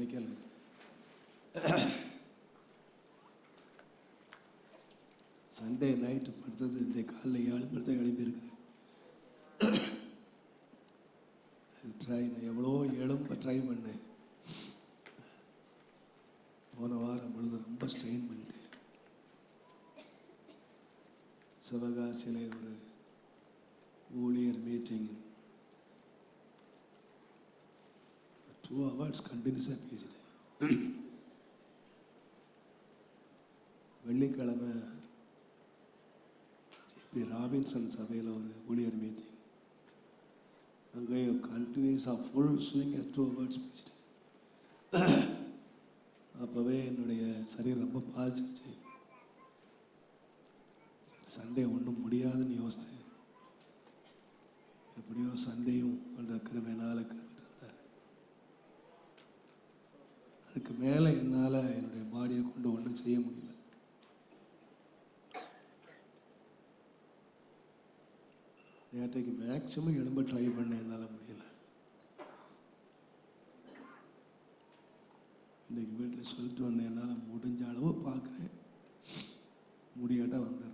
நினைக்கல. Sunday night படுத்தது இன்றைக்கு காலையில் 7 மணி தான் எழும்பியிருக்கிறேன். நான் எவ்வளோ எழும்ப ட்ரை பண்ணேன். போன வாரம் முழுது ரொம்ப ஸ்ட்ரெயின் பண்ணிட்டேன். சிவகாசியில் ஒரு ஊழியர் மீட்டிங் 2 hours கண்டினியூஸாக பேசிட்டேன். வெள்ளிக்கிழமை ஜிபி ராபின்சன் சபையில் ஒரு ஊழியர் மீட்டிங், அங்கேயும் கண்டினியூஸாக ஃபுல் ஸ்விங் 2 hours பேசிட்டேன். அப்போவே என்னுடைய சரீரம் ரொம்ப பாதிச்சிருச்சு. சண்டே ஒன்றும் முடியாதுன்னு யோசித்தேன். எப்படியோ சண்டையும் அந்த கிருபையினால கிருபை தந்தார். அதுக்கு மேலே என்னால் என்னுடைய பாடியை கொண்டு ஒன்றும் செய்ய முடியல. நேற்றைக்கு மேக்சிமம் எழும்ப ட்ரை பண்ண என்னால் முடியல. இன்றைக்கி வீட்டில் சொல்லிட்டு வந்தேன், என்னால் முடிஞ்ச அளவு பார்க்குறேன், முடியாட்டா வந்துடுறேன்.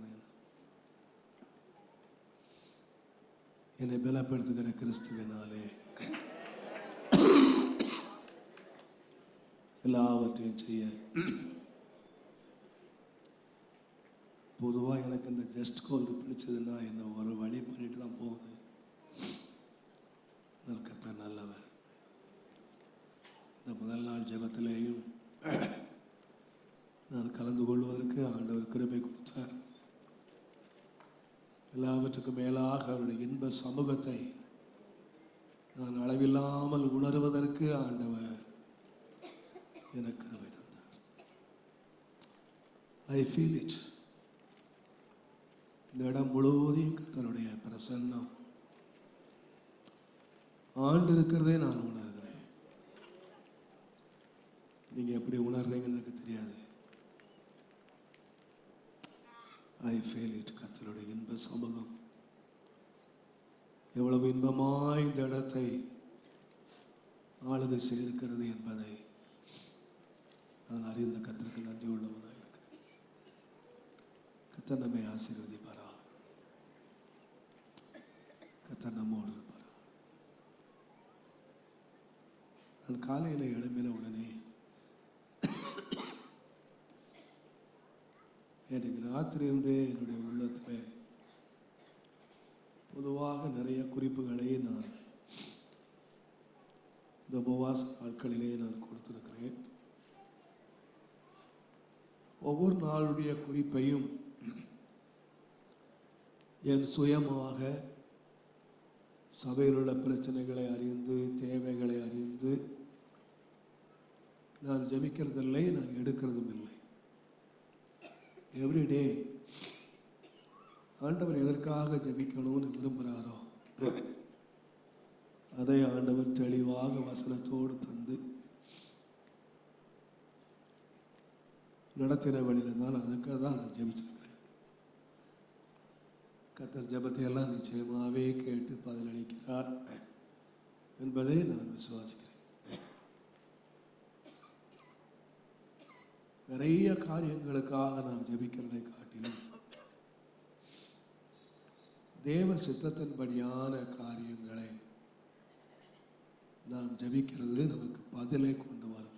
என்னை பலப்படுத்துகிற கிறிஸ்துவினாலே எல்லாவற்றையும் செய்ய. பொதுவாக எனக்கு இந்த ஜஸ்ட் கோல்டு பிடிச்சதுன்னா என்ன ஒரு வழி பண்ணிட்டு தான் போகுது. கர்த்தர் நல்லவர். இந்த முதல் நாள் ஜெபத்திலேயும் நான் கலந்து கொள்வதற்கு ஆண்டவர் கிருபை கொடுத்தார். எல்லாவற்றுக்கும் மேலாக அவருடைய இன்ப சமூகத்தை நான் அளவில்லாமல் உணர்வதற்கு ஆண்டவர் எனக்கு கிருபை தந்தார். I feel it. இந்த இடம் முழுவதையும் கர்த்தருடைய பிரசன்னம் ஆண்டு இருக்கிறதே நான் உணர்கிறேன். நீங்கள் எப்படி உணர்றீங்கன்னு எனக்கு தெரியாது. I feel it. கர்த்தருடைய இன்ப சமூகம் எவ்வளவு இன்பமாய் இந்த இடத்தை ஆளுகை செய்திருக்கிறது என்பதை நான் அறிந்த கர்த்தருக்கு நன்றி உள்ளவனாக இருக்கிறேன். கர்த்தர் நம்மை ஆசீர்வதிப்பாரா. கர்த்தர் நம்மோடு இருப்பாரா. நான் காலையில் எழும்பின உடனே எனக்கு ராத்திரி இருந்தே என்னுடைய உள்ளத்தில் பொதுவாக நிறைய குறிப்புகளை நான் இந்த உபவாச நாட்களிலே நான் கொடுத்திருக்கிறேன். ஒவ்வொரு நாளுடைய குறிப்பையும் என் சுயமாக சபையில் உள்ள பிரச்சனைகளை அறிந்து தேவைகளை அறிந்து நான் ஜெபிக்கிறதில்லை, நான் எடுக்கிறதும் இல்லை. எவ்ரிடே ஆண்டவர் எதற்காக ஜெபிக்கணும்னு விரும்புகிறாரோ அதை ஆண்டவர் தெளிவாக வசனத்தோடு தந்து நடத்தின வழியில் தான் அதுக்காக தான் நான் ஜெபிச்சிருக்கிறேன். கர்த்தர் ஜெபத்தை எல்லாம் நிச்சயமாகவே கேட்டு பதிலளிக்கிறார் என்பதை நான் விசுவாசிக்கிறேன். நிறைய காரியங்களுக்காக நாம் ஜெபிக்கிறதை காட்டிலும் தேவ சித்தத்தின்படியான காரியங்களை நாம் ஜெபிக்கிறது நமக்கு பதிலை கொண்டு வரும்.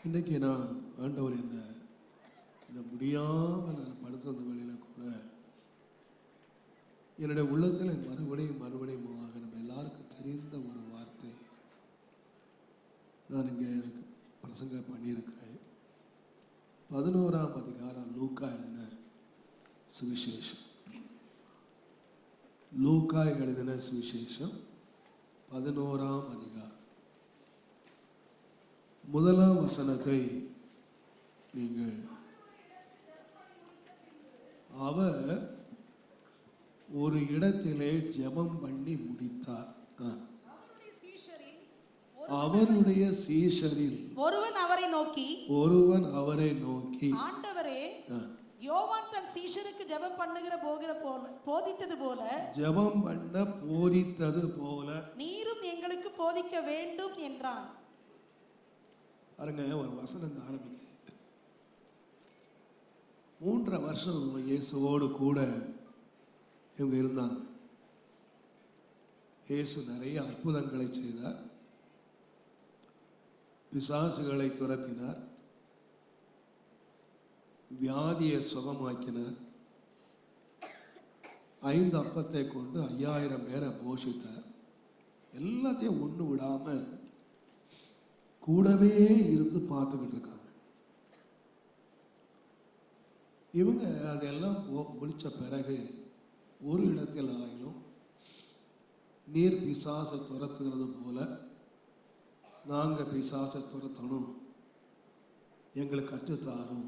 இன்னைக்கு நான் ஆண்டவர் இந்த முடியாமல் நான் படுத்திருந்த வேளையில் கூட என்னுடைய உள்ளத்தில் மறுபடியும் நம்ம எல்லாருக்கும் தெரிந்த ஒரு வார்த்தை நான் இங்கே பிரசங்க பண்ணியிருக்கிறேன். 11ஆம் அதிகாரம் லூக்கா எழுதின சுவிசேஷம். லூக்கா எழுதின சுவிசேஷம் 11ஆம் அதிகாரம் 1ஆம் வசனத்தை நீங்கள் அவர் ஒரு இடத்திலே ஜெபம் பண்ணி முடித்தார். அவருடைய சீஷரில் ஒருவன் அவரை நோக்கி, ஆண்டவரே, யோவான் தன் சீஷருக்கு ஜெபம் போதித்தது போல ஜெபம் பண்ண போதித்தது போல நீரும் எங்களுக்கு போதிக்க வேண்டும் என்றான். பாருங்க, ஒரு வசனம் ஆரம்பிக்க. 3.5 வருஷம் இயேசுவோடு கூட இவங்க இருந்தாங்க. இயேசு நிறைய அற்புதங்களை செய்தார், பிசாசுகளை துரத்தினார், வியாதியை சுகமாக்கினார், 5 அப்பத்தை கொண்டு 5000 பேரை போஷித்தார். எல்லாத்தையும் ஒன்று விடாம கூடவே இருந்து பார்த்துக்கிட்டு இருக்காங்க. இவங்க அதெல்லாம் முடிச்ச பிறகு ஒரு இடத்தில் ஆயிலும் நீர் பிசாசை துரத்துகிறது போல நாங்கள் பிசாசை துரத்தணும், எங்களுக்கு கற்றுத்தாரும்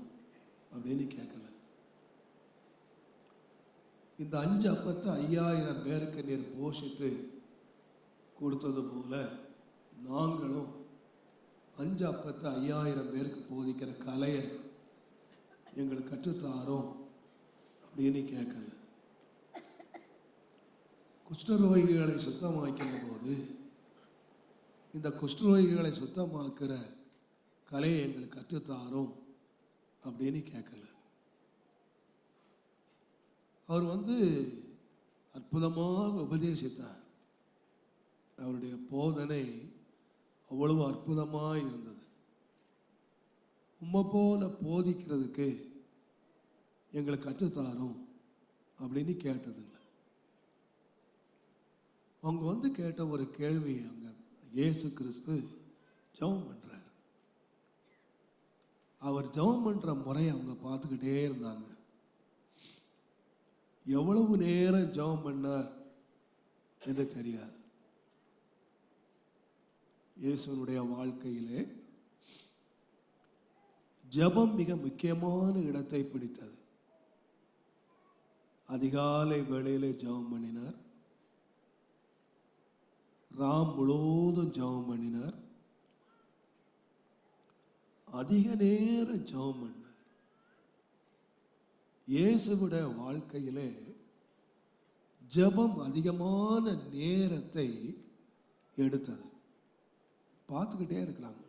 அப்படின்னு கேட்கல. இந்த 5 அப்பத்தை 5000 பேருக்கு நீர் போஷித்து கொடுத்தது போல நாங்களும் 5 அப்பத்தை 5000 பேருக்கு போதிக்கிற கலையை எங்களுக்கு கற்றுத்தாரோம் அப்படின்னு கேட்கல. குஷ்டரோகிகளை சுத்தமாக்கின போது இந்த குஷ்டரோகிகளை சுத்தமாக்குற கலையை எங்களுக்கு கற்றுத்தாரோம் அப்படின்னு கேட்கல. அவர் அற்புதமாக உபதேசித்தார். அவருடைய போதனை அவ்வளவு அற்புதமாக இருந்தது. உம்மை போல போதிக்கிறதுக்கு எங்களுக்கு கற்றுத்தாரும் அப்படின்னு கேட்டதில்லை. அவங்க கேட்ட ஒரு கேள்வி, அங்க இயேசு கிறிஸ்து ஜெபம் பண்றார். அவர் ஜெபம் பண்ற முறையை அவங்க பார்த்துக்கிட்டே இருந்தாங்க. எவ்வளவு நேரம் ஜெபம் பண்ணார் என்று தெரியாது. இயேசுனுடைய வாழ்க்கையிலே ஜெபம் மிக முக்கியமான இடத்தை பிடித்தது. அதிகாலை வேளையிலே ஜெபம் பண்ணினார், ராம் முழுவதும் ஜெபம் பண்ணினார், அதிக நேரம் ஜெபம் பண்ணார். இயேசுவுடைய வாழ்க்கையிலே ஜெபம் அதிகமான நேரத்தை எடுத்தது. பார்த்துக்கிட்டே இருக்கிறாங்க.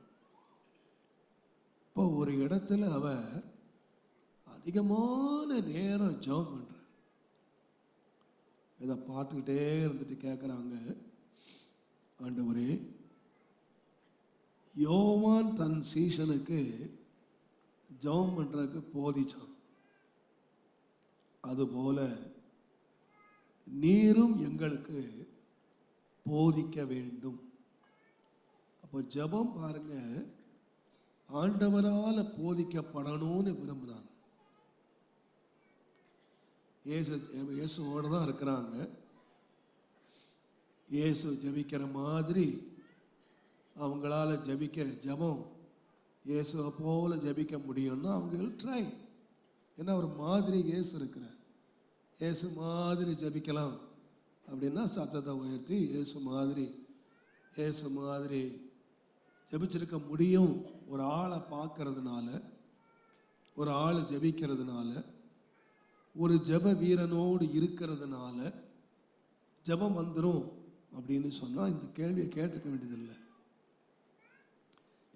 இப்போ ஒரு இடத்துல அவர் அதிகமான நேரம் ஜெபம் பண்றார். இதை பார்த்துக்கிட்டே இருந்துட்டு கேட்குறாங்க, ஆண்டவரே, யோவான் தன் சீஷனுக்கு ஜெபம் பண்றதுக்கு போதிச்சான், அதுபோல நீரும் எங்களுக்கு போதிக்க வேண்டும். அப்போ ஜெபம் பாருங்க, ஆண்டவரால் போதிக்கப்படணும்னு விரும்புகிறாங்க. இயேசுவோடு தான் இருக்கிறாங்க. இயேசு ஜெபிக்கிற மாதிரி அவங்களால ஜெபம் இயேசுவை போல ஜெபிக்க முடியும்னா அவங்க ட்ரை. ஏன்னா ஒரு மாதிரி இயேசு இருக்கிறார். இயேசு மாதிரி ஜெபிக்கலாம் அப்படின்னா சத்தத்தை உயர்த்தி இயேசு மாதிரி ஜெபிச்சிருக்க முடியும். ஒரு ஆளை பார்க்கறதுனால, ஒரு ஆள் ஜெபிக்கிறதுனால, ஒரு ஜெப வீரனோடு இருக்கிறதுனால ஜெபம் வந்துடும் அப்படின்னு சொன்னால் இந்த கேள்வியை கேட்டுக்க வேண்டியதில்லை.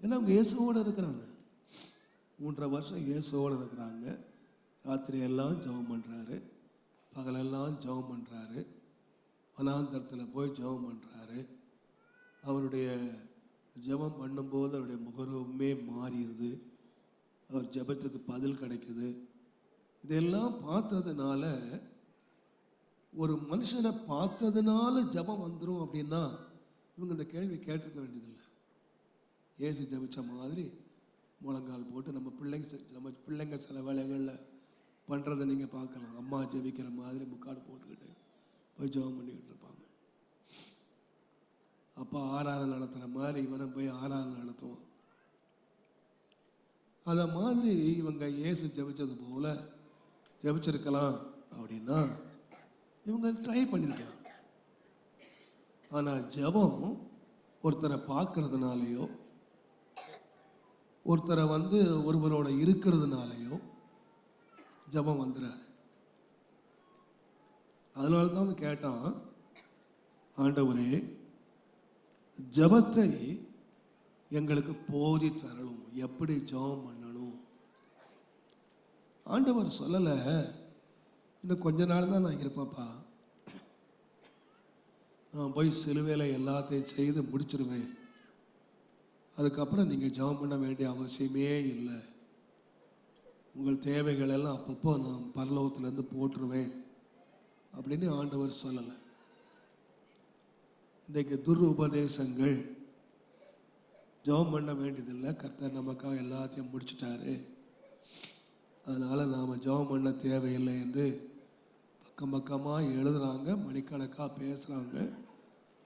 ஏன்னா அவங்க இயேசுவோடு இருக்கிறாங்க. 3.5 வருஷம் இயேசுவோடு இருக்கிறாங்க. ராத்திரியெல்லாம் ஜெபம் பண்ணுறாரு, பகலெல்லாம் ஜெபம் பண்ணுறாரு, வனாந்தரத்தில் போய் ஜெபம் பண்ணுறாரு. அவருடைய ஜெபம் பண்ணும்போது அவருடைய முகரூபமே மாறிடுது. அவர் ஜெபத்துக்கு பதில் கிடைக்குது. இதெல்லாம் பார்த்ததுனால, ஒரு மனுஷனை பார்த்ததுனால ஜெபம் வந்துடும் அப்படின்னா இவங்க இந்த கேள்வி கேட்டிருக்க வேண்டியதில்லை. ஏசு ஜெபிச்ச மாதிரி முழங்கால் போட்டு நம்ம பிள்ளைங்க சில வேலைகளில் பண்ணுறதை நீங்கள் பார்க்கலாம். அம்மா ஜெபிக்கிற மாதிரி முக்காடு போட்டுக்கிட்டு போய் ஜெபம் பண்ணிக்கிட்டு இருப்பாங்க. அப்பா ஆராதனை நடத்துகிற மாதிரி இவனை போய் ஆராதனை நடத்துவான். அதை மாதிரி இவங்க இயேசு ஜெபிச்சது போல ஜெபிச்சிருக்கலாம் அப்படின்னா இவங்க ட்ரை பண்ணியிருக்கலாம். ஆனால் ஜெபம் ஒருத்தரை பார்க்கறதுனாலையோ, ஒருத்தரை ஒருவரோட இருக்கிறதுனாலையோ ஜெபம் வந்துறாரு. அதனால தான் அவன் கேட்டான், ஆண்டவரே ஜெபத்தை எங்களுக்கு போதி தரணும், எப்படி ஜெபம் பண்ணணும். ஆண்டவர் சொல்லலை, இன்னும் கொஞ்ச நாள் தான் நான் இருப்பேன்ப்பா, நான் போய் சிலுவையில் எல்லாத்தையும் செய்து முடிச்சிடுவேன், அதுக்கப்புறம் நீங்கள் ஜெபம் பண்ண வேண்டிய அவசியமே இல்லை, உங்கள் தேவைகள் எல்லாம் அப்பப்போ நான் பரலோகத்திலேருந்து போட்டுருவேன் அப்படின்னு ஆண்டவர் சொல்லலை. இன்றைக்கு துருபதேசங்கள் ஜெபம் பண்ண வேண்டியதில்லை, கர்த்தர் நமக்காக எல்லாத்தையும் முடிச்சிட்டாரு, அதனால் நாம் ஜெபம் பண்ண தேவையில்லை என்று பக்கம் பக்கமாக எழுதுகிறாங்க, மணிக்கணக்காக பேசுகிறாங்க,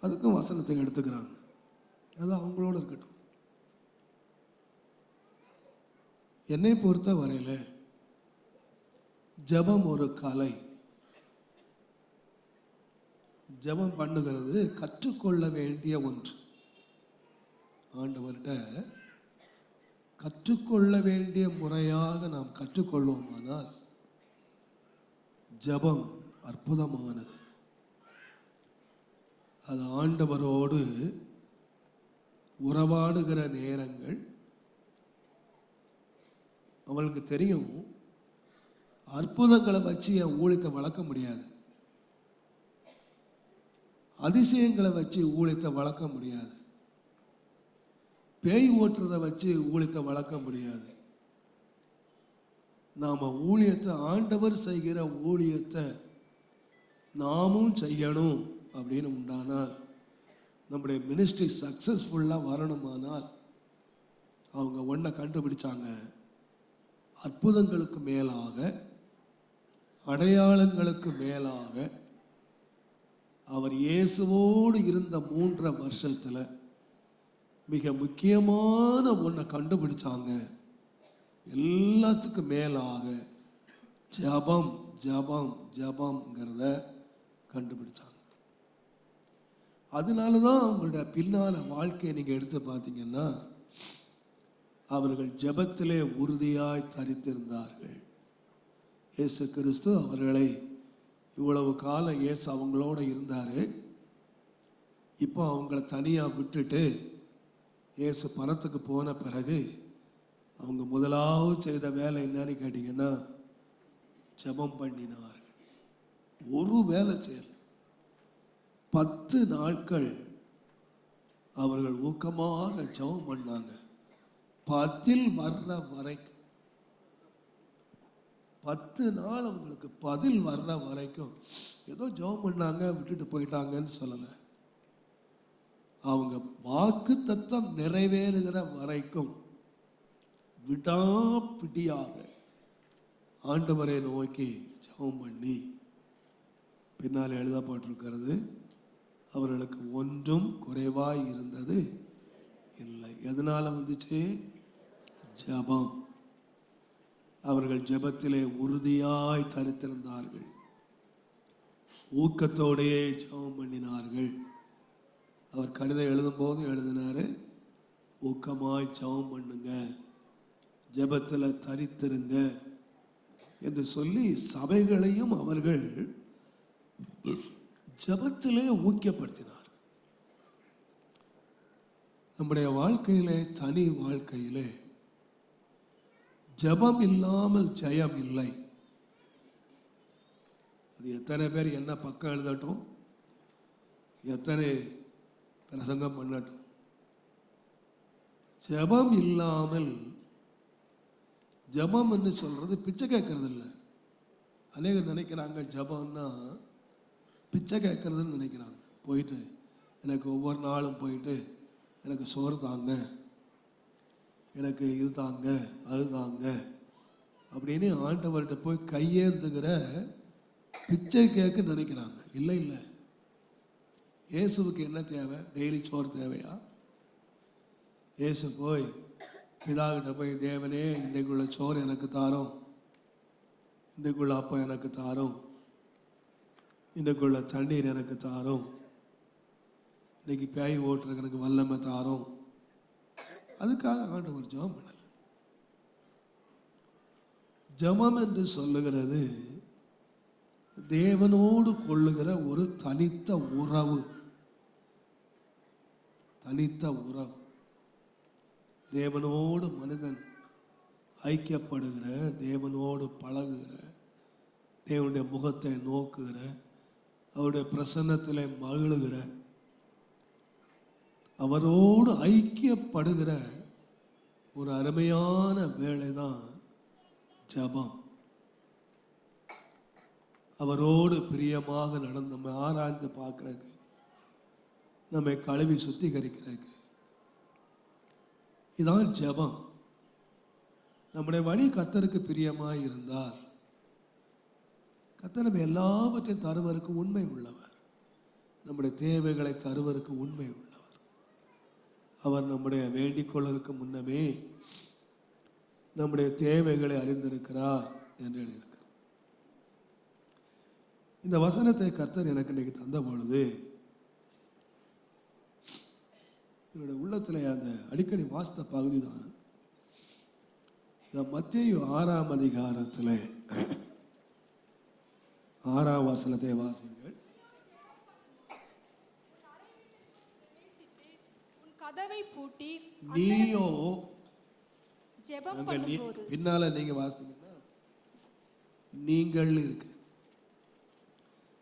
அதுக்கும் வசனத்தை எடுத்துக்கிறாங்க. அது அவங்களோட இருக்கட்டும். என்னை பொறுத்த வரையில் ஜெபம் ஒரு கலை. ஜெபம் பண்ணுகிறது கற்றுக்கொள்ள வேண்டிய ஒன்று. ஆண்டவர்கிட்ட கற்றுக்கொள்ள வேண்டிய முறையாக நாம் கற்றுக்கொள்வோமானால் ஜெபம் அற்புதமானது. அது ஆண்டவரோடு உறவாடுகிற நேரங்கள். அவளுக்கு தெரியும், அற்புதங்களை வச்சு என் ஊழியத்தை வளர்க்க முடியாது, அதிசயங்களை வச்சு ஊழியத்தை வளர்க்க முடியாது, பேய் ஓட்டுறதை வச்சு ஊழியத்தை வளர்க்க முடியாது. நாம் ஊழியத்தை, ஆண்டவர் செய்கிற ஊழியத்தை நாமும் செய்யணும் அப்படின்னு உண்டானால், நம்முடைய மினிஸ்ட்ரி சக்ஸஸ்ஃபுல்லாக வரணுமானால் அவங்க ஒன்றை கண்டுபிடிச்சாங்க, அற்புதங்களுக்கு மேலாக, அடையாளங்களுக்கு மேலாக அவர் இயேசுவோடு இருந்த 3 வருஷத்தில் மிக முக்கியமான ஒன்றை கண்டுபிடிச்சாங்க. எல்லாத்துக்கும் மேலாக ஜபம் ஜபம் ஜபம்ங்கிறத கண்டுபிடிச்சாங்க. அதனால தான் அவங்களுடைய பின்னால வாழ்க்கையை நீங்கள் எடுத்து பார்த்தீங்கன்னா, அவர்கள் ஜபத்திலே உறுதியாய் தரித்திருந்தார்கள். இயேசு கிறிஸ்து அவர்களை இவ்வளவு காலம் இயேசு அவங்களோட இருந்தார். இப்போ அவங்கள தனியாக விட்டுட்டு இயேசு பரத்துக்கு போன பிறகு அவங்க முதலாவது செய்த வேலை என்னன்னு கேட்டிங்கன்னா, ஜெபம் பண்ணினார்கள். ஒரு வேலை செய்யல, 10 நாட்கள் அவர்கள் ஊக்கமாக ஜெபம் பண்ணாங்க. பதில் வர்ற வரைக்கும், 10 நாள் அவங்களுக்கு பதில் வர்ற வரைக்கும் ஏதோ ஜெபம் பண்ணாங்க விட்டுட்டு போயிட்டாங்கன்னு சொல்லலை. அவங்க வாக்கு தத்தம் நிறைவேறுகிற வரைக்கும் விடாப்பிடியாக ஆண்டவரை நோக்கி ஜெபம் பண்ணி, பின்னால் எழுதப்பட்டிருக்கிறது, அவர்களுக்கு ஒன்றும் குறைவாய் இருந்தது இல்லை. எதனால வந்துச்சு? ஜெபம். அவர்கள் ஜெபத்திலே உறுதியாய் தரித்திருந்தார்கள், ஊக்கத்தோடே ஜெபம் பண்ணினார்கள். அவர் கடிதம் எழுதும்போது எழுதினாரு, ஊக்கமாய் ஜெபம் பண்ணுங்க, ஜெபத்தில் தரித்திருங்க என்று சொல்லி சபைகளையும் அவர்கள் ஜெபத்திலே ஊக்கப்படுத்தினார். நம்முடைய வாழ்க்கையிலே, தனி வாழ்க்கையிலே ஜெபம் இல்லாமல் ஜெயம் இல்லை. அது எத்தனை பேர் என்ன பக்கம் எழுதட்டும், எத்தனை பிரசங்கம் பண்ணட்டும், ஜெபம் இல்லாமல், ஜெபம் என்று சொல்றது பிச்சை கேட்கறது இல்லை. அநேகர் நினைக்கிறாங்க ஜெபம்னா பிச்சை கேட்கறதுன்னு நினைக்கிறாங்க. போயிட்டு எனக்கு ஒவ்வொரு நாளும் போயிட்டு எனக்கு சோறு தாங்க, எனக்கு இது தாங்க, அது தாங்க அப்படின்னு ஆண்டவர்கிட்ட போய் கையேந்துகிற பிச்சை கேட்க நினைக்கிறாங்க. இல்லை இல்லை, இயேசுவுக்கு என்ன தேவை? டெய்லி சோறு தேவையா? இயேசு போய் பிதாகிட்ட போய், தேவனே இன்றைக்குள்ள சோறு எனக்கு தாரோம், இன்றைக்குள்ள அப்பம் எனக்கு தாரோம், இன்றைக்குள்ள தண்ணீர் எனக்கு தாரோம், இன்னைக்கு பேய் ஓட்டுறதுக்கு எனக்கு வல்லமை தாரோம். அதுக்காக ஆண்டவர் ஜெபம் பண்ணல. ஜெபம் என்று சொல்லுகிறது தேவனோடு கொள்ளுகிற ஒரு தனித்த உறவு. தனித்த உறவு. தேவனோடு மனிதன் ஐக்கியப்படுகிற, தேவனோடு பழகுகிற, தேவனுடைய முகத்தை நோக்குகிற, அவருடைய பிரசன்னத்திலே மகிழுகிற, அவரோடு ஐக்கியப்படுகிற ஒரு அருமையான வேலை தான் ஜெபம். அவரோடு பிரியமாக நடந்து நம்ம ஆராய்ந்து பார்க்கறதுக்கு, நம்மை கழுவி சுத்திகரிக்கிறதுக்கு இதான் ஜெபம். நம்முடைய வழி கர்த்தருக்கு பிரியமாய் இருந்தால் கர்த்தர் நம்ம எல்லாவற்றையும் தருவதற்கு உண்மை உள்ளவர். நம்முடைய தேவைகளை தருவதற்கு உண்மை உள்ளவர். அவர் நம்முடைய வேண்டிக் கொள்வதற்கு முன்னமே நம்முடைய தேவைகளை அறிந்திருக்கிறார் என்று எழுதியிருக்கிறார். இந்த வசனத்தை கர்த்தர் எனக்கு இன்னைக்கு தந்த பொழுது என்னுடைய உள்ளத்தில் அந்த அடிக்கடி வாசித்த பகுதி தான் இந்த மத்தேயு 6ஆம் அதிகாரத்தில் 6ஆம் வசனத்தை வாசிங்கள். உன் கதவை பூட்டி நீயோ ஜெபம் பண்ணும்போது, பின்னால நீங்க வாசித்தீங்கன்னா நீங்கள் இருக்கு.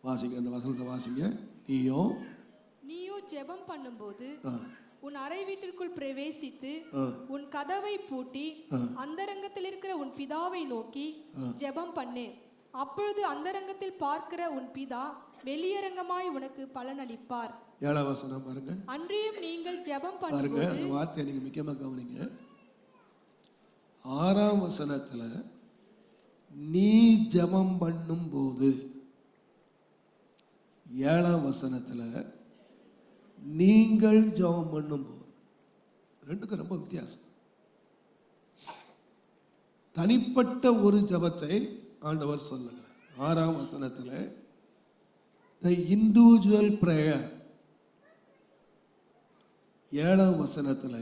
வாசிங்க, அந்த வசனத்தை வாசிங்க. நீயோ ஜெபம் பண்ணும்போது உன் அறை வீட்டிற்குள் பிரவேசித்து உன் கதவை பூட்டி அந்தரங்கத்தில் இருக்கிற உன் பிதாவை நோக்கி ஜெபம் பண்ணு. அப்பொழுது அந்தரங்கத்தில் பார்க்கிற உன் பிதா வெளியரங்கமாய் உனக்கு பலனளிப்பார். 7ஆம் வசனம் பாருங்க. அன்றியும் நீங்கள் ஜெபம் பாருங்க, பண்ணும்போது, அந்த வார்த்தையை நீங்க முக்கியமா கவனிங்க. 6ஆம் வசனத்துல நீ ஜெபம் பண்ணும் போது, 7ஆம் வசனத்துல நீங்கள் ஜெபம் பண்ணும் போது, ரெண்டுக்கும் ரொம்ப வித்தியாசம். தனிப்பட்ட ஒரு ஜெபத்தை ஆண்டவர் சொல்லுகிறார். 6ஆம் வசனத்துல the individual prayer, 7ஆம் வசனத்துல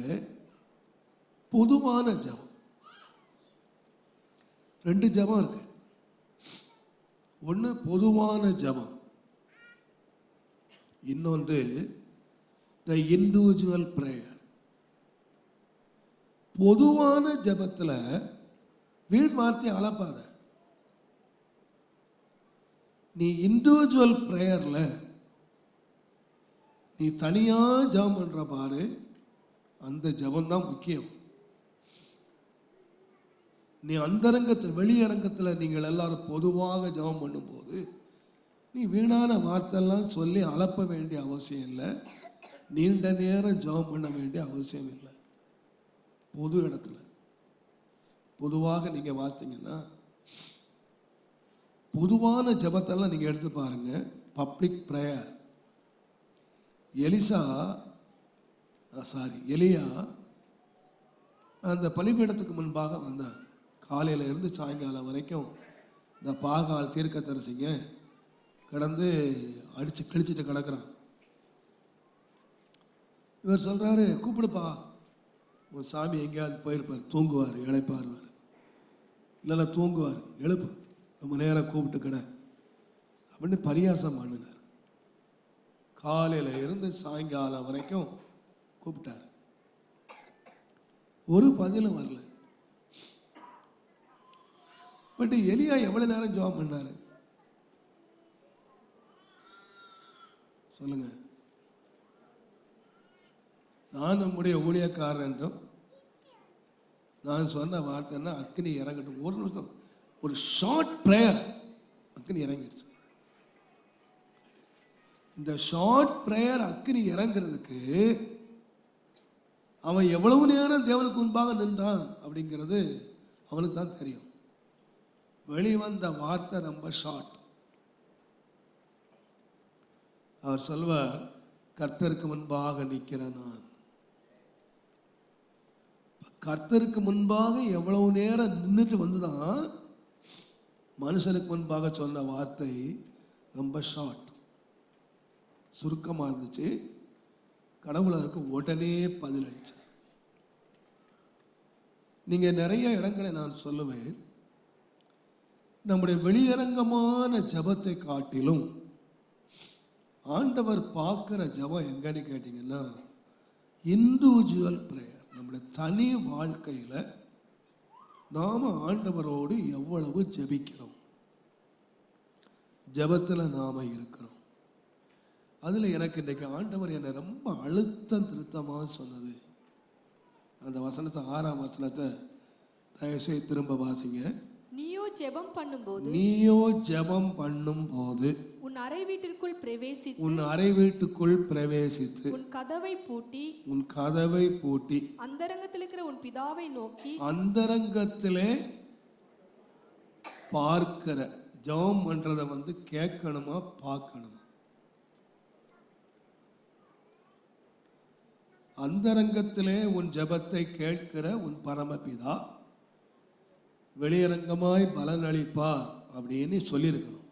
பொதுவான ஜெபம். ரெண்டு ஜெபம் இருக்கு. ஒன்று பொதுவான ஜெபம், இன்னொன்று த இண்டிவிஜுவல் பிரேயர். பொதுவான ஜெபத்தில் வீண் வார்த்தை அளப்பாத. நீ இண்டிவிஜுவல் பிரேயர்ல நீ தனியா ஜெபம் பண்ற பாரு, அந்த ஜெபம் தான் முக்கியம். நீ அந்தரங்கத்தில் வெளியரங்கத்தில் நீங்கள் எல்லாரும் பொதுவாக ஜெபம் பண்ணும்போது நீ வீணான வார்த்தையெல்லாம் சொல்லி அலப்ப வேண்டிய அவசியம் இல்லை. நீண்ட நேரம் ஜெபம் பண்ண வேண்டிய அவசியம் இல்லை. பொது இடத்துல பொதுவாக நீங்க வாசித்தீங்கன்னா, பொதுவான ஜெபத்தெல்லாம் நீங்க எடுத்து பாருங்க. Public prayer. எலியா அந்த பலிபீடத்துக்கு முன்பாக வந்தான். காலையில இருந்து சாயங்காலம் வரைக்கும் இந்த பாகால் தீர்க்கதரிசிங்க கிடந்து அடிச்சு கிழிச்சிட்டு கிடக்குறான். இவர் சொல்றாரு, கூப்பிடுப்பா, உன் சாமி எங்கேயாவது போயிருப்பார், தூங்குவார், இளைப்பாருவார், இல்லைன்னா தூங்குவார், எழுப்பு, ரொம்ப நேரம் கூப்பிட்டு கிட அப்படின்னு பரியாசம் பண்ணினார். காலையில இருந்து சாயங்காலம் வரைக்கும் கூப்பிட்டார். ஒரு பதிலும் வரல. பட் எலியா எவ்வளவு நேரம் ஜெபம் பண்ணாரு சொல்லுங்க? நான் நம்முடைய ஊழியக்காரர் என்றும் நான் சொன்ன வார்த்தைன்னா அக்னி இறங்கட்டும். ஒரு நிமிஷம், ஒரு ஷார்ட் பிரேயர், அக்னி இறங்கிடுச்சு. இந்த ஷார்ட் பிரேயர் அக்னி இறங்குறதுக்கு அவன் எவ்வளவு நேரம் தேவனுக்கு முன்பாக நின்றான் அப்படிங்கிறது அவனுக்கு தான் தெரியும். வெளிவந்த வார்த்தை ரொம்ப ஷார்ட். அவர் சொல்வார், கர்த்தருக்கு முன்பாக நிற்கிறேன் நான். கர்த்தருக்கு முன்பாக எவ்வளவு நேரம் நின்றுட்டு வந்துதான் மனுஷனுக்கு முன்பாக சொன்ன வார்த்தை ரொம்ப ஷார்ட், சுருக்கமாக இருந்துச்சு. கடவுள் அதுக்கு உடனே பதிலளிச்சார். நீங்கள் நிறைய இடங்களை நான் சொல்லுவேன், நம்முடைய வெளியரங்கமான ஜெபத்தை காட்டிலும் ஆண்டவர் பார்க்குற ஜெபம் எங்கன்னு கேட்டிங்கன்னா இண்டிவிஜுவல் ப்ரேயர். நம்முடைய தனி வாழ்க்கையில் நாம் ஆண்டவரோடு எவ்வளவு ஜெபிக்கிறோம், ஜெபத்தில் நாம் இருக்கிறோம். அதில் எனக்கு இன்றைக்கு ஆண்டவர் என்னை ரொம்ப அழுத்தம் திருத்தமாக சொன்னது. அந்த வசனத்தை 6ஆம் வசனத்தை தயவுசெய்து திரும்ப வாசிங்க. நீயோ ஜெபம் பண்ணும்போது உன் அறை வீட்டிற்குள் பிரவேசித்து உன் கதவை பூட்டி அந்தரங்கத்தில் இருக்கிற உன் பிதாவை நோக்கி அந்தரங்கத்திலே பார்க்கிற ஜெபம் பண்றத கேட்கணுமா பார்க்கணுமா? அந்தரங்கத்திலே உன் ஜெபத்தை கேட்கிற உன் பரமபிதா வெளியரங்கமாய் பலனளிப்பார் அப்படின்னு சொல்லியிருக்கணும்.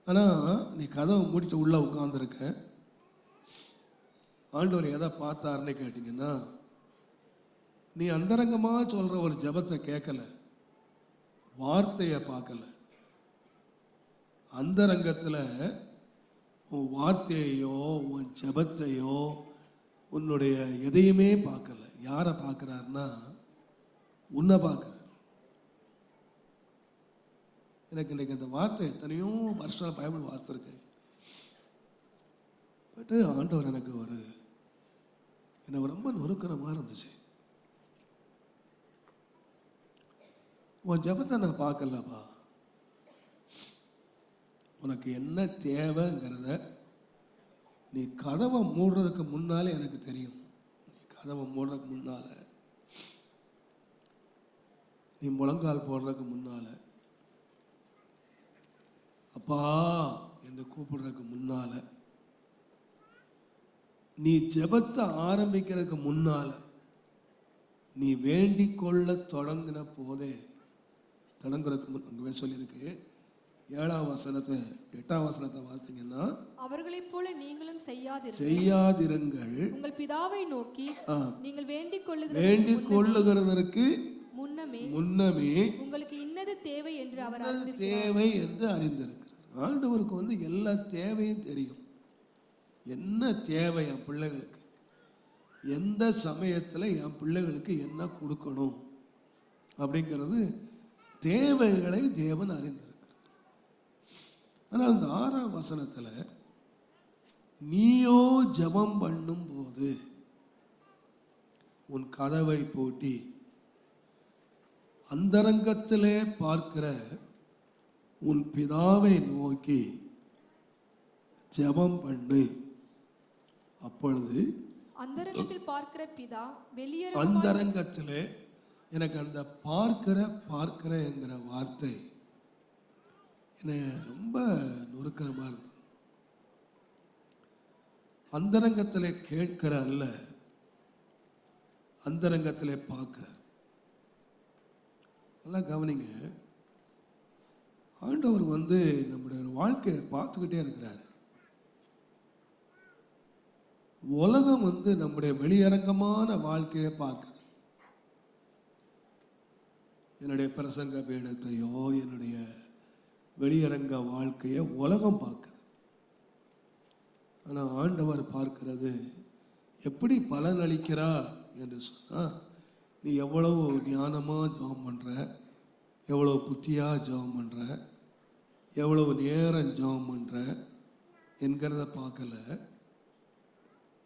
ஆனால் நீ கதவை முடிச்சு உள்ள உட்கார்ந்துருக்க, ஆண்டவர் எதை பார்த்தாருன்னு கேட்டிங்கன்னா, நீ அந்தரங்கமாக சொல்கிற ஒரு ஜெபத்தை கேட்கல, வார்த்தையை பார்க்கல. அந்தரங்கத்தில் உன் வார்த்தையையோ உன் ஜெபத்தையோ உன்னுடைய எதையுமே பார்க்கல. யாரை பார்க்குறாருன்னா உன்னை பார்க்குற. எனக்கு இன்றைக்கி அந்த வார்த்தை எத்தனையோ வருஷம் பைபிள் வாசித்திருக்கேன். பட் ஆண்டவர் எனக்கு என்னை ரொம்ப நொறுக்கிற மாதிரி இருந்துச்சு. உன் ஜெபத்தை நான் பார்க்கலப்பா, உனக்கு என்ன தேவைங்கிறத நீ கதவை மூடுறதுக்கு முன்னாலே எனக்கு தெரியும். நீ கதவை மூடுறதுக்கு முன்னால, நீ முழங்கால் போடுறதுக்கு முன்னால, அப்பா என்று கூப்பிடுறதுக்கு முன்னால, நீ ஜெபத்தை ஆரம்பிக்கிறதுக்கு முன்னால, நீ வேண்டிக் கொள்ள தொடங்கின போதே, தொடங்குறதுக்கு அங்கே சொல்லியிருக்கு 7ஆம் வசனத்தை 8ஆம் வசனத்தை வாசித்தீங்கன்னா, அவர்களைப் போல நீங்களும் செய்யாதிருங்கள், உங்கள் பிதாவை நோக்கி நீங்கள் வேண்டிக் கொள்ளுகிறதற்கு முன்னமே உங்களுக்கு இன்னது தேவை என்று அவர் அறிந்திருக்கிறார். ஆண்டவருக்கு எல்லா தேவையும் தெரியும். என்ன தேவை என் பிள்ளைகளுக்கு, எந்த சமயத்தில் என் பிள்ளைகளுக்கு என்ன கொடுக்கணும் அப்படிங்கிறது தேவைகளை தேவன் அறிந்திருக்கிறார். ஆனால் இந்த 6ஆம் வசனத்தில் நீயோ ஜெபம் பண்ணும் போது உன் கதவை பூட்டி அந்தரங்கத்திலே பார்க்கிற உன் பிதாவை நோக்கி ஜெபம் பண்ணு, அப்பொழுது அந்தரங்கத்தில் பார்க்கிற பிதா அந்தரங்கத்திலே எனக்கு அந்த பார்க்கிற என்கிற வார்த்தை என்னை ரொம்ப நொறுக்கிற மாதிரி இருந்தது. அந்தரங்கத்திலே கேட்கிற அல்ல, அந்தரங்கத்திலே பார்க்கிற. நல்லா கவனிங்க, ஆண்டவர் நம்முடைய வாழ்க்கையை பார்த்துக்கிட்டே இருக்கிறார். உலகம் நம்முடைய வெளியரங்கமான வாழ்க்கையை பார்க்குது. என்னுடைய பிரசங்க பீடத்தையோ என்னுடைய வெளியரங்க வாழ்க்கையை உலகம் பார்க்குது. ஆனால் ஆண்டவர் பார்க்கிறது எப்படி பலனளிக்கிறார் என்று சொன்னால், நீ எவ்வளவு ஞானமாக ஜெபம் பண்ணுற, எவ்வளவு புத்தியாக ஜெபம் பண்ணுற, எவ்வளவு நேரம் ஜெபம் பண்ணுற என்கிறத பார்க்கல.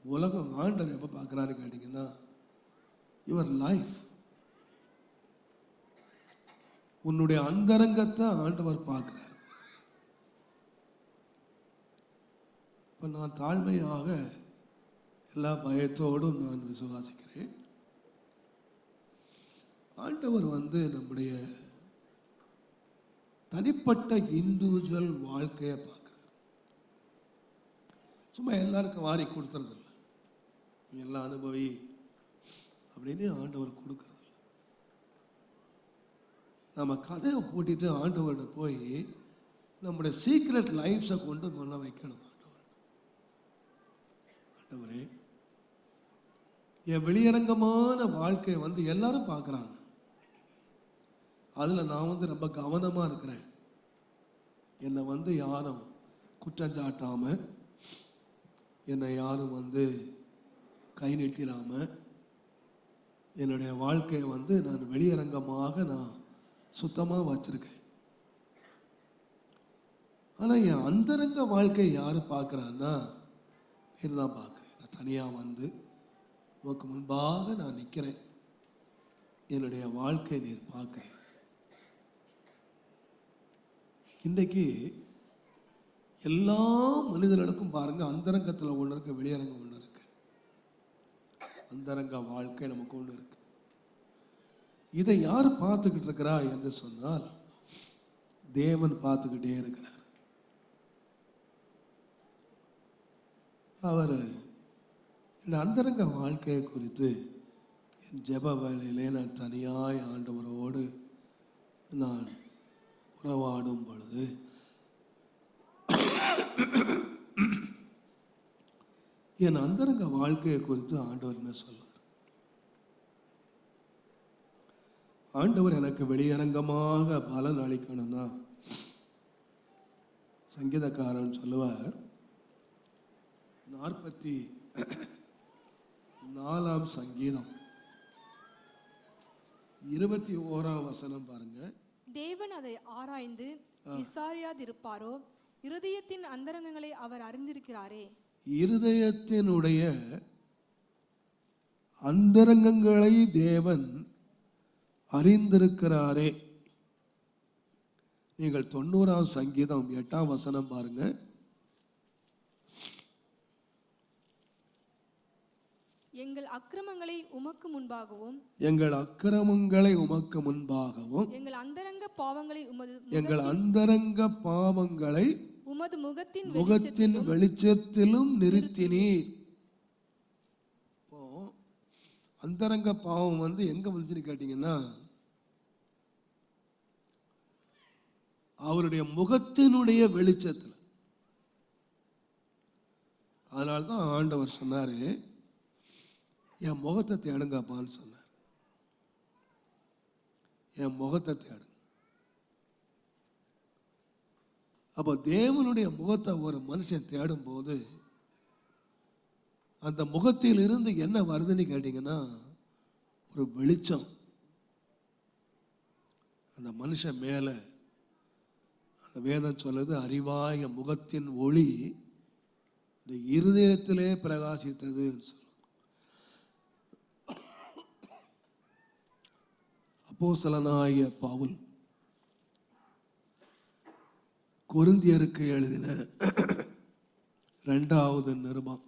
உலகம் ஆண்டவர் எப்போ பார்க்குறாரு கேட்டிங்கன்னா, யுவர் லைஃப், உன்னுடைய அந்தரங்கத்தை ஆண்டவர் பார்க்கிறார். இப்போ நான் தாழ்மையாக எல்லா பயத்தோடும் நான் விசுவாசிக்கிறேன். ஆண்டவர் நம்முடைய தனிப்பட்ட இண்டிவிஜுவல் வாழ்க்கையை பார்க்குறார். சும்மா எல்லாருக்கும் வாரி கொடுத்துறதில்ல, நீ எல்லாம் அனுபவி அப்படின்னு ஆண்டவர் கொடுக்கறதில்ல. நம்ம கதையை பூட்டிட்டு ஆண்டவர்கிட்ட போய் நம்முடைய சீக்ரெட் லைஃப்ஸை கொண்டு முன்ன வைக்கணும். ஆண்டவரே, என் வெளியரங்கமான வாழ்க்கையை எல்லாரும் பார்க்குறாங்க. அதில் நான் வந்து ரொம்ப கவனமாக இருக்கிறேன். என்னை வந்து யாரும் குற்றஞ்சாட்டாமல், என்னை யாரும் வந்து கை நீட்டிடாமல், என்னுடைய வாழ்க்கையை வந்து நான் வெளியரங்கமாக நான் சுத்தமாக வச்சுருக்கேன். ஆனால் என் அந்தரங்க வாழ்க்கையை யார் பார்க்குறான்னா, நீர் தான் பார்க்குறேன். நான் தனியாக வந்து உனக்கு முன்பாக நான் நிற்கிறேன். என்னுடைய வாழ்க்கையை நீர் பார்க்குறேன். இன்றைக்கு எல்லா மனிதர்களுக்கும் பாருங்க, அந்தரங்கத்தில் ஒன்று இருக்கு, வெளியரங்கம் ஒன்று இருக்கு. அந்தரங்க வாழ்க்கை நமக்கு ஒன்று இருக்கு. இதை யார் பார்த்துக்கிட்டு இருக்கிறா என்று சொன்னால், தேவன் பார்த்துக்கிட்டே இருக்கிறார். அவர் இந்த அந்தரங்க வாழ்க்கையை குறித்து என் ஜெப வேளையிலே நான் தனியாய் ஆண்டவரோடு நான் உறவாடும் பொழுது என் அந்தரங்க வாழ்க்கையை குறித்து ஆண்டவர் என்ன சொல்வார்? ஆண்டவர் எனக்கு வெளியரங்கமாக பலன் அளிக்கணும்னா, சங்கீதக்காரன் சொல்லுவார், 44ஆம் சங்கீதம் 21ஆம் வசனம் பாருங்க. தேவன் அதை ஆராய்ந்து விசாரியாதிருப்பாரோ? இருதயத்தின் அந்தரங்கங்களை அவர் அறிந்திருக்கிறாரே. இருதயத்தினுடைய அந்தரங்கங்களை தேவன் அறிந்திருக்கிறாரே. நீங்கள் 90ஆம் சங்கீதம் 8ஆம் வசனம் பாருங்க. எங்கள் அக்கிரமங்களை உமக்கு முன்பாகவும், எங்கள் அக்கிரமங்களை உமக்கு முன்பாகவும், எங்கள் அந்தரங்க பாவங்களை எங்கள் அந்தரங்க பாவங்களை உமது முகத்தின் வெளிச்சத்திலும் நிறுத்தினீர். இப்போ அந்தரங்க பாவம் வந்து எங்க வந்துச்சுன்னு கேட்டீங்கன்னா, அவருடைய முகத்தினுடைய வெளிச்சத்தில். அதனால்தான் ஆண்டவர் சொன்னாரு, என் முகத்தை தேடுங்கப்பான்னு சொன்னார். என் முகத்தை தேடுங்க. அப்போ தேவனுடைய முகத்தை ஒரு மனுஷன் தேடும் போது அந்த முகத்தில் இருந்து என்ன வருதுன்னு கேட்டீங்கன்னா, ஒரு வெளிச்சம் அந்த மனுஷன் மேலே. அந்த வேதம் சொல்லுது, அறிவாய முகத்தின் ஒளி இந்த இருதயத்திலே பிரகாசித்தது. அப்போஸ்தலனாகிய பவுல் கொரிந்தியருக்கு எழுதின 2வது நிருபம்,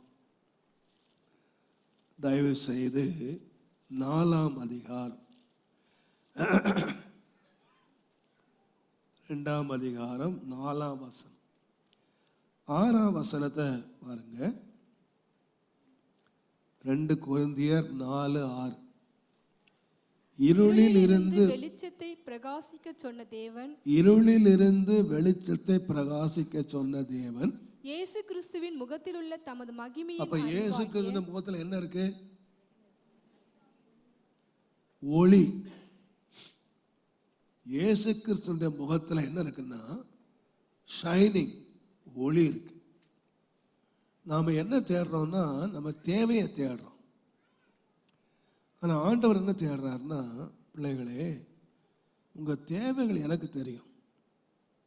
தயவு செய்து 4ஆம் அதிகாரம் 2ஆம் அதிகாரம் 4ஆம் வசனம் 6ஆம் வசனத்தை பாருங்க. 2 கொரிந்தியர் 4:6. இருளில் இருந்து வெளிச்சத்தை பிரகாசிக்க சொன்ன தேவன், இருளில் இருந்து வெளிச்சத்தை பிரகாசிக்க சொன்ன தேவன் இயேசு கிறிஸ்துவின் முகத்தில் உள்ள தமது மகிமையை. அப்ப இயேசு கிறிஸ்துவின் முகத்துல என்ன இருக்கு? ஒளி. இயேசு கிறிஸ்துவின் முகத்துல என்ன இருக்குன்னா, ஷைனிங், ஒளி இருக்கு. நாம என்ன தேடுறோம்னா, நம்ம தேவையை தேடுறோம். ஆனால் ஆண்டவர் என்ன தேடுறாருன்னா, பிள்ளைகளே, உங்கள் தேவைகள் எனக்கு தெரியும்.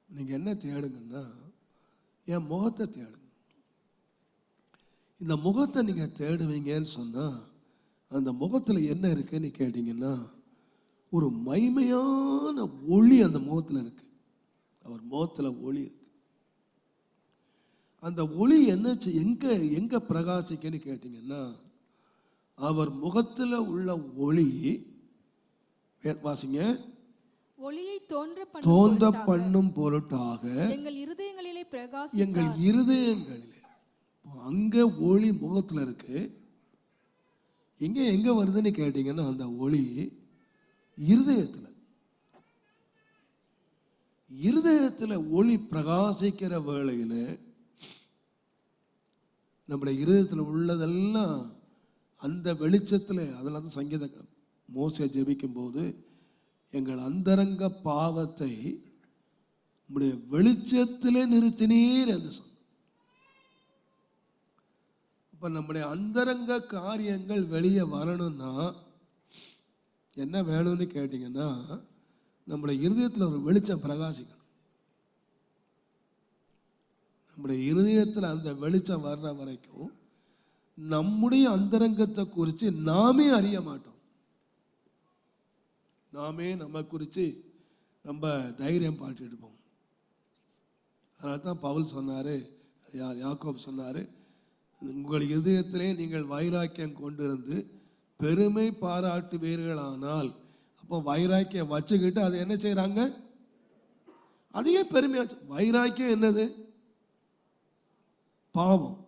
நீங்கள் என்ன தேடுங்கன்னா, என் முகத்தை தேடுங்க. இந்த முகத்தை நீங்கள் தேடுவீங்கன்னு சொன்னால், அந்த முகத்தில் என்ன இருக்குன்னு கேட்டிங்கன்னா, ஒரு மைமையான ஒளி அந்த முகத்தில் இருக்கு. அவர் முகத்தில் ஒளி இருக்கு. அந்த ஒளி என்ன எங்கே பிரகாசிக்குன்னு கேட்டிங்கன்னா, அவர் முகத்தில் உள்ள ஒளி, வாசிங்க, ஒளியை தோன்ற பண்ணும் பொருட்டாக எங்கள் இருதயங்களிலே எங்கள் இருதயங்களிலே. அங்க ஒளி முகத்தில் இருக்கு. எங்க வருதுன்னு கேட்டீங்கன்னா, அந்த ஒளி இருதயத்தில் ஒளி பிரகாசிக்கிற வேளையில் நம்முடைய இருதயத்தில் உள்ளதெல்லாம் அந்த வெளிச்சத்தில். அதில் தான் சங்கீத மோசே ஜெபிக்கும் போது, எங்கள் அந்தரங்க பாவத்தை உம்முடைய வெளிச்சத்திலே நிறுத்தினீர் என்று சொன்னார். அப்ப நம்முடைய அந்தரங்க காரியங்கள் வெளியே வரணும்னா என்ன வேணும்னு கேட்டீங்கன்னா, நம்முடைய இருதயத்தில் ஒரு வெளிச்சம் பிரகாசிக்கணும். நம்முடைய இருதயத்தில் அந்த வெளிச்சம் வர்ற வரைக்கும் நம்முடைய அந்தரங்கத்தை குறித்து நாமே அறிய மாட்டோம். நாமே நம்ம குறித்து ரொம்ப தைரியம் பாட்டுட்டு இருப்போம். அதனால தான் பவுல் சொன்னார், யாக்கோப் சொன்னார், உங்கள் இதயத்திலே நீங்கள் வைராக்கியம் கொண்டிருந்து பெருமை பாராட்டுவீர்களானால். அப்போ வைராக்கியம் வச்சுக்கிட்டு அதை என்ன செய்கிறாங்க? அதையே பெருமையாச்சு. வைராக்கியம் என்னது? பாவம்,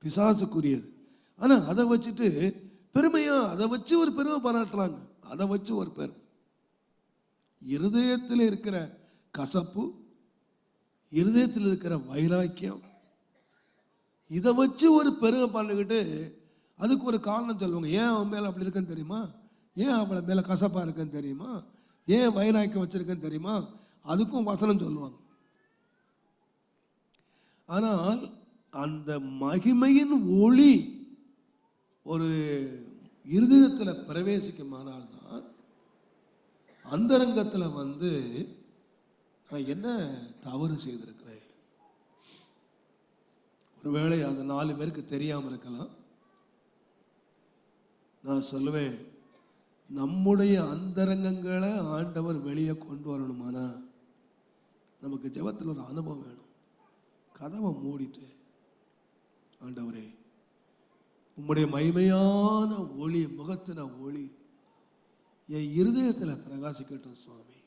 பிசாசுக்குரியது. ஆனால் அதை வச்சுட்டு பெருமையா, அதை வச்சு ஒரு பெருமை பாராட்டுறாங்க. அதை வச்சு ஒரு பெருமை. இருதயத்தில் இருக்கிற கசப்பு, இருதயத்தில் இருக்கிற வைராக்கியம், இதை வச்சு ஒரு பெருமை பண்ணிக்கிட்டு அதுக்கு ஒரு காரணம் சொல்லுவாங்க. ஏன் அவன் மேலே அப்படி இருக்குன்னு தெரியுமா? ஏன் அவளை மேலே கசப்பாக இருக்குன்னு தெரியுமா? ஏன் வைராக்கியம் வச்சிருக்குன்னு தெரியுமா? அதுக்கும் வசனம் சொல்லுவாங்க. ஆனால் அந்த மகிமையின் ஒளி ஒரு இருதயத்தில் பிரவேசிக்குமானால் தான் அந்தரங்கத்தில் நான் என்ன தவறு செய்திருக்கிறேன், ஒருவேளை அது 4 பேருக்கு தெரியாமல் இருக்கலாம். நான் சொல்லுவேன், நம்முடைய அந்தரங்கங்களை ஆண்டவர் வெளியே கொண்டு வரணுமானா நமக்கு ஜெபத்தில் ஒரு அனுபவம் வேணும். கதவை மூடிட்டு, ஆண்டவரே உம்முடைய மகிமையான ஒளி, முகத்தின ஒளி என் இருதயத்தில் பிரகாசிக்கட்டும் சுவாமி.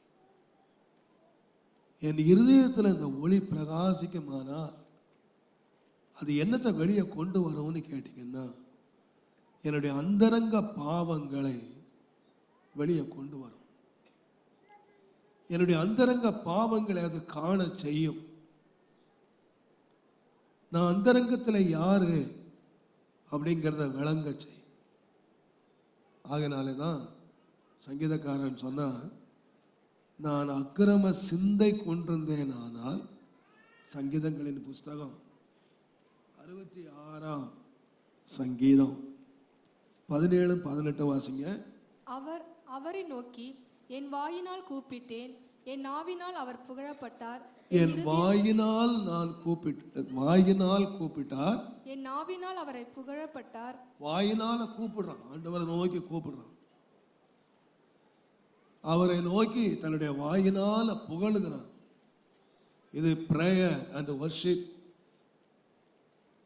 என் இருதயத்தில் இந்த ஒளி பிரகாசிக்குமானால் அது என்னத்தை வெளியே கொண்டு வரும்னு கேட்டீங்கன்னா, என்னுடைய அந்தரங்க பாவங்களை வெளியே கொண்டு வரும். என்னுடைய அந்தரங்க பாவங்களை அது காண செய்யும். நான் அந்தரங்கத்தில் யாரு அப்படிங்கிறத விளங்க செய்யும். ஆகையினாலே தான் சங்கீதக்காரன் சொன்னார், நான் அக்கிரம சிந்தை கொண்டிருந்தேன். ஆனால் சங்கீதங்களின் புஸ்தகம் 66ஆம் சங்கீதம் 17-18 வாசிங்க. அவரை நோக்கி என் வாயினால் கூப்பிட்டேன், என் நாவினால் அவர் புகழப்பட்டார். என் வாயினால் கூப்பிட்டார், என் நாவினால் அவரை புகழப்பட்டார். வாயினால கூப்பிடுறான், ஆண்டவரை நோக்கி கூப்பிடுறான். அவரை நோக்கி தன்னுடைய வாயினால புகழுகிறான். இது பிரேயர் அண்ட் வர்ஷிப்.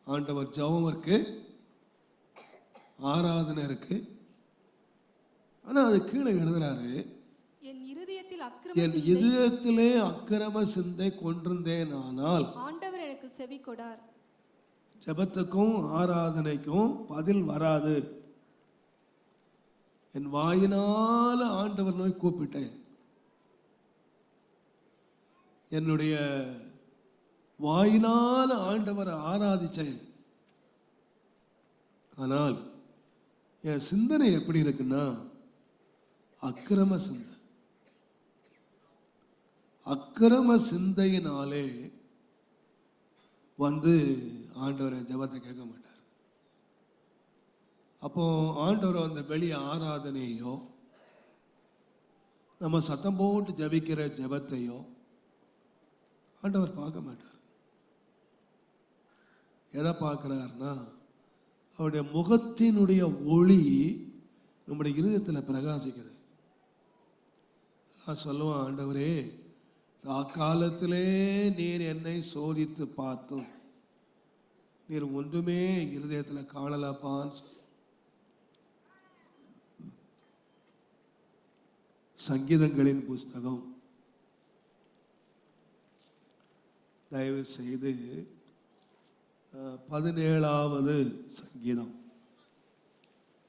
ஆண்டவர் ஜெபம் இருக்கு, ஆராதனை இருக்கு. ஆனா அது கீழே எழுதுறாரு, என் இதயத்திலே அக்கிரம சிந்தை கொண்டிருந்தேன். ஆனால் ஆண்டவர் எனக்கு செவி கொடார். ஜெபத்துக்கும் ஆராதனைக்கும் பதில் வராது. என் வாயினால ஆண்டவர் நோய் கூப்பிட்டேன், என்னுடைய வாயினால ஆண்டவரை ஆராதிச்சேன். ஆனால் என் சிந்தனை எப்படி இருக்குன்னா அக்கிரம சிந்தை. அக்கிரம சிந்தையினாலே ஆண்டவரை ஜெபத்தை கேட்க மாட்டார். அப்போ ஆண்டவர் அந்த வெளி ஆராதனையோ நம்ம சத்தம் போட்டு ஜெபிக்கிற ஜெபத்தையோ ஆண்டவர் பார்க்க மாட்டார். எதை பார்க்கிறார்னா அவருடைய முகத்தினுடைய ஒளி நம்முடைய இருதயத்தில் பிரகாசிக்குது. நான் சொல்லுவேன், ஆண்டவரே அக்காலத்திலே நீர் என்னை சோதித்து பார்த்தும் நீர் ஒன்றுமே இருதயத்தில் காணலப்பான்னு சொல்லுவோம். சங்கீதங்களின் புஸ்தகம் தயவு செய்து 17வது சங்கீதம்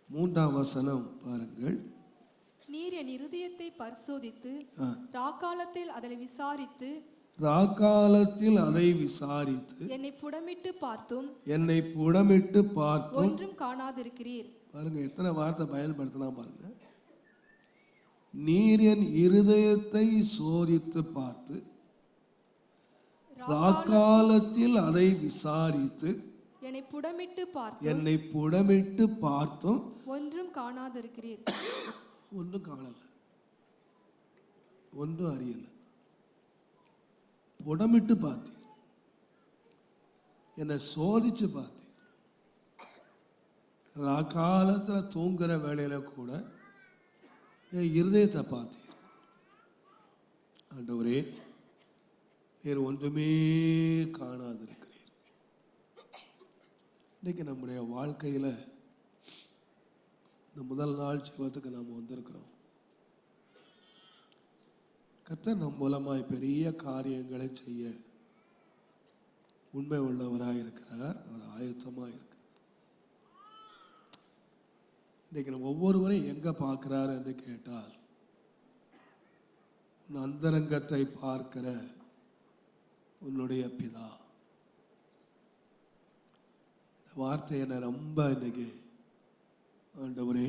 3ஆம் வசனம் பாருங்கள். நீர் என் இருதயத்தை பரிசோதித்து ராக்காலத்தில் அதை விசாரித்து என்னை புடமிட்டு பார்த்தும் ஒன்றும் காணாதிருக்கிறீர். பாருங்க எத்தனை வார்த்தை பயன்படுத்தினா பாருங்க. நீர் என் இருதயத்தை சோதித்து பார்த்து ராக்காலத்தில் அதை விசாரித்து என்னை புடமிட்டு பார்த்தும் ஒன்றும் காணாதிருக்கிறீர். ஒன்றும் காணல, ஒன்றும் அறியல. புடமிட்டு பார்த்தீர், என்னை சோதிச்சு பார்த்தீர். ராக்காலத்தில் தூங்குற வேலையில கூட என் இருதயத்தை பார்த்தீர். ஆண்டவரே, நீர் ஒன்றுமே காணாதிருக்கிறீர். இன்னைக்கு நம்முடைய வாழ்க்கையில் இந்த முதல் நாள் ஜெபத்துக்கு நாம் வந்திருக்கிறோம். கர்த்தர் நம் மூலமாய் பெரிய காரியங்களை செய்ய உண்மை உள்ளவராக இருக்கிறார். அவர் ஆயத்தமாக இருக்கிறார். இன்னைக்கு நம்ம ஒவ்வொருவரையும் எங்க பார்க்கிறார் என்று கேட்டால், உன் அந்தரங்கத்தை பார்க்கிற உன்னுடைய பிதா. இந்த வார்த்தை என்னை ரொம்ப இன்னைக்கு, ஆண்டவரே,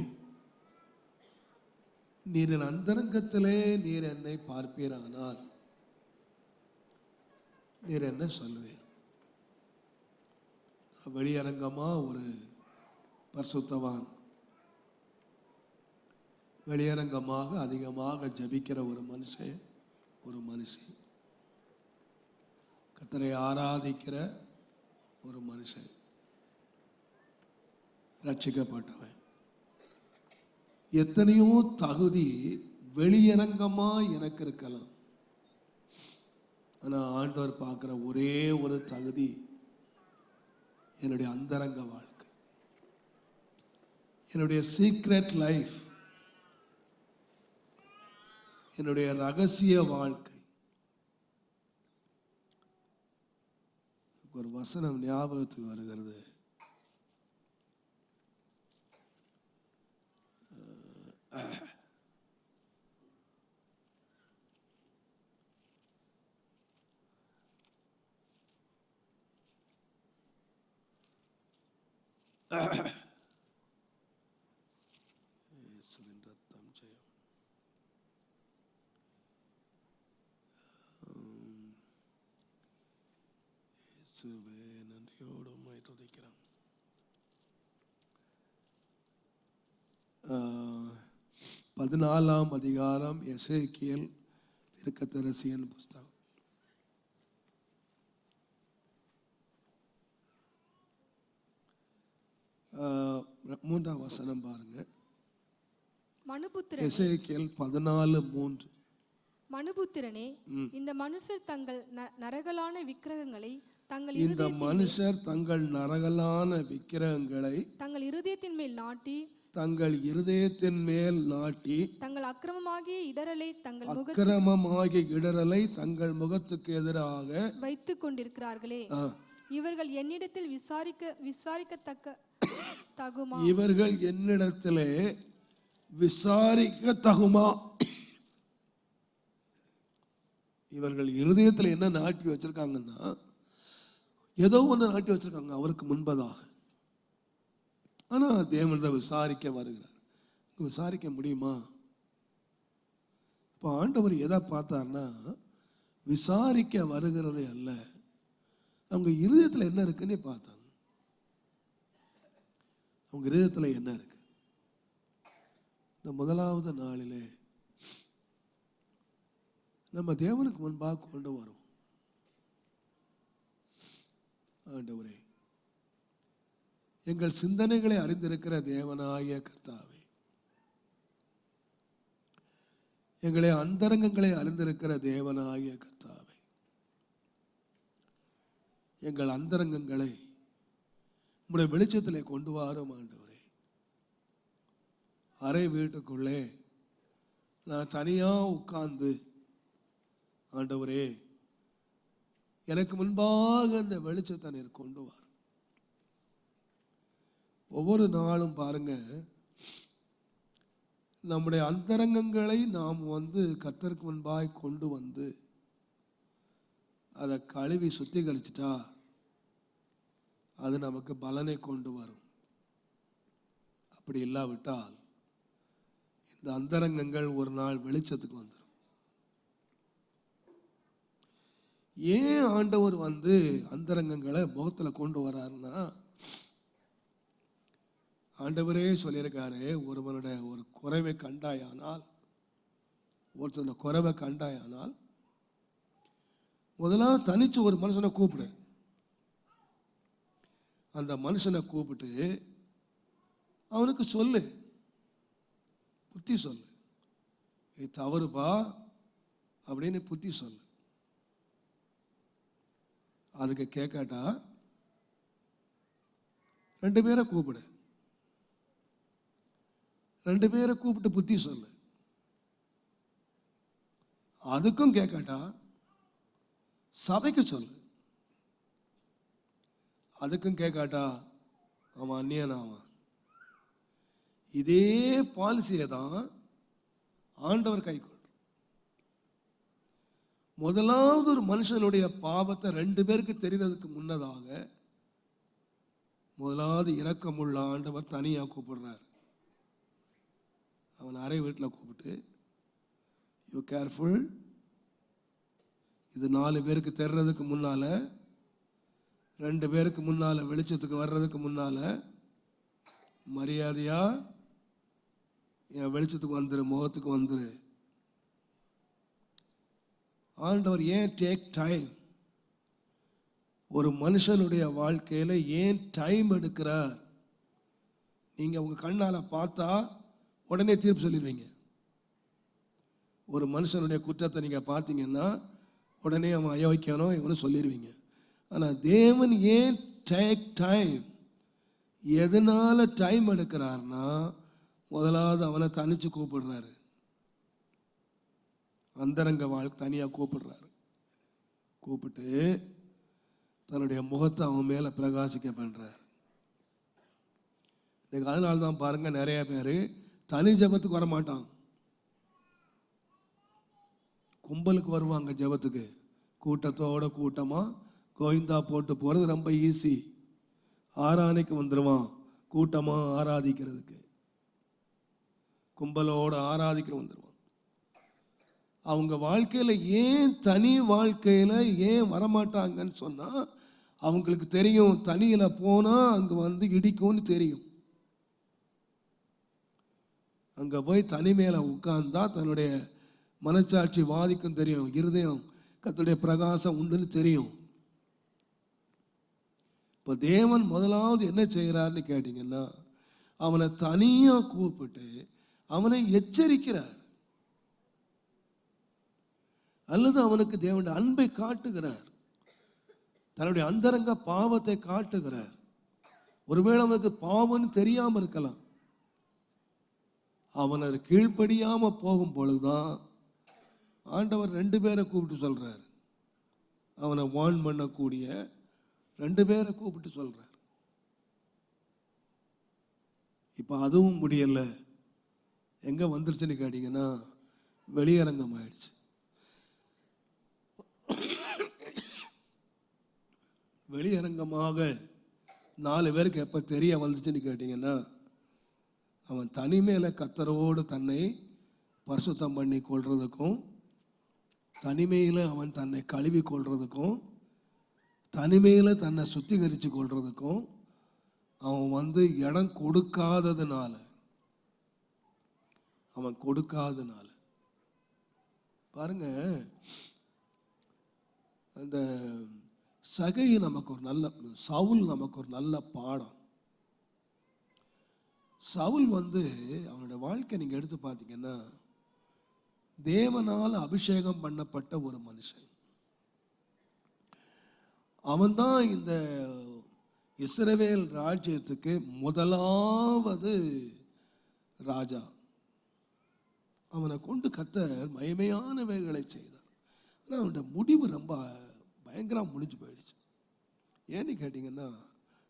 நீர் என் அந்தரங்கத்திலே நீர் என்னை பார்ப்பீரானால் நீர் என்ன சொல்வீர்? நான் வெளியரங்கமா ஒரு பரிசுத்தவான், வெளியரங்கமாக அதிகமாக ஜபிக்கிற ஒரு மனுஷன், ஒரு மனுஷி, கர்த்தரை ஆராதிக்கிற ஒரு மனுஷன், ரட்சிக்கப்பட்டவன், எத்தனையோ தகுதி வெளியரங்கமா எனக்கு இருக்கலாம். ஆனா ஆண்டவர் பார்க்கிற ஒரே ஒரு தகுதி என்னுடைய அந்தரங்க வாழ்க்கை, என்னுடைய சீக்ரெட் லைஃப், என்னுடைய ரகசிய வாழ்க்கை. ஒரு வசனம் ஞாபகத்துக்கு வருகிறது. இயேசுவின் ரத்தம் ஜெயம். இயேசுவே, நன்றியோடு உம்மை துதிக்கிறோம். 14ஆம் அதிகாரம் எசேக்கியேல் தீர்க்கதரிசியின் புஸ்தகம். மூன்றாம் வசனம் பாருங்க. மனுபுத்திரனே, எசேக்கியேல் 14:3. மனுபுத்திரனே, இந்த மனுஷர் தங்கள் நரகலான விக்கிரகங்களை தங்கள் நரகலான விக்கிரகங்களை தங்கள் இருதயத்தின் மேல் நாட்டி தங்கள் அக்கிரமமாகிய இடரலை தங்கள் முகத்துக்கு எதிராக வைத்துக் கொண்டிருக்கிறார்களே, இவர்கள் என்னிடத்தில் விசாரிக்கத்தக்க தகுமா? இவர்கள் என்னிடத்திலே விசாரிக்க தகுமா? இவர்கள் இருதயத்தில் என்ன நாட்டி வச்சிருக்காங்கன்னா, ஏதோ ஒன்று நாட்டி வச்சிருக்காங்க அவருக்கு முன்பதாக. ஆனா தேவன் விசாரிக்க வருகிறார். விசாரிக்க முடியுமா? இப்போ ஆண்டவர் எதை பார்த்தார்னா, விசாரிக்க வருகிறதே அல்ல, அவங்க இருதயத்தில் என்ன இருக்குன்னு பார்த்தாங்க. அவங்க இருதயத்தில் என்ன இருக்கு? இந்த முதலாவது நாளிலே நம்ம தேவனுக்கு முன்பாக கொண்டு வரும். ஆண்டவரே, எங்கள் சிந்தனைகளை அறிந்திருக்கிற தேவனாகிய கர்த்தாவே, எங்களை அந்தரங்கங்களை அறிந்திருக்கிற தேவனாகிய கர்த்தாவே, எங்கள் அந்தரங்கங்களை உம்முடைய வெளிச்சத்திலே கொண்டு வாரும். ஆண்டவரே, அறை வீட்டுக்குள்ளே நான் தனியா உட்கார்ந்து, ஆண்டவரே, எனக்கு முன்பாக இந்த வெளிச்சத்தை நீர் கொண்டு வார். ஒவ்வொரு நாளும் பாருங்க, நம்முடைய அந்தரங்கங்களை நாம் கர்த்தருக்கு முன்பாய் கொண்டு வந்து அதை கழுவி சுத்திகரிச்சுட்டா அது நமக்கு பலனை கொண்டு வரும். அப்படி இல்லாவிட்டால் இந்த அந்தரங்கங்கள் ஒரு நாள் வெளிச்சத்துக்கு வந்துடும். ஏன் ஆண்டவர் அந்தரங்கங்களை முகத்தில் கொண்டு வராருன்னா, ஆண்டவரே சொல்லியிருக்காரு, ஒருவனுடைய ஒரு குறைவை கண்டாயானால், ஒருத்தனுடைய குறைவை கண்டாயானால் முதலாவது தனிச்சு ஒரு மனுஷனை கூப்பிடு. அந்த மனுஷனை கூப்பிட்டு அவனுக்கு சொல்லு, புத்தி சொல்லு, இது தவறுப்பா அப்படின்னு புத்தி சொல்லு. அதுக்கு கேட்காட்டா 2 பேரை கூப்பிடு, 2 பேரை கூப்பிட்டு புத்தி சொல்லு. அதுக்கும் கேட்காட்டா சபைக்கு சொல்லு. அதுக்கும் கேட்காட்டா அவன் அந்நியன் ஆவான். இதே பாலிசியை தான் ஆண்டவர் கைக்கொள்றார். முதலாவது ஒரு மனுஷனுடைய பாவத்தை 2 பேருக்கு தெரிகிறதுக்கு முன்னதாக முதலாவது இரக்கமுள்ள ஆண்டவர் தனியாக கூப்பிடுறார். அவன் அறை வீட்டில் கூப்பிட்டு, யூ கேர்ஃபுல், இது 4 பேருக்கு தெரிறதுக்கு முன்னால, 2 பேருக்கு முன்னால, வெளிச்சத்துக்கு வர்றதுக்கு முன்னால மரியாதையா என் வெளிச்சத்துக்கு வந்துரு, முகத்துக்கு வந்துரு. ஆண்டவர் ஏன் டேக் டைம்? ஒரு மனுஷனுடைய வாழ்க்கையில ஏன் டைம் எடுக்கிறார்? நீங்க உங்க கண்ணால பார்த்தா உடனே தீர்ப்பு சொல்லிடுவீங்க. ஒரு மனுஷனுடைய குற்றத்தை நீங்க பார்த்தீங்கன்னா உடனே அவன் அயோக்கியனோ இவனு சொல்லிடுவீங்க. ஆனால் தேவன் ஏன் டேக் டைம்? எதனால டைம் எடுக்கிறார்னா, முதலாவது அவனை தனிச்சு கூப்பிடுறாரு, அந்தரங்க வாழ்க்கை தனியாக கூப்பிடுறாரு. கூப்பிட்டு தன்னுடைய முகத்தை அவன் மேலே பிரகாசிக்க பண்ணுறாரு. இன்னைக்கு அதனால தான் பாருங்க, நிறைய பேர் தனி ஜபத்துக்கு வரமாட்டான், கும்பலுக்கு வருவாங்க ஜபத்துக்கு. கூட்டத்தோட கூட்டமாக கோவிந்தா போட்டு போகிறது ரொம்ப ஈஸி. ஆராதனைக்கு வந்துடுவான் கூட்டமாக ஆராதிக்கிறதுக்கு, கும்பலோட ஆராதிக்கிற வந்துடுவான். அவங்க வாழ்க்கையில் ஏன் தனி வாழ்க்கையில் ஏன் வரமாட்டாங்கன்னு சொன்னால், அவங்களுக்கு தெரியும் தனியில் போனால் அங்கே இடிக்கும்னு தெரியும். அங்கே போய் தனிமையில் உட்கார்ந்தா தன்னுடைய மனச்சாட்சி வாதிக்கும் தெரியும், இருதயம் கர்த்தருடைய பிரகாசம் உண்டுன்னு தெரியும். இப்போ தேவன் முதலாவது என்ன செய்கிறார்னு கேட்டிங்கன்னா, அவனை தனியாக கூப்பிட்டு அவனை எச்சரிக்கிறார், அல்லது அவனுக்கு தேவனுடைய அன்பை காட்டுகிறார், தன்னுடைய அந்தரங்க பாவத்தை காட்டுகிறார். ஒருவேளை அவனுக்கு பாவம்னு தெரியாமல் இருக்கலாம். அவனை கீழ்ப்படியாம போகும் பொழுதுதான் ஆண்டவர் 2 பேரை கூப்பிட்டு சொல்றார். அவனை வார்ன் பண்ணக்கூடிய 2 பேரை கூப்பிட்டு சொல்றார். இப்போ அதுவும் முடியல. எங்க வந்துருச்சுன்னு கேட்டீங்கன்னா, வெளியரங்கம் ஆயிடுச்சு. வெளியரங்கமாக 4 பேருக்கு எப்போ தெரிய வந்துச்சுன்னு கேட்டிங்கன்னா, அவன் தனிமையில் கர்த்தரோடு தன்னை பரிசுத்தம் பண்ணி கொள்றதுக்கும், தனிமையில் அவன் தன்னை கழுவி கொள்றதுக்கும், தனிமையில் தன்னை சுத்திகரித்து கொள்றதுக்கும் அவன் இடம் கொடுக்காததுனால, பாருங்க, அந்த சகை நமக்கு ஒரு நல்ல, சவுல் நமக்கு ஒரு நல்ல பாடம். சவுல் அவனுடைய வாழ்க்கை நீங்க எடுத்து பார்த்தீங்கன்னா, தேவனால் அபிஷேகம் பண்ணப்பட்ட ஒரு மனுஷன். அவன்தான் இந்த இஸ்ரவேல் ராஜ்யத்துக்கு முதலாவது ராஜா. அவனை கொண்டு கர்த்தர் மகிமையானவைகளை செய்தார். ஆனால் அவனுடைய முடிவு ரொம்ப பயங்கரமாக முடிஞ்சு போயிடுச்சு. ஏன்னு கேட்டிங்கன்னா,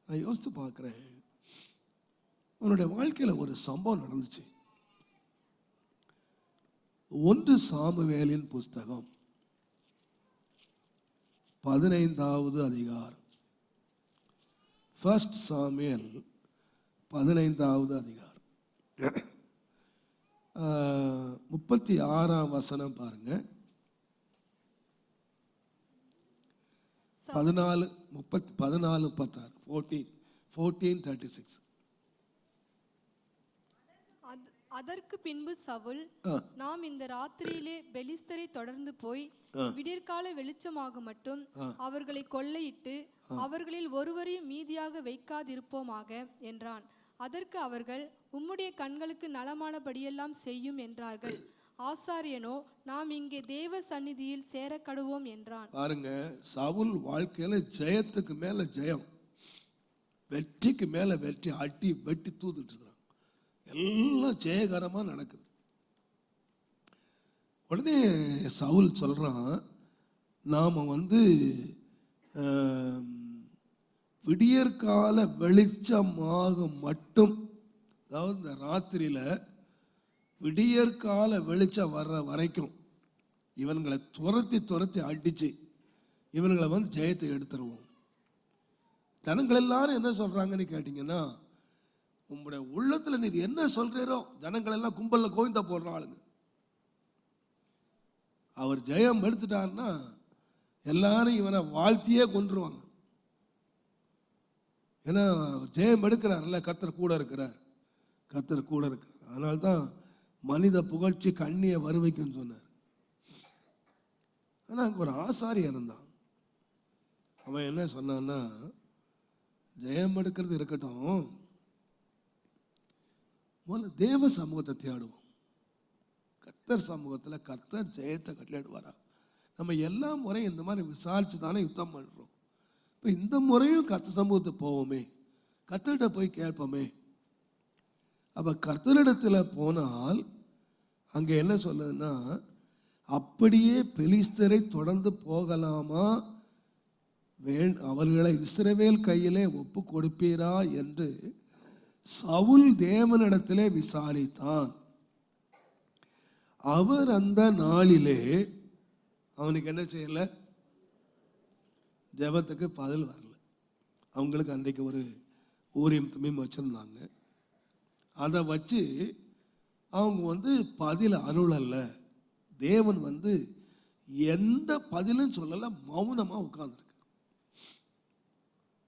நான் யோசித்து பார்க்குறேன், அவனுடைய வாழ்க்கையில் ஒரு சம்பவம் நடந்துச்சு. 1 சாமுவேலின் புஸ்தகம் 15வது அதிகாரம். 1 சாமுவேல் 15வது அதிகாரம். 36ஆம் வசனம் பாருங்க. 14:36 14:36. அதற்கு பின்பு சவுல், நாம் இந்த ராத்திரியிலே பெலிஸ்தரை தொடர்ந்து போய் விடியற்கால வெளிச்சமாக மட்டும் அவர்களை கொள்ளையிட்டு அவர்களில் ஒருவரையும் மீதியாக வைக்காதிருப்போமாக என்றான். அதற்கு அவர்கள், உம்முடைய கண்களுக்கு நலமானபடியெல்லாம் செய்யும் என்றார்கள். ஆசாரியனோ, நாம் இங்கே தேவ சந்நிதியில் சேர கடுவோம் என்றான். பாருங்க, சவுல் வாழ்க்கையில ஜெயத்துக்கு மேல ஜெயம், வெற்றிக்கு மேல வெற்றி, அட்டி வெட்டி தூத்துட்டு இருக்கிறான். எல்லாம் ஜெயகரமா நடக்குது. உடனே சவுல் சொல்றான், நாம விடியற்கால வெளிச்சமாக மட்டும், அதாவது இந்த ராத்திரியில விடியற்கால வெளிச்சம் வர்ற வரைக்கும் இவன்களை துரத்தி அடிச்சு இவன்களை ஜெயத்தை எடுத்துருவோம். ஜனங்கள் எல்லாரும் என்ன சொல்றாங்கன்னு கேட்டீங்கன்னா, உங்களுடைய உள்ளத்துல நீர் என்ன சொல்றீரோ, ஜனங்கள் எல்லாம் கும்பல்ல கோவிந்தா போடுற ஆளுங்க. அவர் ஜெயம் எடுத்துட்டாருன்னா எல்லாரும் இவனை வாழ்த்தியே கொன்றுவாங்க. ஏன்னா அவர் ஜெயம் எடுக்கிறார்ல, கர்த்தர் கூட இருக்கிறார். அதனால்தான் மனித புகழ்ச்சி கண்ணிய வருவைக்குன்னு சொன்னார். ஆனா அங்க ஒரு ஆசாரியன் இருந்தான். அவன் என்ன சொன்னான்னா, ஜெயம் எடுக்கிறது இருக்கட்டும், முதல்ல தேவ சமூகத்தை தேடுவோம். கர்த்தர் சமூகத்தில் கர்த்தர் ஜெயத்தை கட்டளையிடுவாரா? நம்ம எல்லா முறையும் இந்த மாதிரி விசாரிச்சு தானே யுத்தம் பண்ணுறோம். இப்போ இந்த முறையும் கர்த்தர் சமூகத்துக்கு போவோமே, கர்த்தர்கிட்ட போய் கேட்போமே. அப்போ கர்த்தரிடத்தில் போனால் அங்கே என்ன சொல்லுதுன்னா, அப்படியே பெலிஸ்தரை தொடர்ந்து போகலாமா, அவர்களை இஸ்ரவேல் கையிலே ஒப்பு கொடுப்பீரா என்று சவுல் தேவனிடத்திலே விசாரித்தான். அவர் அந்த நாளிலே அவனுக்கு என்ன செய்யல, ஜெபத்துக்கு பதில் வரல. அவங்களுக்கு அன்றைக்கு ஒரு ஊரியம் துமியும் வச்சிருந்தாங்க. அதை வச்சு அவங்க பதில் அருளல்ல. தேவன் எந்த பதிலும் சொல்லல, மௌனமா உட்கார்ந்துருக்கு.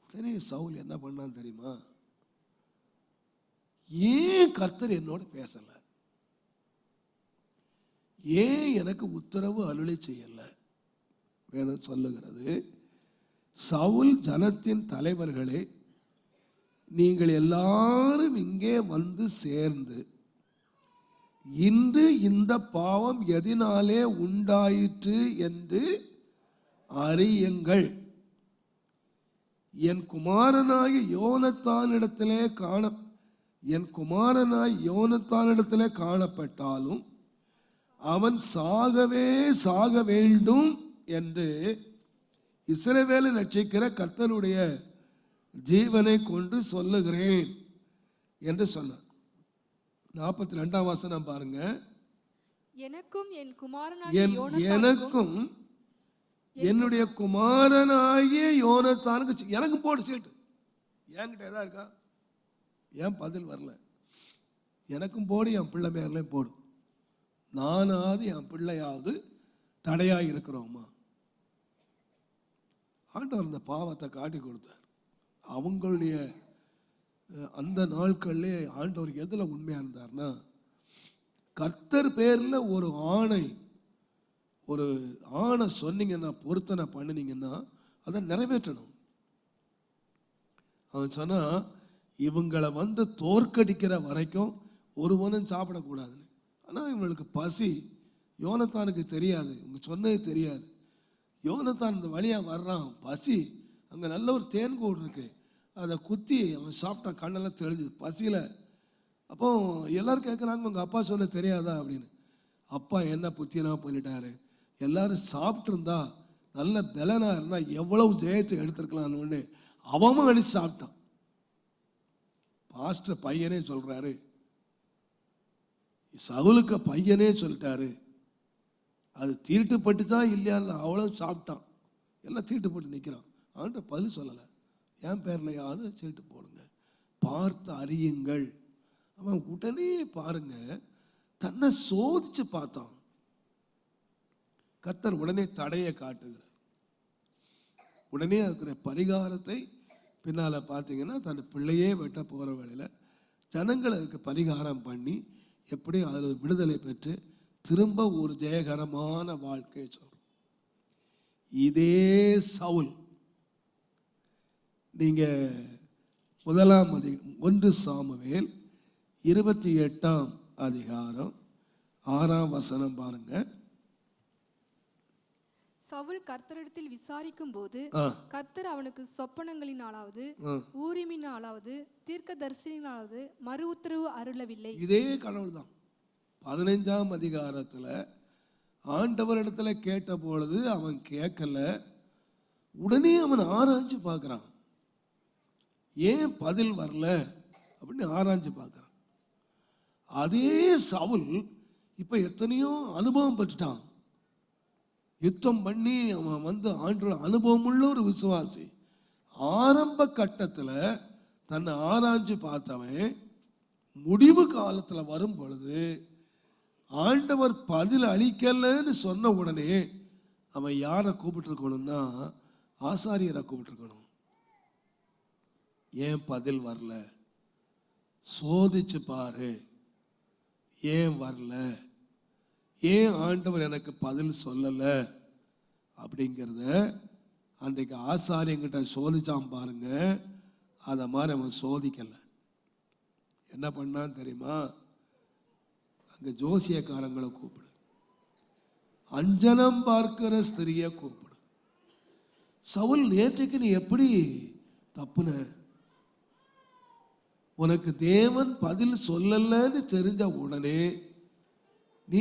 உடனே சவுல் என்ன பண்ணான்னு தெரியுமா? ஏன் கர்த்தர் என்னோட பேசல, ஏன் எனக்கு உத்தரவு அருளை செய்யல? வேதம் சொல்லுகிறது, சவுல் ஜனத்தின் தலைவர்களே, நீங்கள் எல்லாரும் இங்கே சேர்ந்து இன்று இந்த பாவம் எதினாலே உண்டாயிற்று என்று அறியுங்கள். என் குமாரனாய் யோனத்தானிடத்திலே காணப்பட்டாலும் அவன் சாக வேண்டும் என்று இஸ்ரவேலை ரட்சிக்கிற கர்த்தருடைய ஜீவனை கொண்டு சொல்லுகிறேன் என்று சொன்னார். 42ஆம் வசனம் பாருங்க. எனக்கும் என்னுடைய குமாரனாகிய யோனத்தானுக்கு எனக்கும் போடு சீட்டு. என்கிட்ட எதா இருக்கா? ஏன் பதில் வரல? எனக்கும் போடு, என் பிள்ளை பேர்லையும் போடு. நானாவது என் பிள்ளையாவது தடையாக இருக்கிறோமா? ஆண்டவர் இந்த பாவத்தை காட்டி கொடுத்தார். அவங்களுடைய அந்த நாட்கள்லே ஆண்டவர் எதில் உண்மையாக இருந்தார்னா, கர்த்தர் பேரில் ஒரு ஆணை சொன்னீங்கன்னா, பொருத்தனை பண்ணினீங்கன்னா அதை நிறைவேற்றணும். அவன் சொன்னா, இவங்களை தோற்கடிக்கிற வரைக்கும் ஒருவனும் சாப்பிடக்கூடாதுன்னு. ஆனால் இவங்களுக்கு பசி. யோனத்தானுக்கு தெரியாது, இவங்க சொன்னது தெரியாது. யோனத்தான் இந்த வழியாக வர்றான், பசி. அங்கே நல்ல ஒரு தேன்கூடு இருக்கு, அதை குத்தி அவன் சாப்பிட்டான். கண்ணெல்லாம் தெளிஞ்சுது பசியில். அப்போ எல்லாரும் கேட்குறாங்க, உங்கள் அப்பா சொல்ல தெரியாதா அப்படின்னு. அப்பா என்ன புத்தியனா பண்ணிட்டாரு, எல்லாரும் சாப்பிட்ருந்தா நல்ல பலனாக இருந்தால் எவ்வளவு ஜெயத்தை எடுத்துருக்கலான்னு அவன் அடித்து சாப்பிட்டான். பாஸ்டர் பையனே சொல்கிறாரு, சவுலுக்கு பையனே சொல்லிட்டாரு, அது தீட்டுப்பட்டு தான் இல்லையான்னு அவ்வளோ சாப்பிட்டான். எல்லாம் தீட்டுப்பட்டு நிற்கிறான். அவன்கிட்ட பதில் சொல்லலை. என் பேர்லையாவது சீட்டு போடுங்க, பார்த்து அறியுங்கள். அவன் உடனே பாருங்க, தன்னை சோதிச்சு பார்த்தான். கர்த்தர் உடனே தடையை காட்டுகிறார். உடனே அதுக்குரிய பரிகாரத்தை பின்னால பார்த்தீங்கன்னா தன் பிள்ளையே வெட்ட போகிற வேளையில் ஜனங்கள் அதுக்கு பரிகாரம் பண்ணி எப்படி அதில் விடுதலை பெற்று திரும்ப ஒரு ஜெயகரமான வாழ்க்கையை சொல்றோம். இதே சவுல் நீங்க 1 சாமுவேல் 28ஆம் அதிகாரம் 6ஆம் வசனம் பாருங்க. சவுல் கர்த்தரிடத்தில் விசாரிக்கும் போது கர்த்தர் அவனுக்கு சொப்பனங்களினாலாவது ஊரிமினாலாவது தீர்க்கதரிசனினாலாவது மறு உத்தரவு அருளவில்லை. இதே கடவுள் தான் 15ஆம் அதிகாரத்துல ஆண்டவரிடத்துல கேட்ட பொழுது அவன் கேட்கல. உடனே அவன் ஆராய்ச்சி பார்க்கிறான், ஏன் பதில் வரல அப்படின்னு ஆராய்ச்சி பார்க்கிறான். அதே சவுல் இப்ப எத்தனையோ அனுபவம் பெற்றுட்டான். யுத்தம் பண்ணி அவன் ஆண்டோட அனுபவம் உள்ள ஒரு விசுவாசி. ஆரம்ப கட்டத்தில் தன்னை ஆராய்ச்சி பார்த்தவன் முடிவு காலத்தில் வரும் பொழுது ஆண்டவர் பதில் அளிக்கலன்னு சொன்ன உடனே அவன் யாரை கூப்பிட்டுருக்கணும்னா ஆசாரியரை கூப்பிட்டுருக்கணும். ஏன் பதில் வரல, சோதிச்சு பாரு, ஏன் வரல, ஏன் ஆண்டவர் எனக்கு பதில் சொல்லலை அப்படிங்கிறத அன்றைக்கு ஆசாரியங்கிட்ட சோதிச்சான் பாருங்க. அதை மாதிரி அவன் சோதிக்கலை. என்ன பண்ணான்னு தெரியுமா? அங்கே ஜோசியக்காரங்களை கூப்பிடு, அஞ்சனம் பார்க்கிற ஸ்திரியை கூப்பிடு. சவுல், நேற்றுக்கு நீ எப்படி தப்புன? உனக்கு தேவன் பதில் சொல்லலன்னு தெரிஞ்ச உடனே நீ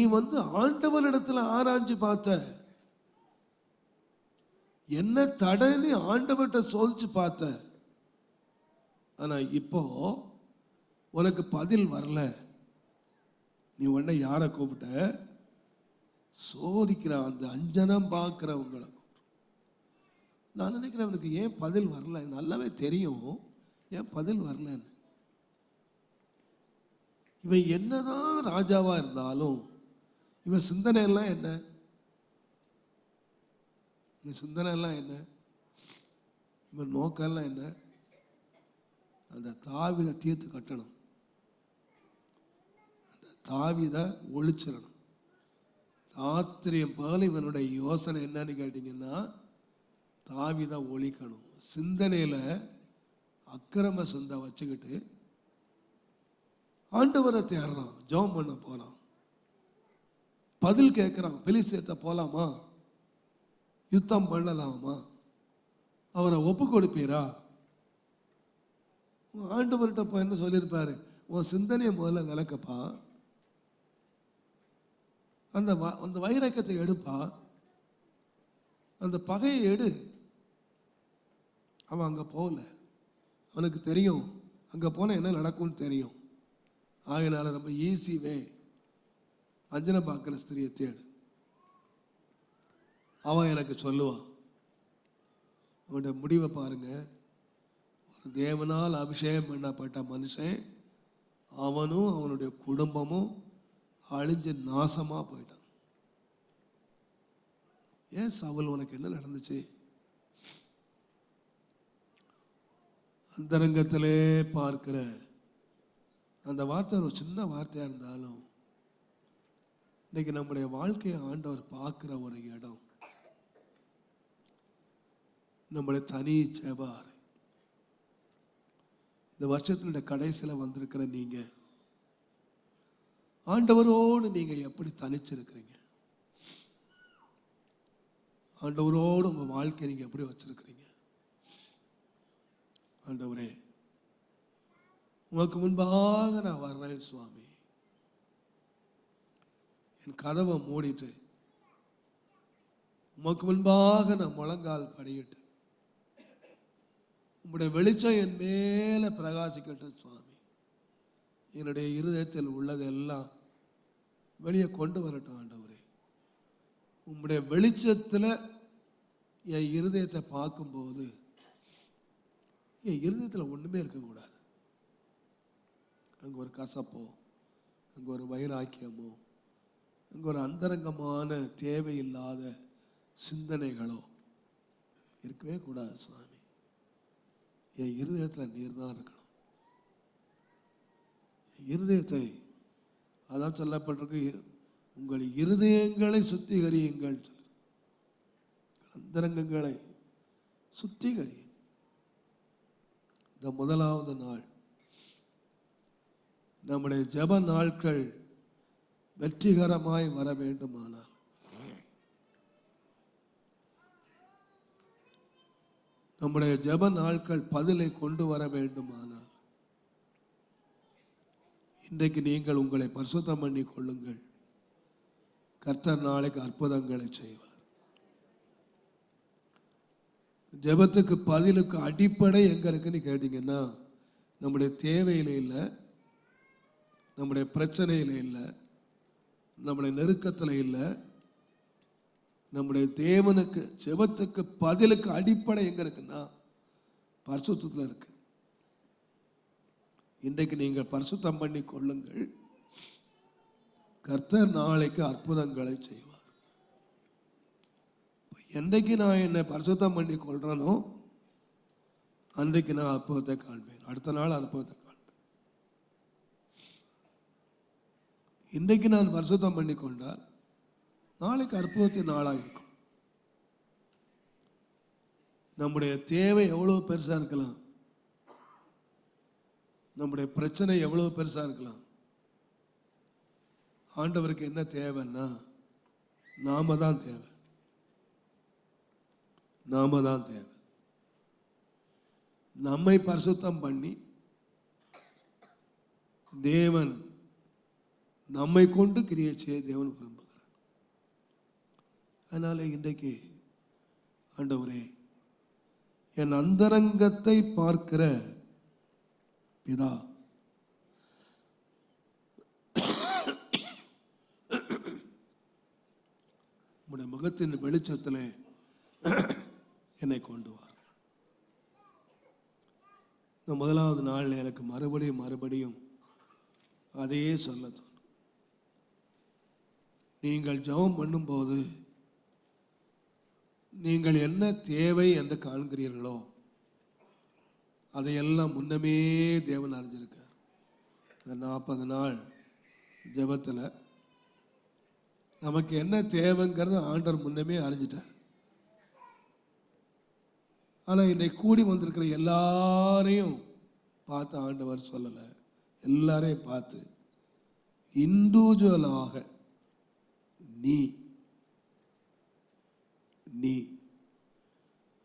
ஆண்டவரிடத்துல ஆராய்ச்சி பார்த்த, என்ன தடைன்னு ஆண்டவர்கிட்ட சோதிச்சு பார்த்த. ஆனா இப்போ உனக்கு பதில் வரல. நீ உடனே யாரை கூப்பிட்ட? சோதிக்கிற அந்த அஞ்சனம் பார்க்கிறவங்களை. நான் நினைக்கிறேன் அவனுக்கு ஏன் பதில் வரல நல்லாவே தெரியும், ஏன் பதில் வரலன்னு. இவன் என்னதான் ராஜாவா இருந்தாலும் இவன் சிந்தனை எல்லாம் என்ன? இவன் சிந்தனை எல்லாம் என்ன? இவன் நோக்கெல்லாம் என்ன? அந்த தாவீதை தீர்த்து கட்டணும், அந்த தாவீதை ஒழிச்சிடணும். ராத்திரியும் பகல் இவனுடைய யோசனை என்னன்னு கேட்டீங்கன்னா தாவீதை ஒழிக்கணும். சிந்தனையில அக்கிரம சிந்தை வச்சுக்கிட்டு ஆண்டவரை தேடுறான், ஜெபம் பண்ண போறான், பதில் கேட்கிறான். பெலிஸ்தேர்ட்ட போலாமா, யுத்தம் பண்ணலாமா, அவரை ஒப்பு கொடுப்பீரா? ஆண்டவர்கிட்ட போய் என்ன சொல்லியிருப்பாரு? உன் சிந்தனையை முதல்ல விளக்கப்பா, அந்த வைரக்கத்தை எடுப்பா, அந்த பகையை எடு. அவன் அங்கே போகல, அவனுக்கு தெரியும் அங்கே போனால் என்ன நடக்கும்னு தெரியும். ஆகையினால ரொம்ப ஈஸிவே அஞ்சனை பார்க்குற ஸ்திரியை தேடு, அவன் எனக்கு சொல்லுவான். அவனுடைய முடிவை பாருங்க. ஒரு தேவனால் அபிஷேகம் பண்ணப்பட்ட மனுஷன், அவனும் அவனுடைய குடும்பமும் அழிஞ்சு நாசமா போயிட்டான். ஏன் சவுல், உனக்கு என்ன நடந்துச்சு? அந்தரங்கத்திலே பார்க்கிற அந்த வார்த்தை ஒரு சின்ன வார்த்தையா இருந்தாலும் இன்னைக்கு நம்முடைய வாழ்க்கையை ஆண்டவர் பார்க்கிற ஒரு இடம் நம்முடைய தனி ஜெபார். இந்த வருஷத்தினுடைய கடைசியில் வந்திருக்கிற நீங்க ஆண்டவரோடு நீங்க எப்படி தனிச்சிருக்கிறீங்க? ஆண்டவரோடு உங்க வாழ்க்கையை நீங்க எப்படி வச்சிருக்கிறீங்க? ஆண்டவரே, உனக்கு முன்பாக நான் வர்றேன் சுவாமி. என் கதவை மூடிட்டு உமக்கு முன்பாக நான் முழங்கால் படியிட்டு உங்களுடைய வெளிச்சம் என் மேல பிரகாசிக்கட்டும் சுவாமி. என்னுடைய இருதயத்தில் உள்ளதெல்லாம் வெளியே கொண்டு வரட்டும் ஆண்டவரே. உங்களுடைய வெளிச்சத்தில் என் இருதயத்தை பார்க்கும்போது என் இருதயத்தில் ஒன்றுமே இருக்கக்கூடாது. அங்கே ஒரு கசப்போ அங்கே ஒரு வைராக்கியமோ, அங்கே ஒரு அந்தரங்கமான தேவையில்லாத சிந்தனைகளோ இருக்கவே கூடாது. சுவாமி, என் இருதயத்தில் நீர் தான் இருக்கணும். இருதயத்தை, அதான் சொல்லப்பட்டிருக்கு, உங்கள் இருதயங்களை சுத்திகரியுங்கள். அந்தரங்கங்களை சுத்திகரி. இந்த முதலாவது நாள் நம்முடைய ஜெப நாட்கள் வெற்றிகரமாய் வர வேண்டுமானால் நம்முடைய ஜெப நாட்கள் பதிலை கொண்டு வர வேண்டுமானால் இன்றைக்கு நீங்கள் உங்களை பரிசுத்தம் பண்ணி கொள்ளுங்கள். கர்த்தர் நாளைக்கு அற்புதங்களை செய்வார். ஜெபத்துக்கு பதிலுக்கு அடிப்படை எங்க இருக்குன்னு கேட்டீங்கன்னா, நம்முடைய தேவையில இல்லை, நம்முடைய பிரச்சனையில இல்லை, நம்முடைய நெருக்கத்தில் இல்லை. நம்முடைய தேவனுக்கு ஜெபத்துக்கு பதிலுக்கு அடிப்படை எங்க இருக்குன்னா பரிசுத்தத்தில் இருக்கு. இன்றைக்கு நீங்கள் பரிசுத்தம் பண்ணி கொள்ளுங்கள். கர்த்தர் நாளைக்கு அற்புதங்களை செய்வார். என்றைக்கு நான் என்னை பரிசுத்தம் பண்ணி கொள்றேனோ அன்றைக்கு நான் அற்புதத்தை காண்பேன். அடுத்த நாள் அற்புதத்தை காண்பேன். இன்றைக்கு நான் பரிசுத்தம் பண்ணி கொண்டால் நாளைக்கு அற்புதத்தின் நாளாக இருக்கும். நம்முடைய தேவை எவ்வளவு பெருசா இருக்கலாம், நம்முடைய பிரச்சனை எவ்வளவு பெருசா இருக்கலாம். ஆண்டவருக்கு என்ன தேவைன்னா நாம தான் தேவை. நாம தான் தேவை. நம்மை பரிசுத்தம் பண்ணி தேவன் நம்மை கொண்டு கிரியை செய்ய தேவன் விரும்புகிறார். அதனால இன்றைக்கு ஆண்டவரே, என் அந்தரங்கத்தை பார்க்கிற பிதா, உம்முடைய முகத்தின் வெளிச்சத்திலே என்னை கொண்டு வார். இந்த முதலாவது நாள் எனக்கு மறுபடியும் அதையே சொல்ல தோணும். நீங்கள் ஜெபம் பண்ணும்போது நீங்கள் என்ன தேவை என்று காண்கிறீர்களோ அதையெல்லாம் முன்னமே தேவன் அறிஞ்சிருக்கார். இந்த 40 நாள் ஜெபத்தில் நமக்கு என்ன தேவைங்கிறத ஆண்டவர் முன்னமே அறிஞ்சிட்டார். ஆனால் இன்னைக்கு கூடி வந்திருக்கிற எல்லாரையும் பார்த்து ஆண்டவர் சொல்லலை. எல்லாரையும் பார்த்து இண்டிவிஜுவலாக நீ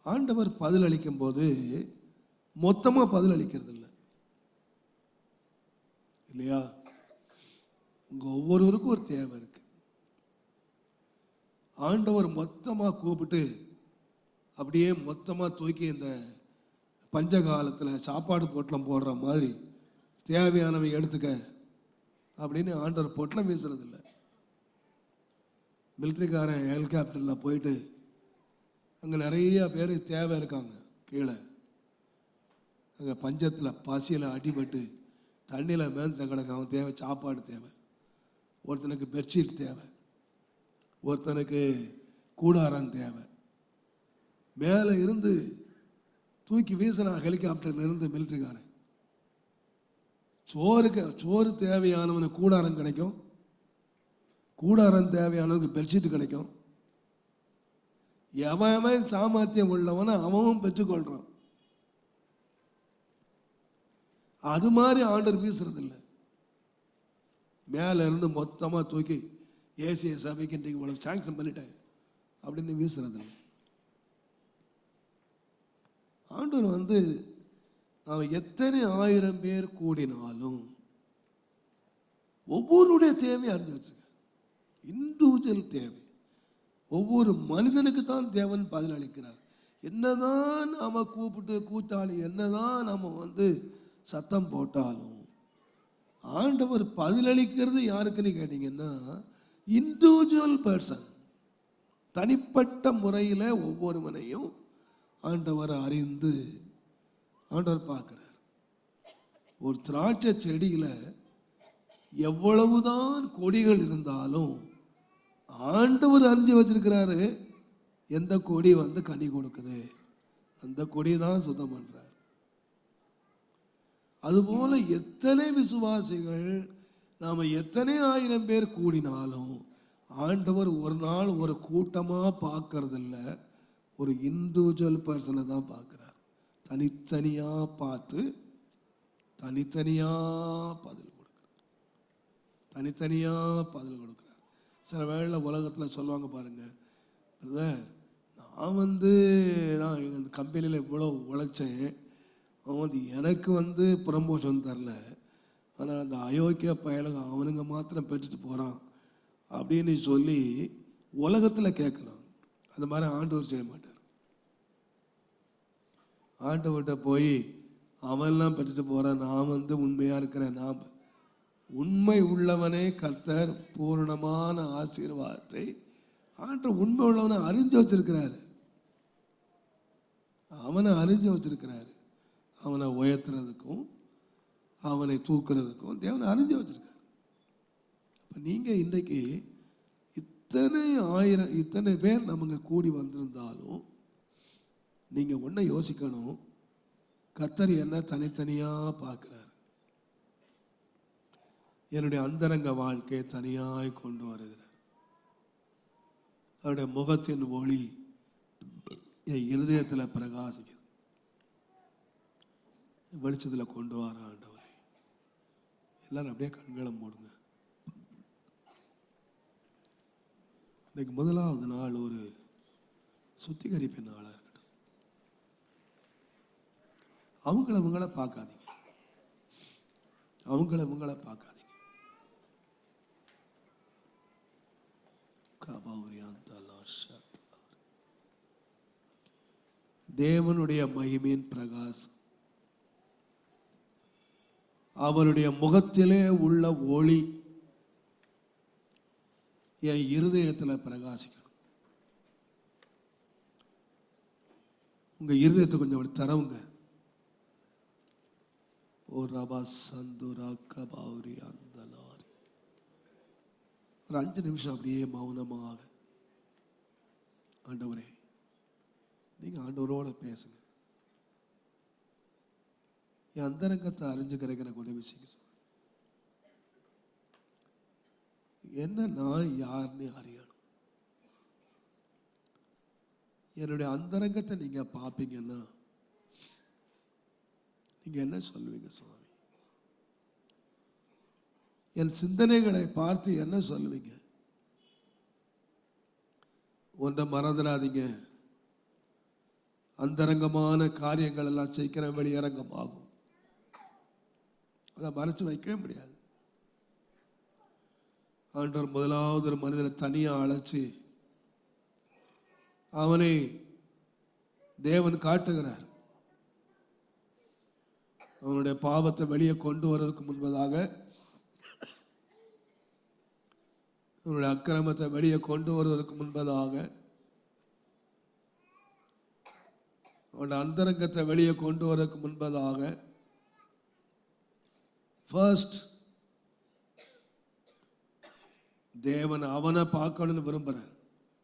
ஆண்டவர் பதில் அளிக்கும் போது மொத்தமாக பதில் அளிக்கிறது இல்லை இல்லையா? உங்க ஒவ்வொருவருக்கும் ஒரு தேவை இருக்கு. ஆண்டவர் மொத்தமாக கூப்பிட்டு அப்படியே மொத்தமாக தூக்கி இந்த பஞ்ச காலத்தில் சாப்பாடு பொட்டலம் போடுற மாதிரி தேவையானவை எடுத்துக்க அப்படின்னு ஆண்டவர் பொட்டலம் வீசுறதில்லை. மிலிட்ரிக்காரன் ஹெலிகாப்டரில் போயிட்டு அங்கே நிறைய பேர் தேவை இருக்காங்க கீழே, அங்கே பஞ்சத்தில் பசியில் அடிபட்டு தண்ணியில் மேந்திர கிடக்க, அவன் தேவை சாப்பாடு தேவை, ஒருத்தனுக்கு பெட்ஷீட் தேவை, ஒருத்தனுக்கு கூடாரம் தேவை. மேலே இருந்து தூக்கி வீசினா ஹெலிகாப்டர்ல இருந்து மிலிட்ரிக்காரன், சோறு தேவையானவனுக்கு கூடாரம் கிடைக்கும், கூடாரம் தேவையானவனுக்கு பெட்ஷீட் கிடைக்கும். எவன் சாமர்த்தியம் உள்ளவன அவனும் பெற்றுக்கொள்றான். அது மாதிரி ஆண்டவர் வீசுறது இல்லை. மேல இருந்து மொத்தமா தூக்கி ஏசிய சபைக்கு இன்றைக்கு இவ்வளவு சாங்ஷன் பண்ணிட்டேன் அப்படின்னு வீசுறது இல்லை. ஆண்டவர் அவன் எத்தனை 1000 பேர் கூடினாலும் ஒவ்வொருடைய தேவையை அறிஞ்சு வச்சிருக்க. இண்டிவிஜுவல் தேவை ஒவ்வொரு மனிதனுக்கு தான் தேவன் பதில் அளிக்கிறார். என்னதான் நாம கூப்பிட்டு கூத்தாளி, என்னதான் நாம சத்தம் போட்டாலும் ஆண்டவர் பதிலளிக்கிறது யாருக்குன்னு கேட்டீங்கன்னா இண்டிவிஜுவல் பர்சன், தனிப்பட்ட முறையில் ஒவ்வொருவனையும் ஆண்டவர் அறிந்து ஆண்டவர் பார்க்கிறார். ஒரு திராட்சை செடியில் எவ்வளவுதான் கொடிகள் இருந்தாலும் ஆண்டவர் அறிஞ்சு வச்சிருக்கிறாரு எந்த கொடி வந்து கனி கொடுக்குது, அந்த கொடி தான் சுத்தம் பண்றார். அதுபோல எத்தனை விசுவாசிகள் நாம எத்தனை ஆயிரம் பேர் கூடினாலும் ஆண்டவர் ஒரு நாள் ஒரு கூட்டமா பார்க்கறது இல்ல, ஒரு இண்டிவிஜுவல் பர்சனை தான் பார்க்கிறார். தனித்தனியா பார்த்து தனித்தனியா பதில் கொடுக்கிறார், தனித்தனியா பதில் கொடுக்கிறார். சில வேளை உலகத்தில் சொல்லுவாங்க பாருங்க, பிரதர் நான் எங்கள் கம்பெனியில் இவ்வளோ உழைச்சேன், அவன் வந்து எனக்கு ப்ரமோஷன் தரல, ஆனால் அந்த அயோக்கிய பயலுங்க அவனுங்க மாத்திரம் பெற்றுட்டு போகிறான் அப்படின்னு சொல்லி உலகத்தில் கேட்கலாம். அந்த மாதிரி ஆண்டவர் செய்ய மாட்டார். ஆண்டவர்கிட்ட போய் அவன்லாம் பெற்றுட்டு போகிறான், நான் உண்மையாக இருக்கிறேன், நான் உண்மை உள்ளவனே கர்த்தர் பூரணமான ஆசீர்வாதத்தை ஆண்டவர் உண்மை உள்ளவனை அறிஞ்சு வச்சிருக்கிறாரு. அவனை அறிஞ்சு வச்சிருக்கிறாரு. அவனை உயர்த்துறதுக்கும் அவனை தூக்குறதுக்கும் தேவனை அறிஞ்சு வச்சிருக்காரு. அப்போ நீங்கள் இன்றைக்கு இத்தனை பேர் நமக்கு கூடி வந்திருந்தாலும் நீங்கள் ஒன்றை யோசிக்கணும், கர்த்தர் என்ன தனித்தனியாக பார்க்குறாரு. என்னுடைய அந்தரங்க வாழ்க்கையை தனியாய் கொண்டு வருகிறார். அவருடைய முகத்தின் ஒளி என் இருதயத்தில் பிரகாசிக்குது. வெளிச்சத்தில் கொண்டு வர ஆண்டவரே. எல்லாரும் அப்படியே கண்களை மூடுங்க. இன்னைக்கு முதலாவது நாள் ஒரு சுத்திகரிப்பின் நாளாக இருக்கட்டும். அவங்கள பார்க்காதீங்க, அவங்கள பார்க்காதீங்க. தேவனுடைய மகிமையின் பிரகாசம், அவருடைய முகத்திலே உள்ள ஒளி என் இருதயத்தில் பிரகாசிக்கணும். உங்க இருதயத்தை கொஞ்சம் அப்படி தரவுங்க. ஓ ரபா சந்துரா கபௌரி அந்தலாரி. ஒரு 5 நிமிஷம் அப்படியே மௌனமாக ஆண்டவரே, நீங்க ஆண்டவரோட பேசுங்க. என் அந்தரங்கத்தை அறிஞ்சுக்கிறதுக்கு எனக்கு உதவி செய்ய. என்ன நான் யாருன்னு அறியணும். என்னுடைய அந்தரங்கத்தை நீங்க பார்ப்பீங்கன்னா நீங்க என்ன சொல்லுவீங்க சுவாமி? என் சிந்தனைகளை பார்த்து என்ன சொல்லுவீங்க? ஒன்றை மறந்துடாதீங்க, அந்தரங்கமான காரியங்கள் எல்லாம் சீக்கிரம் வெளியரங்கமாகும். அதை மறைச்சு வைக்கவே முடியாது. ஆண்டவர் முதலாவது ஒரு மனிதனை தனியா அழைச்சி அவனை தேவன் காட்டுகிறார். அவனுடைய பாவத்தை வெளியே கொண்டு வருவதற்கு முன்பதாக, அவனுடைய அக்கிரமத்தை வெளியே கொண்டு வருவதற்கு முன்பதாக, அவனுடைய அந்தரங்கத்தை வெளியே கொண்டு வருவதற்கு முன்பதாக ஃபர்ஸ்ட் தேவன் அவனை பார்க்கணும்னு விரும்புறார்.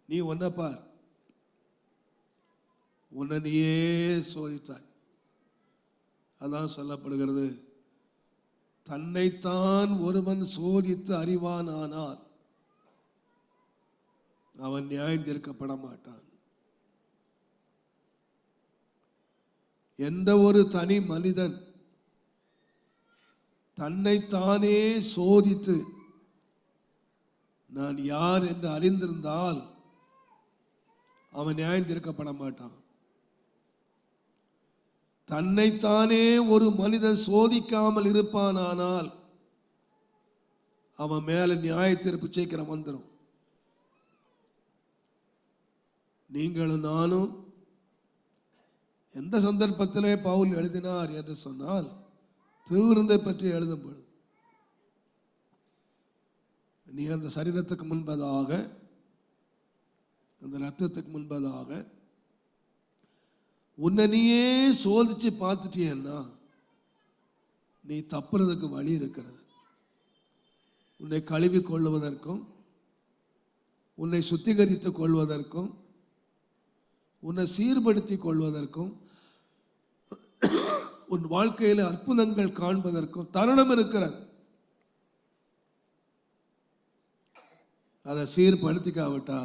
நீ உன்னை பார், உன்னை நீயே சோதித்தாய். அதான் சொல்லப்படுகிறது, தன்னைத்தான் ஒருவன் சோதித்து அறிவானானால் அவன் நியாயம் தீர்க்கப்பட மாட்டான். எந்த ஒரு தனி மனிதன் தன்னைத்தானே சோதித்து நான் யார் என்று அறிந்திருந்தால் அவன் நியாயம் தீர்க்கப்பட மாட்டான். தன்னைத்தானே ஒரு மனிதன் சோதிக்காமல் இருப்பானானால் அவன் மேல நியாய தீர்ப்பு சீக்கிரம் வந்துடும். நீங்களும் நானும் எந்த சந்தர்ப்பத்திலே பவுல் எழுதினார் என்று சொன்னால், திருவிருந்தை பற்றி எழுதும்போது நீ அந்த சரீரத்துக்கு முன்பதாக, அந்த ரத்தத்துக்கு முன்பதாக உன்னை நீயே சோதிச்சு பார்த்துட்டீன்னா நீ தப்புறதுக்கு வழி இருக்கிறது. உன்னை கழுவி கொள்வதற்கும், உன்னை சுத்திகரித்துக் கொள்வதற்கும், உன்னை சீர்படுத்திக் கொள்வதற்கும், உன் வாழ்க்கையில் அற்புதங்கள் காண்பதற்கும் தருணம் இருக்கிறது. அதை சீர்படுத்திக்காவிட்டா,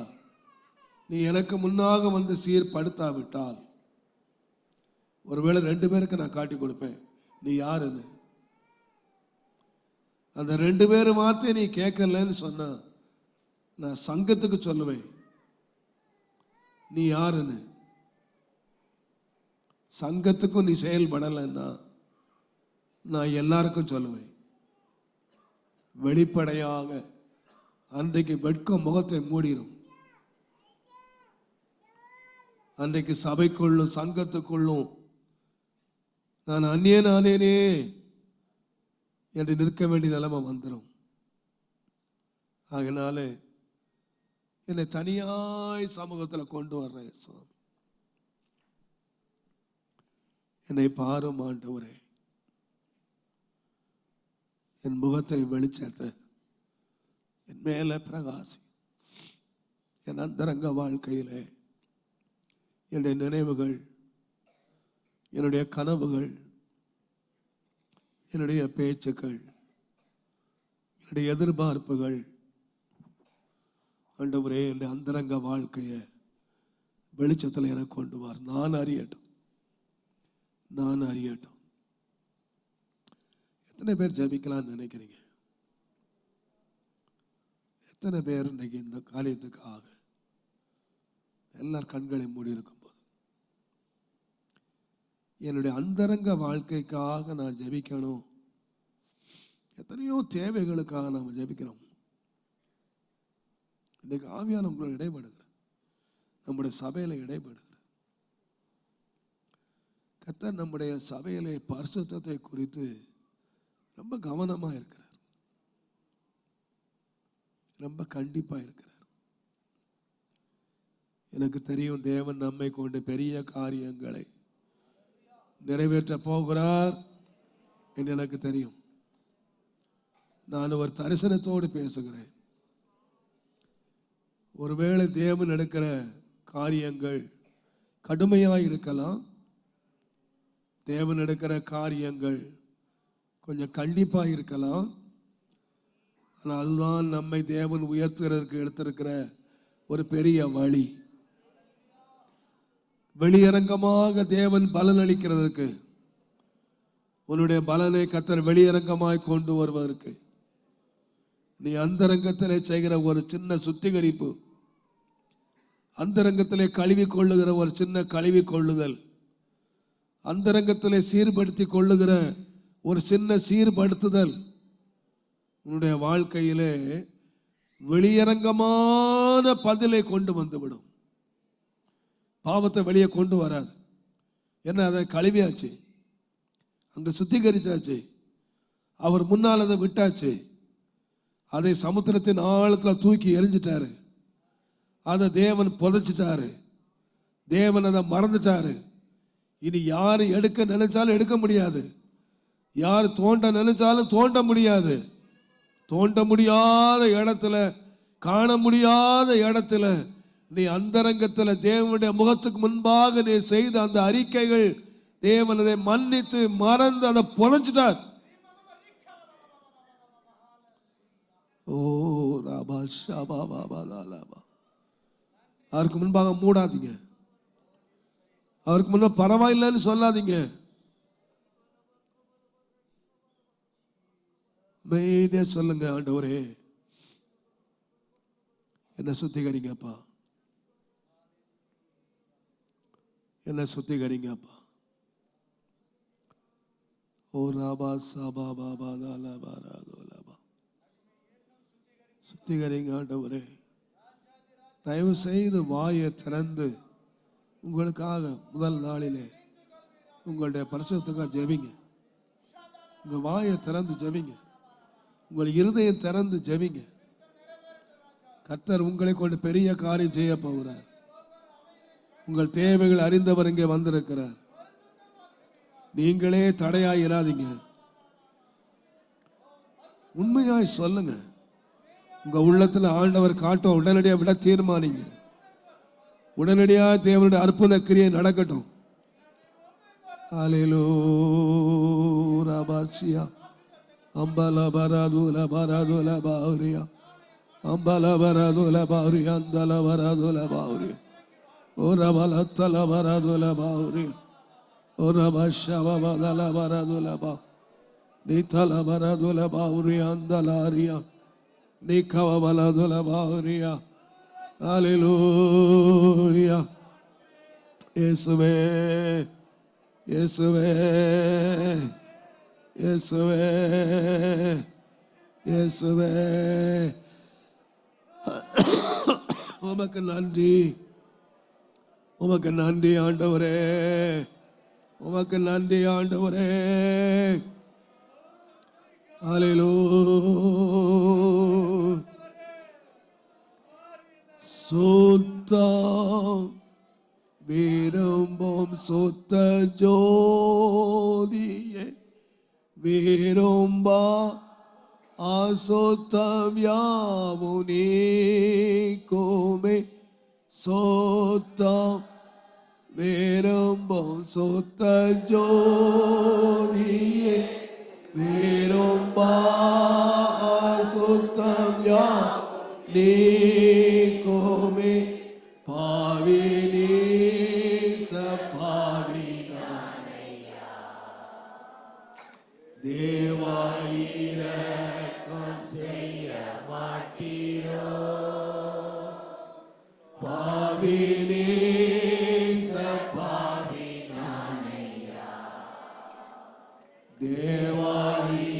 நீ எனக்கு முன்னாக வந்து சீர்படுத்தாவிட்டால், ஒருவேளை 2 பேருக்கு நான் காட்டி கொடுப்பேன் நீ யாருன்னு. அந்த 2 பேர் வார்த்தை நீ கேட்கலன்னு சொன்னா நான் சங்கத்துக்கு சொல்லுவேன் நீ யாருன்னு. சங்கத்துக்கும் நீ செயல்படலைன்னா நான் எல்லாருக்கும் சொல்லுவேன். வெளிப்படையாக அன்றைக்கு வெட்க முகத்தை மூடிடும். அன்றைக்கு சபைக்குள்ளும் சங்கத்துக்குள்ளும் நான் அந்நியனானேனே என்று நிற்க வேண்டிய நிலைமை வந்துடும். அதனால என்னை தனியாய் சமூகத்தில் கொண்டு வர்றேன் சுவாமி. என்னை பாரும் ஆண்டவரே, என் முகத்தை வெளிச்சத்தை என் மேல பிரகாசி. என் அந்தரங்க வாழ்க்கையிலே என்னுடைய நினைவுகள், என்னுடைய கனவுகள், என்னுடைய பேச்சுக்கள், என்னுடைய எதிர்பார்ப்புகள், ஆண்டவரே என்னுடைய அந்தரங்க வாழ்க்கையை வெளிச்சத்தில் எனக்கு கொண்டு வார். நான் அறியட்டும், நான் அறியட்டும். எத்தனை பேர் ஜெபிக்கலாம்னு நினைக்கிறீங்க? எத்தனை பேர் இன்னைக்கு இந்த காரியத்துக்காக எல்லார் கண்களை மூடி இருக்கும்போது என்னுடைய அந்தரங்க வாழ்க்கைக்காக நான் ஜெபிக்கணும்? எத்தனையோ தேவைகளுக்காக நாம் ஜெபிக்கிறோம். இன்னைக்கு ஆவியான உங்களோட இடைப்படுகிறார், நம்முடைய சபையில இடைப்படுகிறார். கர்த்தர் நம்முடைய சபையிலே பரிசுத்தத்தை குறித்து ரொம்ப கவனமா இருக்கிறார், ரொம்ப கண்டிப்பா இருக்கிறார். எனக்கு தெரியும் தேவன் நம்மை கொண்டு பெரிய காரியங்களை நிறைவேற்ற போகிறார் என்று எனக்கு தெரியும். நான் ஒரு தரிசனத்தோடு பேசுகிறேன். ஒருவேளை தேவன் எடுக்கிற காரியங்கள் கடுமையாக இருக்கலாம், தேவன் எடுக்கிற காரியங்கள் கொஞ்சம் கண்டிப்பா இருக்கலாம். ஆனால் அதுதான் நம்மை தேவன் உயர்த்துகிறதற்கு எடுத்திருக்கிற ஒரு பெரிய வழி. வெளியரங்கமாக தேவன் பலன் அளிக்கிறதற்கு, உன்னுடைய பலனை கர்த்தர் வெளியரங்கமாய் கொண்டு வருவதற்கு நீ அந்தரங்கத்திலே செய்கிற ஒரு சின்ன சுத்திகரிப்பு, அந்தரங்கத்திலே கழுவி கொள்ளுகிற ஒரு சின்ன கழுவி கொள்ளுதல், அந்தரங்கத்திலே சீர்படுத்தி கொள்ளுகிற ஒரு சின்ன சீர்படுத்துதல் உன்னுடைய வாழ்க்கையிலே வெளியரங்கமான பதிலை கொண்டு வந்துவிடும். பாவத்தை வெளியே கொண்டு வராது. என்ன, அதை கழுவியாச்சு, அங்க சுத்திகரிச்சாச்சு, அவர் முன்னால் அதை விட்டாச்சு, அதை சமுத்திரத்தின் ஆழத்தில் தூக்கி எரிஞ்சிட்டாரு, அதை தேவன் புதைச்சிட்டாரு, தேவன் அதை மறந்துட்டாரு. இனி யார் எடுக்க நினைச்சாலும் எடுக்க முடியாது, யார் தோண்ட நினைச்சாலும் தோண்ட முடியாது. தோண்ட முடியாத இடத்துல, காண முடியாத இடத்துல நீ அந்தரங்கத்தில் தேவனுடைய முகத்துக்கு முன்பாக நீ செய்த அந்த அறிக்கைகள் தேவன் அதை மன்னித்து மறந்து அதை புதைச்சிட்டார். ஓ ராபா ஷாபா பாபா லாபா. அவருக்கு முன்பாக மூடாதீங்க, அவருக்கு முன்ன பரவாயில்லைன்னு சொல்லாதீங்க. மெய்தே சொல்லுங்க, ஆண்டவரே என்ன சுத்திகரிங்கப்பா, என்ன சுத்திகரிங்கப்பா. ஓ ராபா சாபா பாபா லாபா ராபா. சுத்திகரிங்க ஆண்டவரே. தயவு செய்து வாயை திறந்து உங்களுக்காக முதல் நாளிலே உங்களுடைய பரிசுத்தத்துக்காக ஜெபிங்க. உங்க வாயை திறந்து ஜெபிங்க, உங்கள் இருதயம் திறந்து ஜெபிங்க. கர்த்தர் உங்களை கொண்டு பெரிய காரியம் செய்ய போகிறார். உங்கள் தேவைகள் அறிந்தவர் இங்கே வந்திருக்கிறார். நீங்களே தடையாய் இராதீங்க, உண்மையாய் சொல்லுங்க. உங்க உள்ளத்துல ஆண்டவர் காட்டும், உடனடியாக விட தீர்மானிங்க. உடனடியாக தேவனுடைய அற்புத கிரியை நடக்கட்டும். ஹல்லேலூயா பாசியா அம்பல பரதுல பரதுல பாரியா அம்பல பரதுல பாரியா அந்தல பரதுல பாரியா ஓர பலத்தல பரதுல பாரியா ஓர பஷவ பதல பரதுல பா நீதல பரதுல பாரியா அந்தலாரியா நீகவ பலதுல பாரியா. ஹல்லேலூயா. இயேசுவே இயேசுவே இயேசுவே இயேசுவே உமக்கு நன்றி, உமக்கு நன்றி ஆண்டவரே, உமக்கு நன்றி ஆண்டவரே. ஹல்லேலூயா. சுத்தம் விரும்பும் சுத்த ஜோதியை விரும்பா அசுத்தம் யாவும் நீக்குமே. சுத்தம் விரும்பும் சுத்த ஜோதியை விரும்பா அசுத்தம் யாவும் நீக்குமே. பாவி நீச பாவி நானையா, தேவா இரக்கம் செய்ய மாட்டீரோ. பாவி நீச பாவி நானையா, தேவா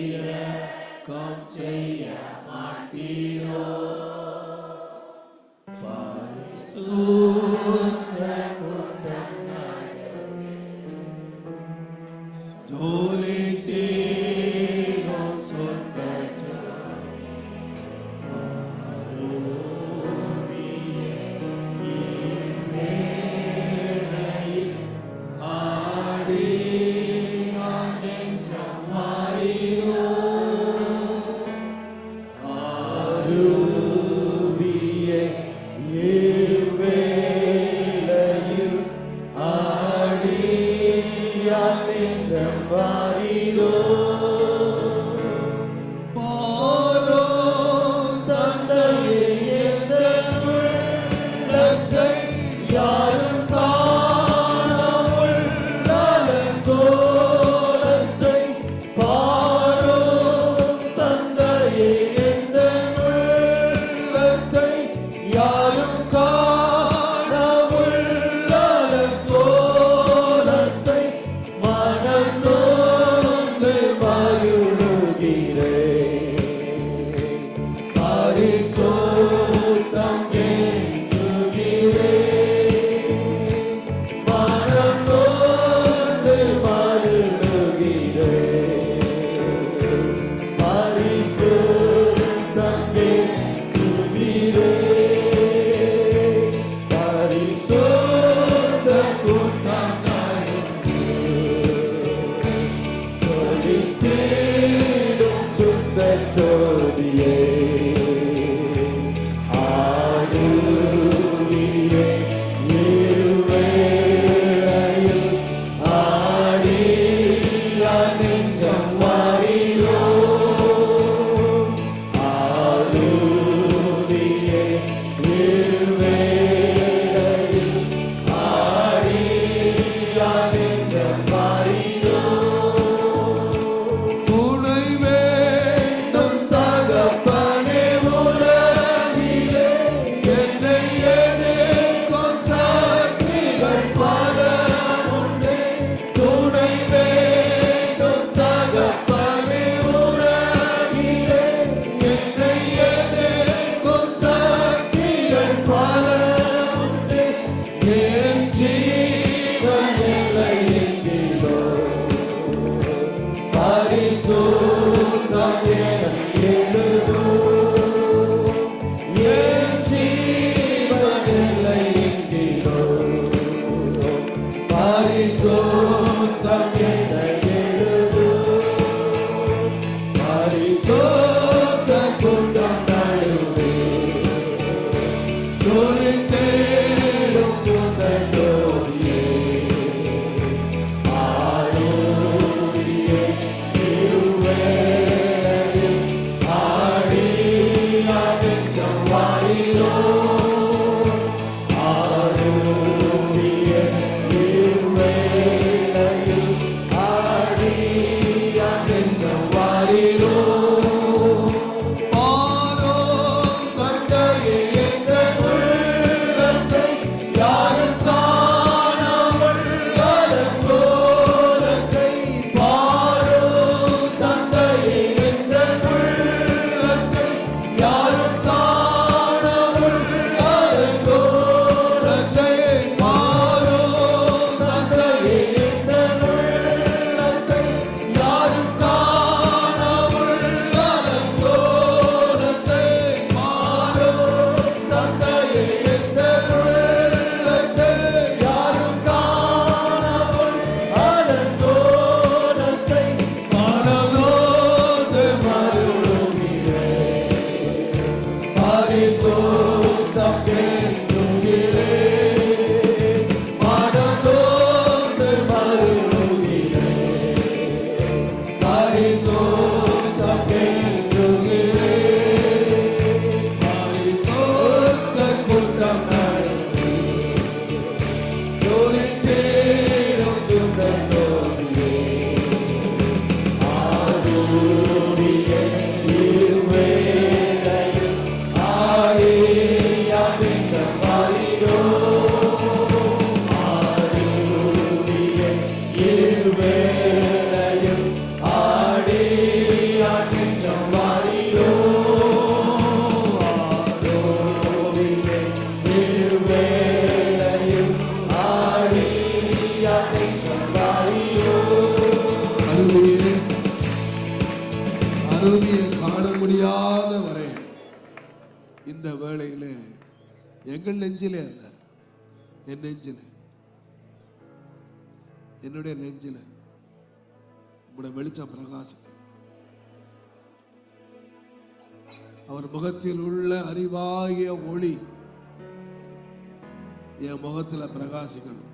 இரக்கம் செய்ய மாட்டீரோ. ஜோலி தேடோ சொத்த ஆடி ஆனெஞ்சம் மாறிரோ. ஆரூபியே வேளையில் ஆடி ஆனெஞ்சம் மாறிரோ. பாரோ தந்தையே எந்தன் உள்ளத்தை யாரும் காணாமல் அலங்கோலத்தை. பாரோ தந்தையே எந்தன் உள்ளத்தை யாரும் காணாமல் அலங்கோலத்தை. மனம் நொந்து மருளுகிறேன், பரிசுத்தம் வேண்டுகிறேன். மனம் நொந்து மருளுகிறேன், பரிசுத்தம் வேண்டுகிறேன். பரிசுத்த கூட்டம் தேடும் சுத்த ஜோதியே, பரிசுத்தம் கேட்கிறேன், மனதோடு வருகிறேன். பரிசுத்தம் கேட்கிறேன், பரிசுத்த கூட்டம் நடத்தி ஜொலித்தேனும் சுத்த ஜோதியே. ஆரூரியே இருவேளையில் ஆடியாடிக்க வாரீரோ. ஆரூரியே இருவேளையில் ஆடியாடிக்க வாரீரோ. ஆரூரியே இருவேளையில் ஆடியாடிக்க வாரீரோ. அருவியை காண முடியாத வரை இந்த வேளையிலே எங்கள் நெஞ்சிலே அல்ல, என் நெஞ்சிலே, என்னுடைய நெஞ்சிலே உங்களுடைய வெளிச்சம் பிரகாசிக்கும். அவர் முகத்தில் உள்ள அறிவாகிய ஒளி என் முகத்தில் பிரகாசிக்கணும்.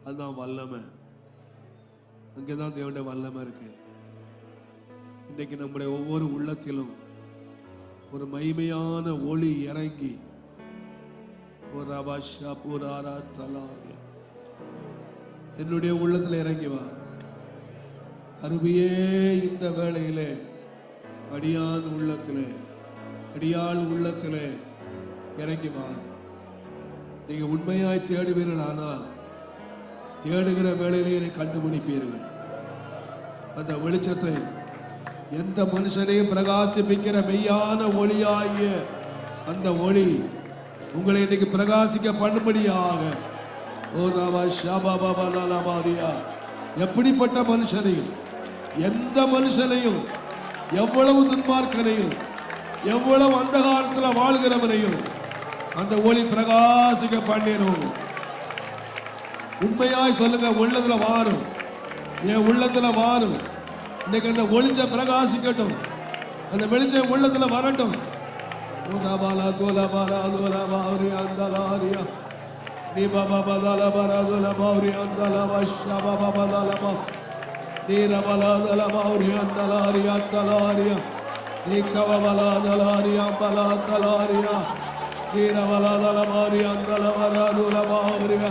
அதுதான் வல்லமை. அங்கேதான் தேவனுடைய வல்லமை இருக்கு. இன்றைக்கு நம்முடைய ஒவ்வொரு உள்ளத்திலும் ஒரு மகிமையான ஒளி இறங்கி ஒரு அபாஷா பூராரா தலாரியா என்னுடைய உள்ளத்தில் இறங்கி வா. அருவியே இந்த வேளையிலே அடியான் உள்ளத்திலே, அடியாள் உள்ளத்திலே இறங்கி வா. நீங்க உண்மையாய் தேடுவீர்கள், ஆனால் தேடுகிற வேளையிலே என்னை கண்டுபிடிப்பீர்கள். அந்த வெளிச்சத்தை எந்த மனுஷனையும் பிரகாசிப்பிக்கிற மெய்யான ஒளியாகிய அந்த ஒளி உங்களை இன்னைக்கு பிரகாசிக்க பண்ணும்படியாக எப்படிப்பட்ட மனுஷனையும், எந்த மனுஷனையும், எவ்வளவு துன்மார்க்கனையும், எவ்வளவு அந்தகாரத்தில் வாழ்கிறவனையும் அந்த ஒளி பிரகாசிக்க பண்ணிடும். உண்மையாய் சொல்லுங்க, உள்ளத்துல வாரும், என் உள்ளத்துல வாரும். இன்னைக்கு அந்த வெளிச்சம் பிரகாசிக்கட்டும், அந்த வெளிச்சம் உள்ளத்துல வரட்டும். நீ பாபா பதால பராதுல பௌரி அந்தல வஷ்ஷபா பதால பா நீரபலாதல பௌரி அந்தலாரியா தலாரியா நீ கவபலாதலாரியா பலா தலாரியா நீரபலாதல பௌரி அந்தல பராதுல பௌரியா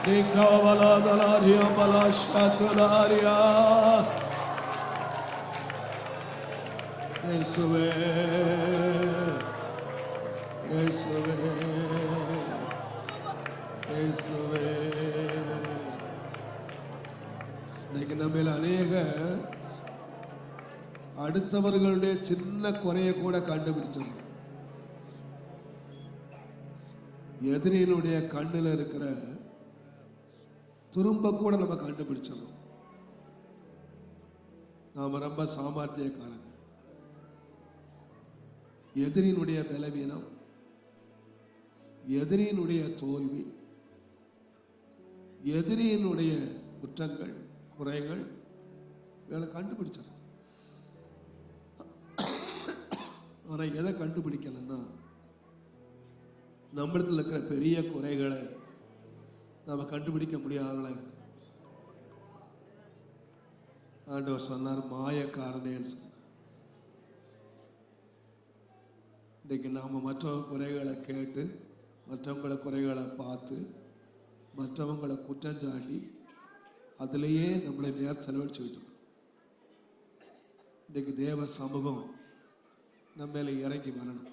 நீ கவபலாதலாரியா பலா ஷாத்துலாரியா. இயேசுவே இயேசுவே இயேசுவே. இன்னைக்கு நம்ம அநேக அடுத்தவர்களுடைய சின்ன குறைய கூட கண்டுபிடிச்சோம். எதிரியினுடைய கண்ணில் இருக்கிற துரும்ப கூட நம்ம கண்டுபிடிச்சோம். நாம ரொம்ப சாமர்த்தியக்காரங்க. எதிரியினுடைய பலவீனம், எதிரியினுடைய தோல்வி, எதிரியினுடைய குற்றங்கள், குறைகள் வேலை கண்டுபிடிச்சோம். ஆனா எதை கண்டுபிடிக்கலன்னா, நம்மிடத்தில் இருக்கிற பெரிய குறைகளை நம்ம கண்டுபிடிக்க முடியாதவங்களா இருக்கு. ஆண்டவர் சொன்னார், மாயக்காரனேன்னு சொன்னார். இன்றைக்கு நாம் மற்றவங்க குறைகளை கேட்டு, மற்றவங்கள குறைகளை பார்த்து, மற்றவங்களை குற்றஞ்சாட்டி அதிலேயே நம்மளை நேர் செலவழிச்சு விட்டோம். இன்றைக்கு தேவ சமூகம் நம்ம மேலே இறங்கி வரணும்.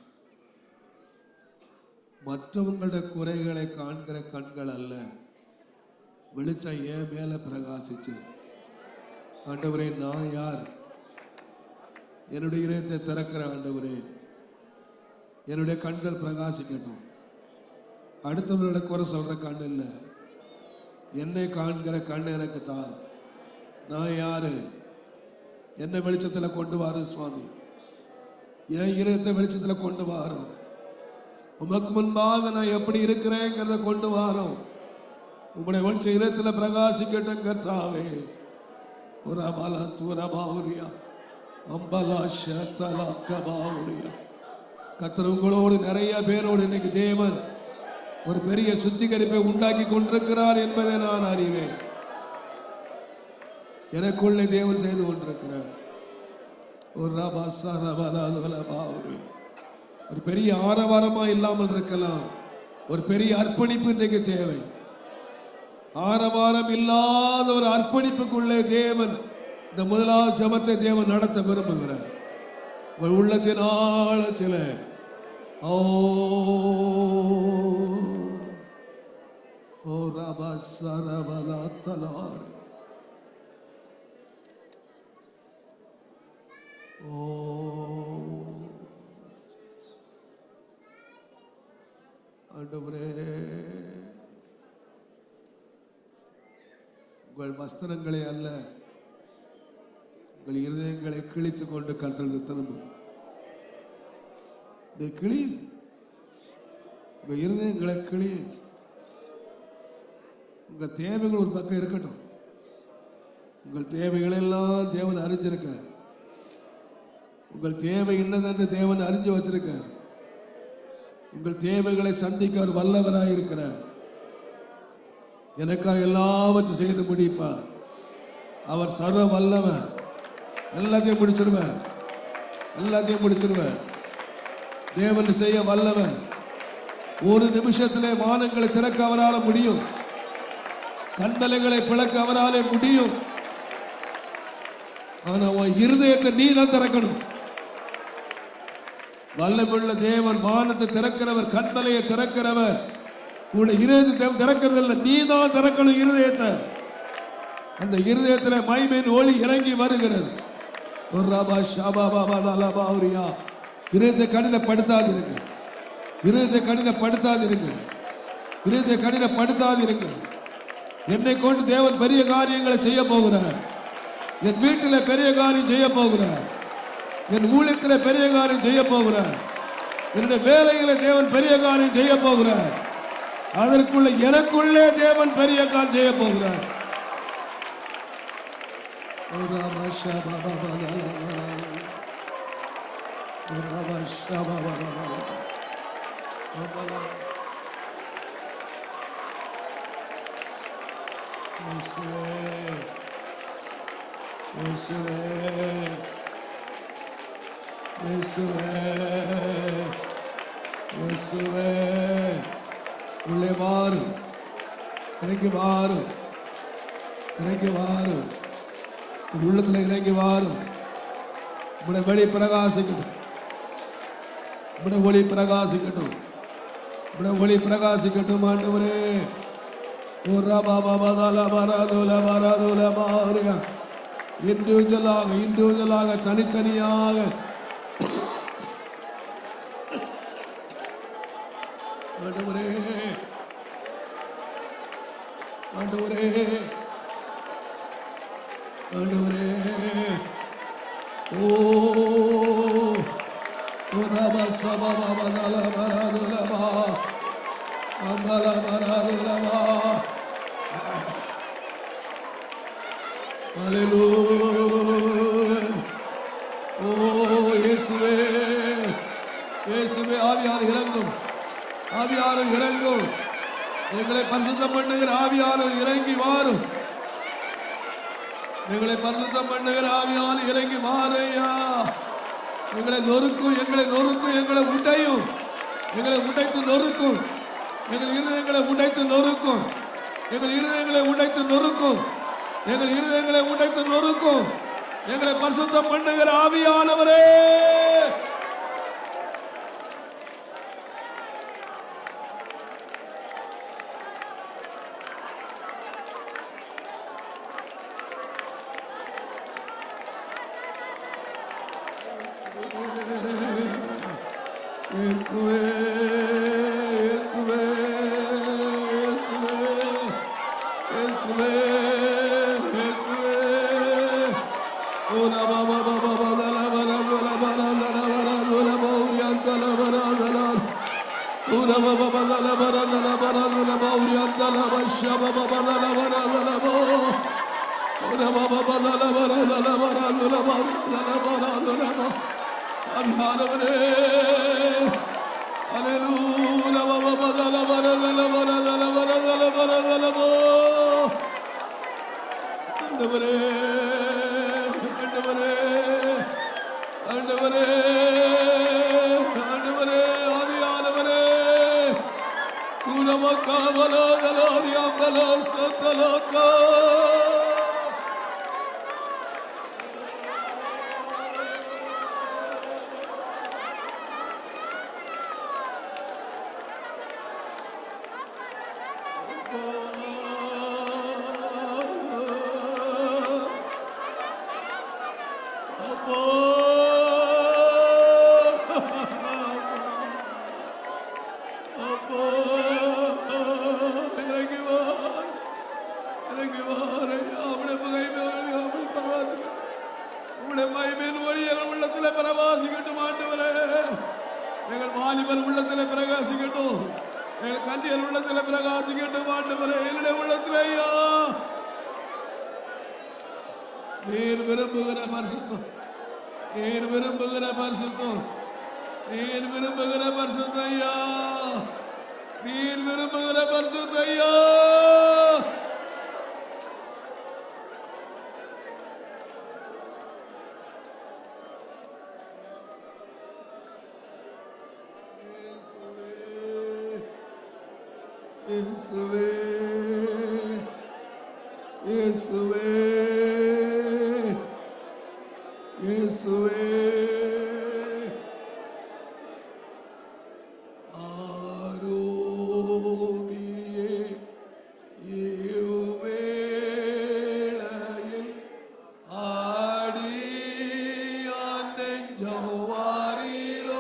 மற்றவங்களோட குறைகளை காண்கிற கண்கள் அல்ல, வெளிச்சம் ஏன் மேல பிரகாசிச்சு, ஆண்டவரே நான் யார், என்னுடைய இதயத்தை திறக்கிற ஆண்டவரே, என்னுடைய கண்கள் பிரகாசிக்கட்டும். அடுத்தவர்களோட குறை சொல்ற கண் இல்லை, என்னை காண்கிற கண் எனக்கு தார். நான் யாரு, என்ன வெளிச்சத்தில் கொண்டு வாரு சுவாமி, என் இதயத்தை வெளிச்சத்தில் கொண்டு வாரும். உமக்கு முன்பாக நான் எப்படி இருக்கிறேங்கிறத கொண்டு வாரும். உங்களுடைய வெளிச்ச இதயத்தில் பிரகாசிக்கட்டும் கர்த்தாவே. ஒரு அபலா தூர பாவுரியா அம்பலா ஷத்தலா கபாவுரியா கர்த்தர் உங்களோடு நிறைய பேரோடு இன்னைக்கு தேவன் ஒரு பெரிய சுத்திகரிப்பை உண்டாக்கி கொண்டிருக்கிறார் என்பதை நான் அறிவேன். எனக்குள்ளே தேவன் செய்து கொண்டிருக்கிறார். ஒரு பெரிய ஆரவாரமா இல்லாமல் இருக்கலாம், ஒரு பெரிய அர்ப்பணிப்பு இன்றைக்கு தேவை. ஆரவாரம் இல்லாத ஒரு அர்ப்பணிப்புக்குள்ளே தேவன் இந்த முதலாவது ஜெபத்தை தேவன் நடத்த விரும்புகிறார். உங்கள் உள்ளத்தின் ஆழத்திலே ஓ ரபா சரவலா தலார் ஓ ஆண்டவரே, உங்கள் வஸ்திரங்களை அல்ல, உங்கள் இருதயங்களை கிழித்துக் கொண்டு கர்த்தர் திரும்பும். கிளி, உங்க இருதயங்களை கிளி. உங்க தேவைகள் ஒரு பக்கம் இருக்கட்டும். உங்கள் தேவைகள் எல்லாம் தேவன் அறிஞ்சிருக்கார். உங்கள் தேவை என்னதென்று தேவன் அறிஞ்சு வச்சிருக்கார். உங்கள் தேவைகளை சந்திக்க அவர் வல்லவராய் இருக்கிறார். எனக்காக எல்லாவற்றையும் செய்து முடிப்பார். அவர் சர்வ வல்லவர். எல்லாத்தையும் முடிச்சிடுவார். எல்லாத்தையும் முடிச்சிடுவார். தேவன் செய்ய வல்லவர். ஒரு நிமிஷத்திலே வானங்களை திறக்க அவரால் முடியும். கண்மலைகளை பிளக்க அவராலே முடியும். ஆனா உன் இருதயத்தை நீ தான் திறக்கணும். வல்லமுள்ள தேவன் வானத்தை திறக்கிறவர், கண்மலையை திறக்கிறவர். உன்னுடைய இருதயத்தை திறக்கிறது இல்லை, நீ தான் திறக்கணும் இருதயத்தை. அந்த இருதயத்தில் மகிமையின் ஒளி இறங்கி வருகிறது. ஒரு ராபா ஷாபா பாபா தாலாபா அவரியா. இருதயத்தை கடினப்படுத்தாதிருங்க. இருதயத்தை கடினப்படுத்தாதிருங்க. இருதயத்தை கடினப்படுத்தாதிருங்க. என்னை கொண்டு தேவன் பெரிய காரியங்களை செய்ய போகிறார். என் வீட்டில் பெரிய காரியம் செய்ய போகிறார். என் ஊழியத்தில் பெரிய காரியம் செய்ய போகிறார். என்னுடைய வேலைகளை தேவன் பெரிய காரியம் செய்ய போகிறார். அதற்குள்ள எனக்குள்ளே தேவன் பெரிய காரியம் செய்ய போகிறார். உள்ளே வாரு, இறங்கி வாரு, இறங்கி வாரு. உள்ளத்துல இறங்கி வாரு. உங்களுடைய வெளி பிரகாசிக்கட்டும். உங்களுடைய ஒளி பிரகாசிக்கட்டும். உங்களுடைய ஒளி பிரகாசிக்கட்டும். ஆண்டவரே, இண்டிவிஜுவலாக தனித்தனியாக ஆண்டவரே, ஆண்டவரே, ஆண்டவரே, ஓ ரபா சபா பாபா தலா பராதுலபா அம்பலா பராதுலபா. ஹல்லேலூயா. ஓ இயேசுவே, இயேசுவே, ஆவியானவர் இறங்கும். ஆவியானவர் இறங்கும். எங்களை பரிசுத்தம் பண்ணுகிற ஆவியானவர் இறங்கி வாரும். எங்களை பரிசுத்தம் பண்ணுகிற ஆவியானவர் இறங்கி வாரையா. எங்களை நொறுக்கும், எங்களை நொறுக்கும், எங்களை உடையும், எங்களை உடைத்து நொறுக்கும். எங்கள் இருதயங்களை உடைத்து நொறுக்கும். எங்கள் இருதயங்களை உடைத்து நொறுக்கும். எங்கள் இருதயங்களை உடைத்து நொறுக்கும். எங்களை பரிசுத்தம் பண்ணுகிற ஆவியானவரே, இயேசுவே, இயேசுவே, இயேசுவே, இயேசுவே, இயேசுவே. ஓ ரபா பாபா பாபா தலா பராதுலா பராதுலா பராதுலா பௌரியந்தல பராதுலா. ஓ ரபா பாபா தலா பராதுலா பராதுலா பௌரியந்தல பஷபா பாபா தலா பராதுலா போ. ஓ ரபா பாபா தலா பராதுலா பராதுலா பராதுலா பராதுலா. ஆவியானவரே, Hallelujah. ஆண்டவரே, ஆண்டவரே, ஆண்டவரே, ஆண்டவரே, ஆவியானவரே, குணமக்காவலோதலோரியாம்பலோ சத்தலோக்கா. உள்ளத்தில் பிரகாசிக்கட்டும், எங்கள் கன்னியர் உள்ளத்தில் பிரகாசிக்கட்டும் ஆண்டவரே. என்னுடைய உள்ளத்தில் ஐயா நீர் விரும்புகிற பரிசுத்தம், நீர் விரும்புகிற பரிசுத்தம், நீர் விரும்புகிற பரிசுத்தம் ஐயா, நீர் விரும்புகிற பரிசுத்தம் ஐயா. இயேசுவே, இயேசுவே, இயேசுவே, ஆரோபியே இவ்வேளையில் ஆடியான் நெஞ்சம் வாரீரோ.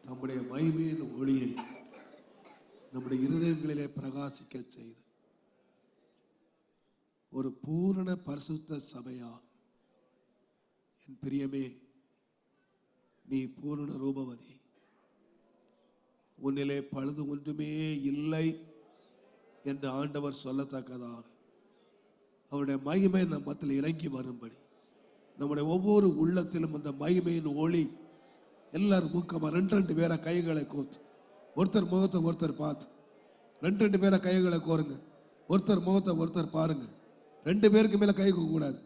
நம்முடைய மகிமையின் ஒளியை நம்முடைய இருதயங்களிலே பிரகாசிக்க செய்து ஒரு பூரண பரிசுத்த சபையா, என் பிரியமே, நீ பூரண ரூபவதி, உன்னிலே பழுது ஒன்றுமே இல்லை என்று ஆண்டவர் சொல்லத்தக்கதாக அவருடைய மகிமை நம் மத்தியில் இறங்கி வரும்படி நம்முடைய ஒவ்வொரு உள்ளத்திலும் அந்த மகிமையின் ஒளி எல்லாரும் ஊக்கமா ரெண்டு பேரை கைகளை கோத்து ஒருத்தர் முகத்தை ஒருத்தர் பார்த்து ரெண்டு பேரை கைகளை கோருங்க. ஒருத்தர் முகத்தை ஒருத்தர் பாருங்க. 2 பேருக்கு மேல கை கூடாது.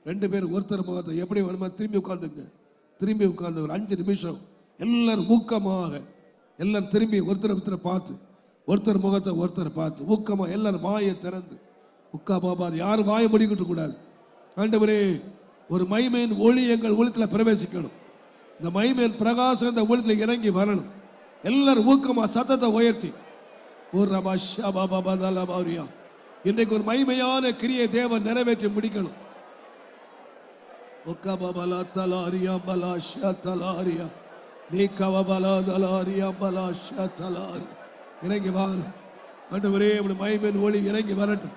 2 பேர் ஒருத்தர் முகத்தை எப்படி வேணுமா திரும்பி உட்காந்துங்க. திரும்பி உட்கார்ந்து ஒரு 5 நிமிஷம் எல்லாரும் ஊக்கமாக எல்லாரும் திரும்பி ஒருத்தர் பார்த்து ஒருத்தர் முகத்தை ஒருத்தர் பார்த்து ஊக்கமா எல்லாரும் வாயை திறந்து உட்காமா யாரும் வாயை முடிக்கிட்டு கூடாது. ஆண்டவரே, ஒரு மகிமையின் ஒளி எங்கள் உள்ளத்துல பிரவேசிக்கணும். இந்த மகிமையின் பிரகாசம் இந்த உள்ளத்துல இறங்கி வரணும். எல்லாரும் ஊக்கமா சத்தத்தை உயர்த்தி இன்றைக்கு ஒரு மகிமையான கிரியை தேவன் நிறைவேற்றி முடிக்கணும். இறங்கி வாரும். ஆண்டவரே, உம்முடைய மகிமையின் ஒளி இறங்கி வரட்டும்.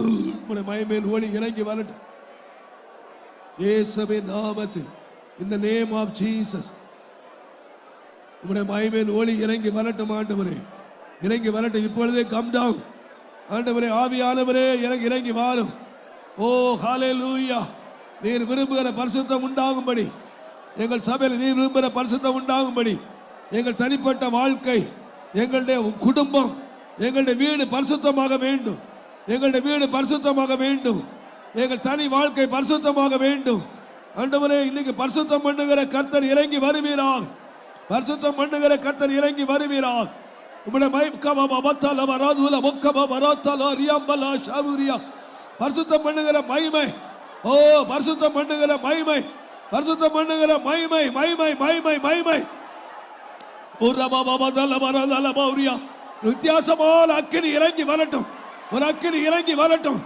உம்முடைய மகிமையின் ஒளி இறங்கி வரட்டும். இயேசுவின் நாமத்தில், in the name of Jesus, உம்முடைய மகிமையின் ஒளி இறங்கி வரட்டும். ஆண்டவரே, இறங்கி வரட்டும். இப்பொழுதே கம் டவுன். ஆண்டவரே, ஆவியானவரே இறங்கி வாரும். ஓ ஹல்லேலூயா. நீர் விரும்புகிற பரிசுத்தம் உண்டாகும்படி, எங்கள் சபையில் நீர் விரும்புகிற பரிசுத்தம் உண்டாகும்படி, எங்கள் தனிப்பட்ட வாழ்க்கை, எங்களுடைய குடும்பம், எங்களுடைய வீடு பரிசுத்தமாக வேண்டும். எங்களுடைய வீடு பரிசுத்தமாக வேண்டும். எங்கள் தனி வாழ்க்கை பரிசுத்தமாக வேண்டும். ஆண்டவரே, இன்னைக்கு பரிசுத்தம் பண்ணுகிற கர்த்தர் இறங்கி வருவீராக. பரிசுத்தம் பண்ணுகிற கர்த்தர் இறங்கி வருவீராக. பரிசுத்தம் பண்ணுகிற மகிமை, ஓ பரிசுத்தம் பண்ணுகிற மகிமை, பரிசுத்தம் பண்ணுகிற மகிமை, மகிமை மகிமை மகிமை. வித்தியாசமான அக்கினி இறங்கி வரட்டும். ஒரு அக்கினி இறங்கி வரட்டும்.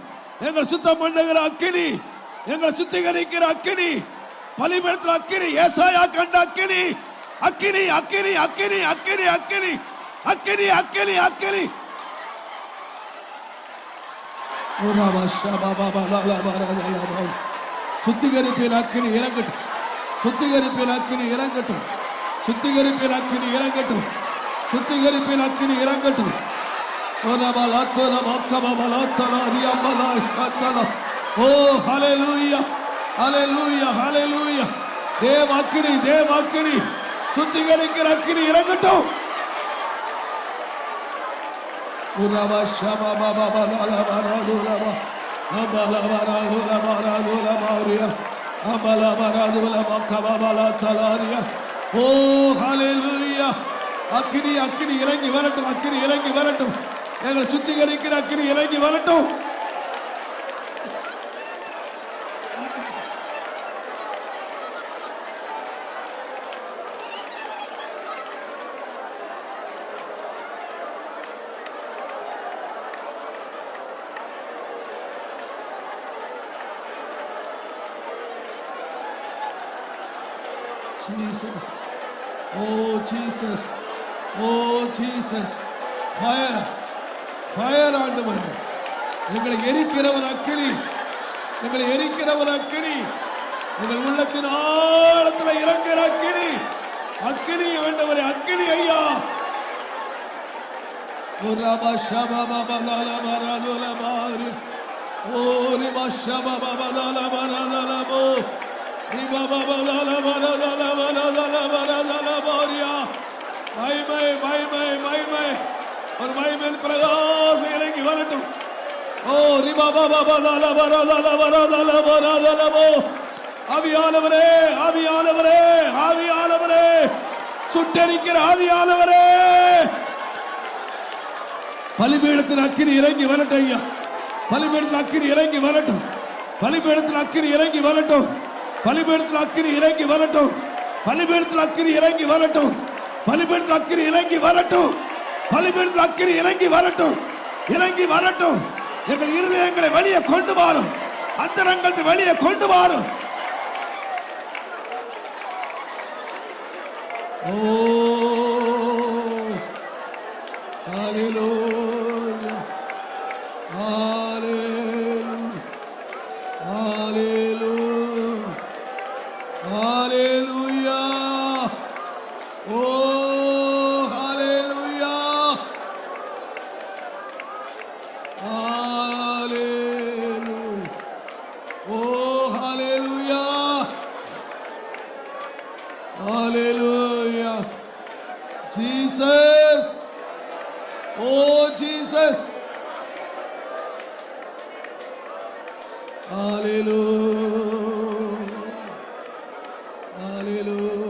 எங்கள் சுத்தம் பண்ணுகிற அக்கினி, எங்கள் சுத்திகரிக்கிற அக்கினி, பலிபீடத்தின் அக்கினி, ஏசாயா கண்ட அக்கினி, அக்கினி அக்கினி அக்கினி அக்கினி அக்கினி அக்கினி அக்கினி அக்கினி. சுத்திகரிப்பின் அக்கினி இறங்கட்டும். சுத்திகரிப்பின் அக்கினி இறங்கட்டும். சுத்திகரிப்பின் அக்கினி இறங்கட்டும். சுத்திகரிப்பின் அக்கினி இறங்கட்டும். ஓ ஹல்லேலூயா, ஹல்லேலூயா, ஹல்லேலூயா. தேவாக்கினி, தேவாக்கினி, சுத்திகரிக்கிற அக்கினி இறங்கட்டும். ஓ ஹல்லேலூயா. அக்கினி, அக்கினி இறங்கி வரட்டும். அக்கினி இறங்கி வரட்டும். எங்களை சுத்திகரிக்கிற அக்கினி இறங்கி வரட்டும். Jesus, oh Jesus, oh Jesus, fire, fire ஆண்டவரே, எங்களை எரிக்கிறவர் அக்கினி, எங்களை எரிக்கிறவர் அக்கினி, எங்கள் உள்ளத்தின் ஆழத்தில் இறங்குகிற அக்கினி, அக்கினி ஆண்டவரே, அக்கினி ஐயா. ஓ ரபா ஷபா பாபா லாலா மராதுலா மாரி, ஓ ரிபா ஷபா பாபா லாலா மராதுலா மோ, ரிபா பாபா லாலா மராதுலா மராதுலா மராதுலா மாரியா. மகிமை, மகிமை, மகிமை, ஒரு மகிமையின் பிரகாசம் இறங்கி வரட்டும். ஓ ரிபா பாபா லாலா மராதுலா மராதுலா மராதுலா மோ. ஆவியானவரே, ஆவியானவரே, ஆவியானவரே, சுட்டெரிக்கிற ஆவியானவரே, பலிபீடத்தின் அக்கினி இறங்கி வரட்டும் ஐயா. பலிபீடத்தின் அக்கினி இறங்கி வரட்டும். பலிபீடத்தின் அக்கினி இறங்கி வரட்டும். பலிபீடத்தின் அக்கினி இறங்கி வரட்டும். பலிபீடத்தின் அக்கினி இறங்கி வரட்டும். பலிபீடத்தின் அக்கினி இறங்கி வரட்டும். பலிபீடத்தின் அக்கினி இறங்கி வரட்டும். இறங்கி வரட்டும். எங்கள் இருதயங்களை வெளியே கொண்டு வாரும். அந்தரங்கத்தை வெளியே கொண்டு வாரும். Oh, hallelujah, hallelujah, hallelujah, hallelujah. Oh, hallelujah, hallelujah. Oh, hallelujah. Hallelujah. Jesus. Oh, Jesus. Hallelujah. Hallelujah.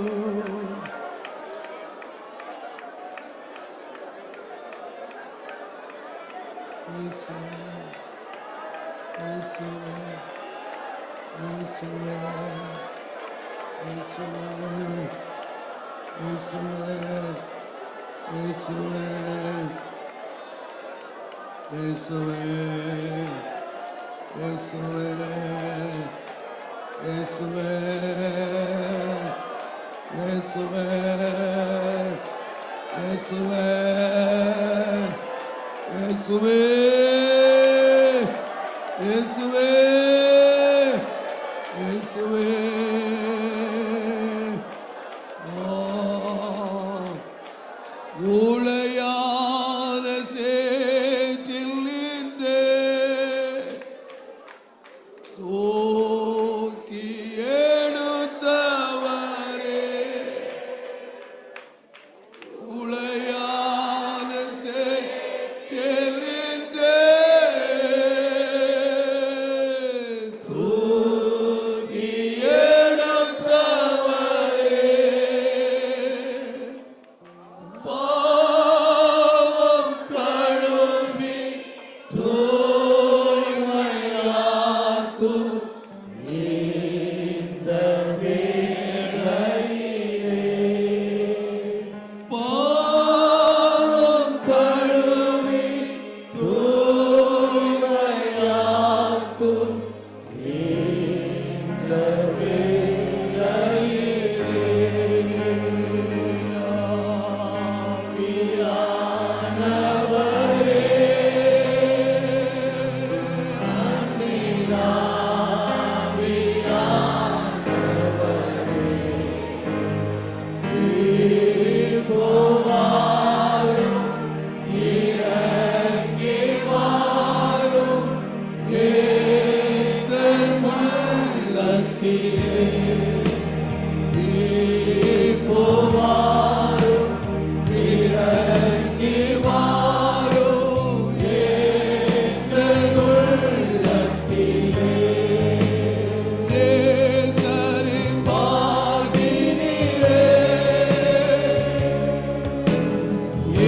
இயேசுவே, இயேசுவே, இயேசுவே, இயேசுவே, இயேசுவே, இயேசுவே, இயேசுவே, இயேசுவே, இயேசுவே, இயேசுவே, இயேசுவே, இயேசுவே, இயேசுவே, இயேசுவே. ஊளையான சேற்றில் நின்றே தூக்கி எடுத்தவரே, ஊளையான சேற்றில் நின்றே தூக்கி எடுத்தவரே, பாவம் கழுவி தூய்மையாக்கும் இந்த வேளையிலே, பாவம் கழுவி தூய்மையாக்கும் இந்த வேளையிலே, ஆவியானவரே, ஆவியானவரே, இப்போ வாரும், இறங்கி வாரும் எந்தன் உள்ளத்திலே, இப்போ வாரும், இறங்கி வாரும் எந்தன் உள்ளத்திலே, நேசரின் பாதினிலே,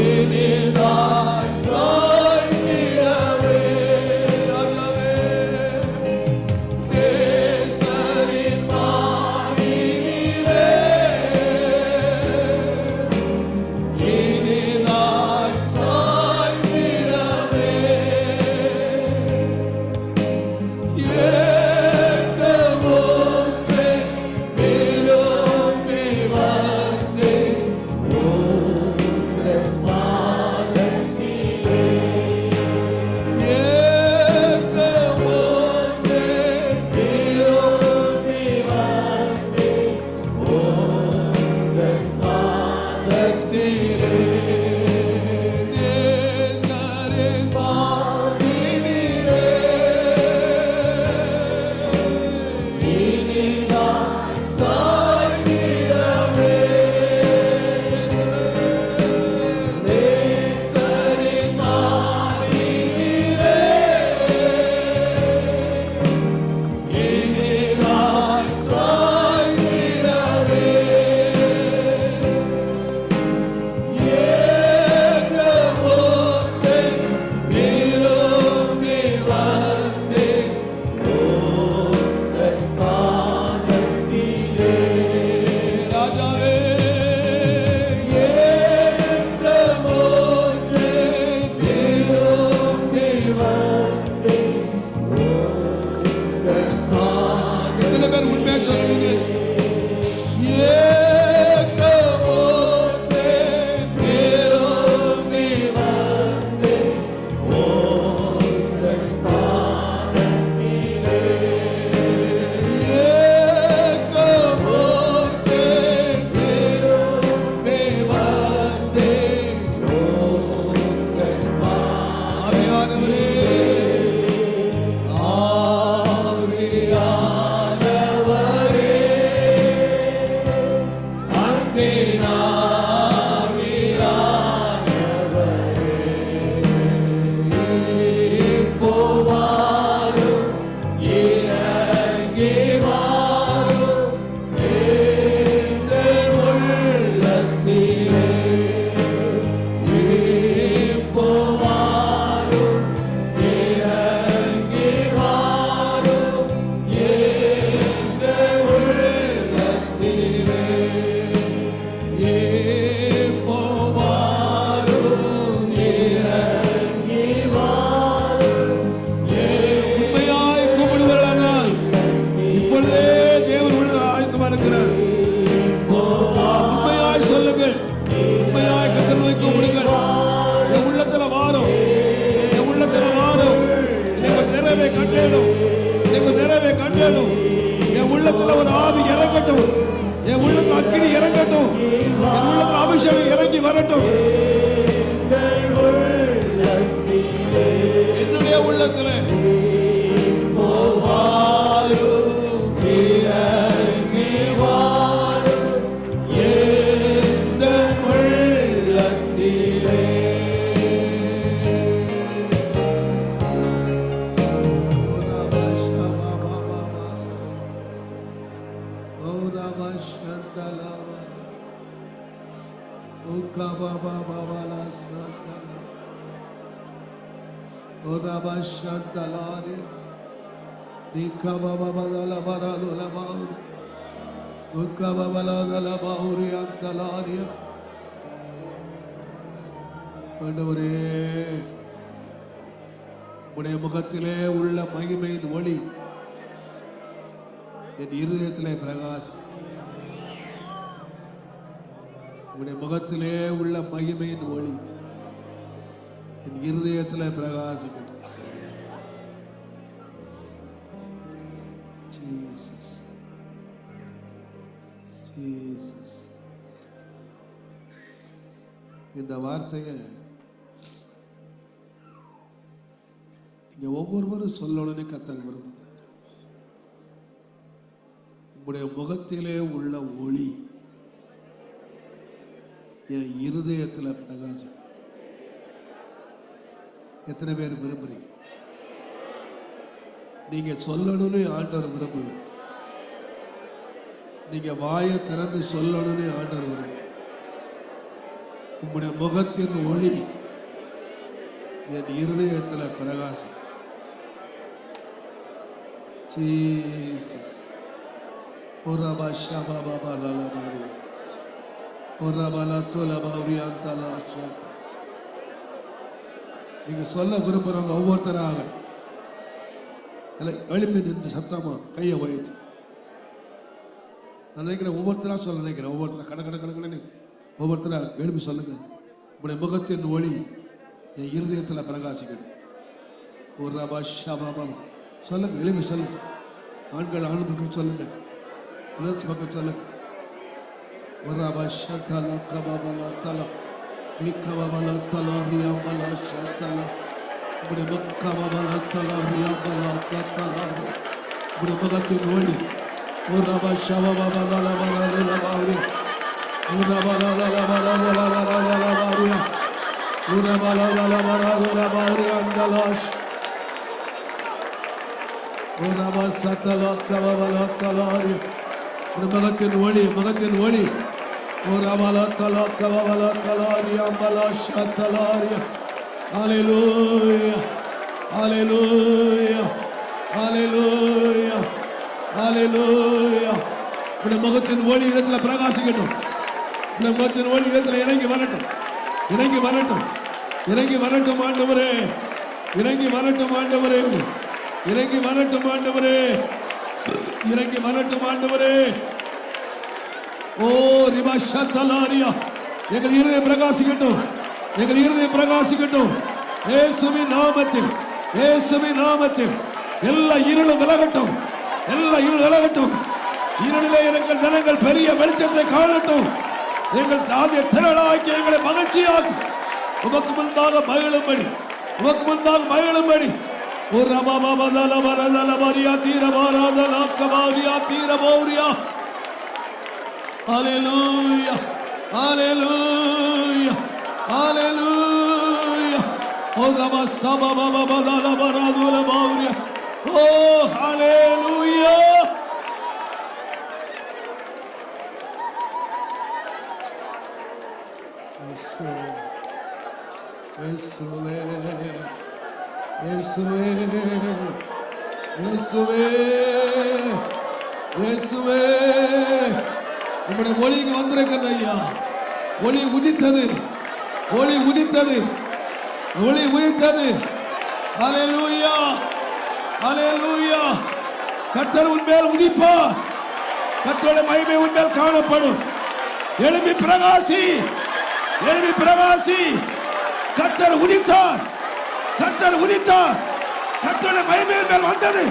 இனிதாய் சாய்ந்திடவே, ராஜாவே, நேசரின் பாதினிலே, இனிதாய் சாய்ந்திடவே, ஏக்கமோற்றே விரும்பி வந்தேன் உந்தன் பாதத்திலே, ஏக்கமோற்றே விரும்பி வந்தேன் உந்தன் பாதத்திலே, நேசரின் பாதினிலே, இனிதாய் சாய்ந்திடவே, நேசரின் பாதினிலே, இனிதாய் சாய்ந்திடவே, ஏக்கமோற்றே விரும்பி வந்தேன் உந்தன் பாதத்திலே, ராஜாவே, ஏக்கமோற்றே விரும்பி வந்தேன் உந்தன் பாதத்திலே. எத்தனை பேர் உண்மையா சொல்லுவீங்க? ஏக்கமோற்றே விரும்பி வந்தேன் உந்தன் பாதத்திலே, ஏக்கமோற்றே விரும்பி வந்தேன் உந்தன் ஆவியானவரே, ஆவியானவரே, வேணும். என் உள்ளத்துல ஒரு ஆவி இறங்கட்டும். என் உள்ளத்துல அக்கினி இறங்கட்டும். என் உள்ளத்துல அபிஷேகம் இறங்கி வரட்டும். என்னுடைய உள்ளத்துல ஆண்டவரே, உடைய முகத்திலே உள்ள மகிமையின் ஒளி என் இருதயத்திலே பிரகாசி. உடைய முகத்திலே உள்ள மகிமையின் ஒளி என் இருதயத்திலே பிரகாசிக்கட்டும். Jesus, Jesus. இந்த வார்த்தையை நீங்க ஒவ்வொருவரும் சொல்லணும்னு கர்த்தர் விரும்புகிறார். உங்களுடைய முகத்திலே உள்ள ஒளி என் இருதயத்தில் பிரகாசம். எத்தனை பேர் விரும்புறீங்க? நீங்க சொல்லணும்னு ஆண்டவர் விரும்புகிறார். நீங்க வாயை திறந்து சொல்லணும்னு ஆண்டவர் விரும்புகிறார். உங்களுடைய முகத்தின் ஒளி என் இருதயத்தில் பிரகாசம். ஜீசஸ். ஒரபா ஷபா பாபா லலபாரி ஒரபா லத்துலபாரி அந்தலா ஷத். நீங்க சொல்ல விரும்புறவங்க ஒவ்வொருத்தராக எழுப்பி நின்று சத்தமா கையை உயர்த்தி நான் நினைக்கிறேன். ஒவ்வொருத்தராக சொல்ல நினைக்கிறேன். ஒவ்வொருத்தரா கடை ஒவ்வொருத்தரா எழுப்பி சொல்லுங்க. உங்களுடைய முகத்தின் ஒளி என் இருதயத்தில் பிரகாசிக்கணும். ஒரு ரபா ஷபா பாபா சொல்லுங்க. எழுப்பி சொல்லுங்க. ஆண்கள் ஆண் பக்கம் சொல்லுங்க. உணர்ச்சி பக்கம் சொல்லுங்க. ஒரு ரபா ஷத்தலா கபாபலா தலா நீ கபாபலா தலா ரியாபலா ஷத்தலா உங்களுடைய கபாபலா தலா ரியாபலா சத்தலா உங்களுடைய முகத்தின் ஒளி. ஒரு ரபா ஷபா பாபா லலா பலா லலா பாரி ஒரு ரபா லலா பலா லலா பலா லலா பாரியா ஒரு ரபா லலா பலா லலா பாரி அந்தலாஷ் ஒரு ரபா சத்தலா கபாபலா தலாரி ஒரு முகத்தின் ஒளி. முகத்தின் ஒளி. ஒரு ரபா லலா கபாபலா தலாரி அம்பலா ஷத்தலாரியா. ஹalleluya, ஹalleluya, ஹalleluya, ஹalleluya. உடைய முகத்தின் ஒளி இடத்துல பிரகாசிக்கட்டும். உடைய முகத்தின் ஒளி இடத்துல இறங்கி வரட்டும். இறங்கி வரட்டும். இறங்கி வரட்டும் ஆண்டவரே. இறங்கி வரட்டும் ஆண்டவரே. இறங்கி வரட்டும் ஆண்டவரே. இறங்கி வரட்டும் ஆண்டவரே. ஓ ரிபா ஷத்தலாரியா. எங்கள் இருதயம் பிரகாசிக்கட்டும். எங்கள் இருதயம் பிரகாசிக்கட்டும். இயேசுவின் நாமத்தில், இயேசுவின் நாமத்தில் எல்லா இருளும் விலகட்டும். எல்லா இருள் விலகட்டும். இருளிலே எங்கள் ஜனங்கள் பெரிய வெளிச்சத்தை காணட்டும். எங்கள் ஆதிய திரளாக்கி எங்களை மகிழ்ச்சியாக்கி உமக்கு முன்பாக மகிழும்படி, உமக்கு முன்பாக மகிழும்படி. ஒரு ரபாபாதல வரதல வரியா தீர வாராதல கபாரியா தீர பௌரியா. ஹalleluya, ஹalleluya, ஹalleluya. ஓ ரபா சபாபாபாதல வரதல பௌரியா. ஓ ஹalleluya. இயேசுவே, இயேசுவே, இயேசுவே, இயேசுவே. உம்முடைய ஒளிக்கு வந்திருக்கிறது ஐயா. ஒளி உதித்தது, ஒளி உதித்தது, ஒளி உதித்தது. ஹalleluya, ஹalleluya. கர்த்தர் உன்மேல் உதிப்பார். கர்த்தருடைய மகிமை உன்மேல் காணப்படும். எழும்பி பிரகாசி, எழும்பி பிரகாசி. கர்த்தர் உதித்தார், கர்த்தர் உதித்தார். கர்த்தருடைய மகிமை மேல் வந்தது.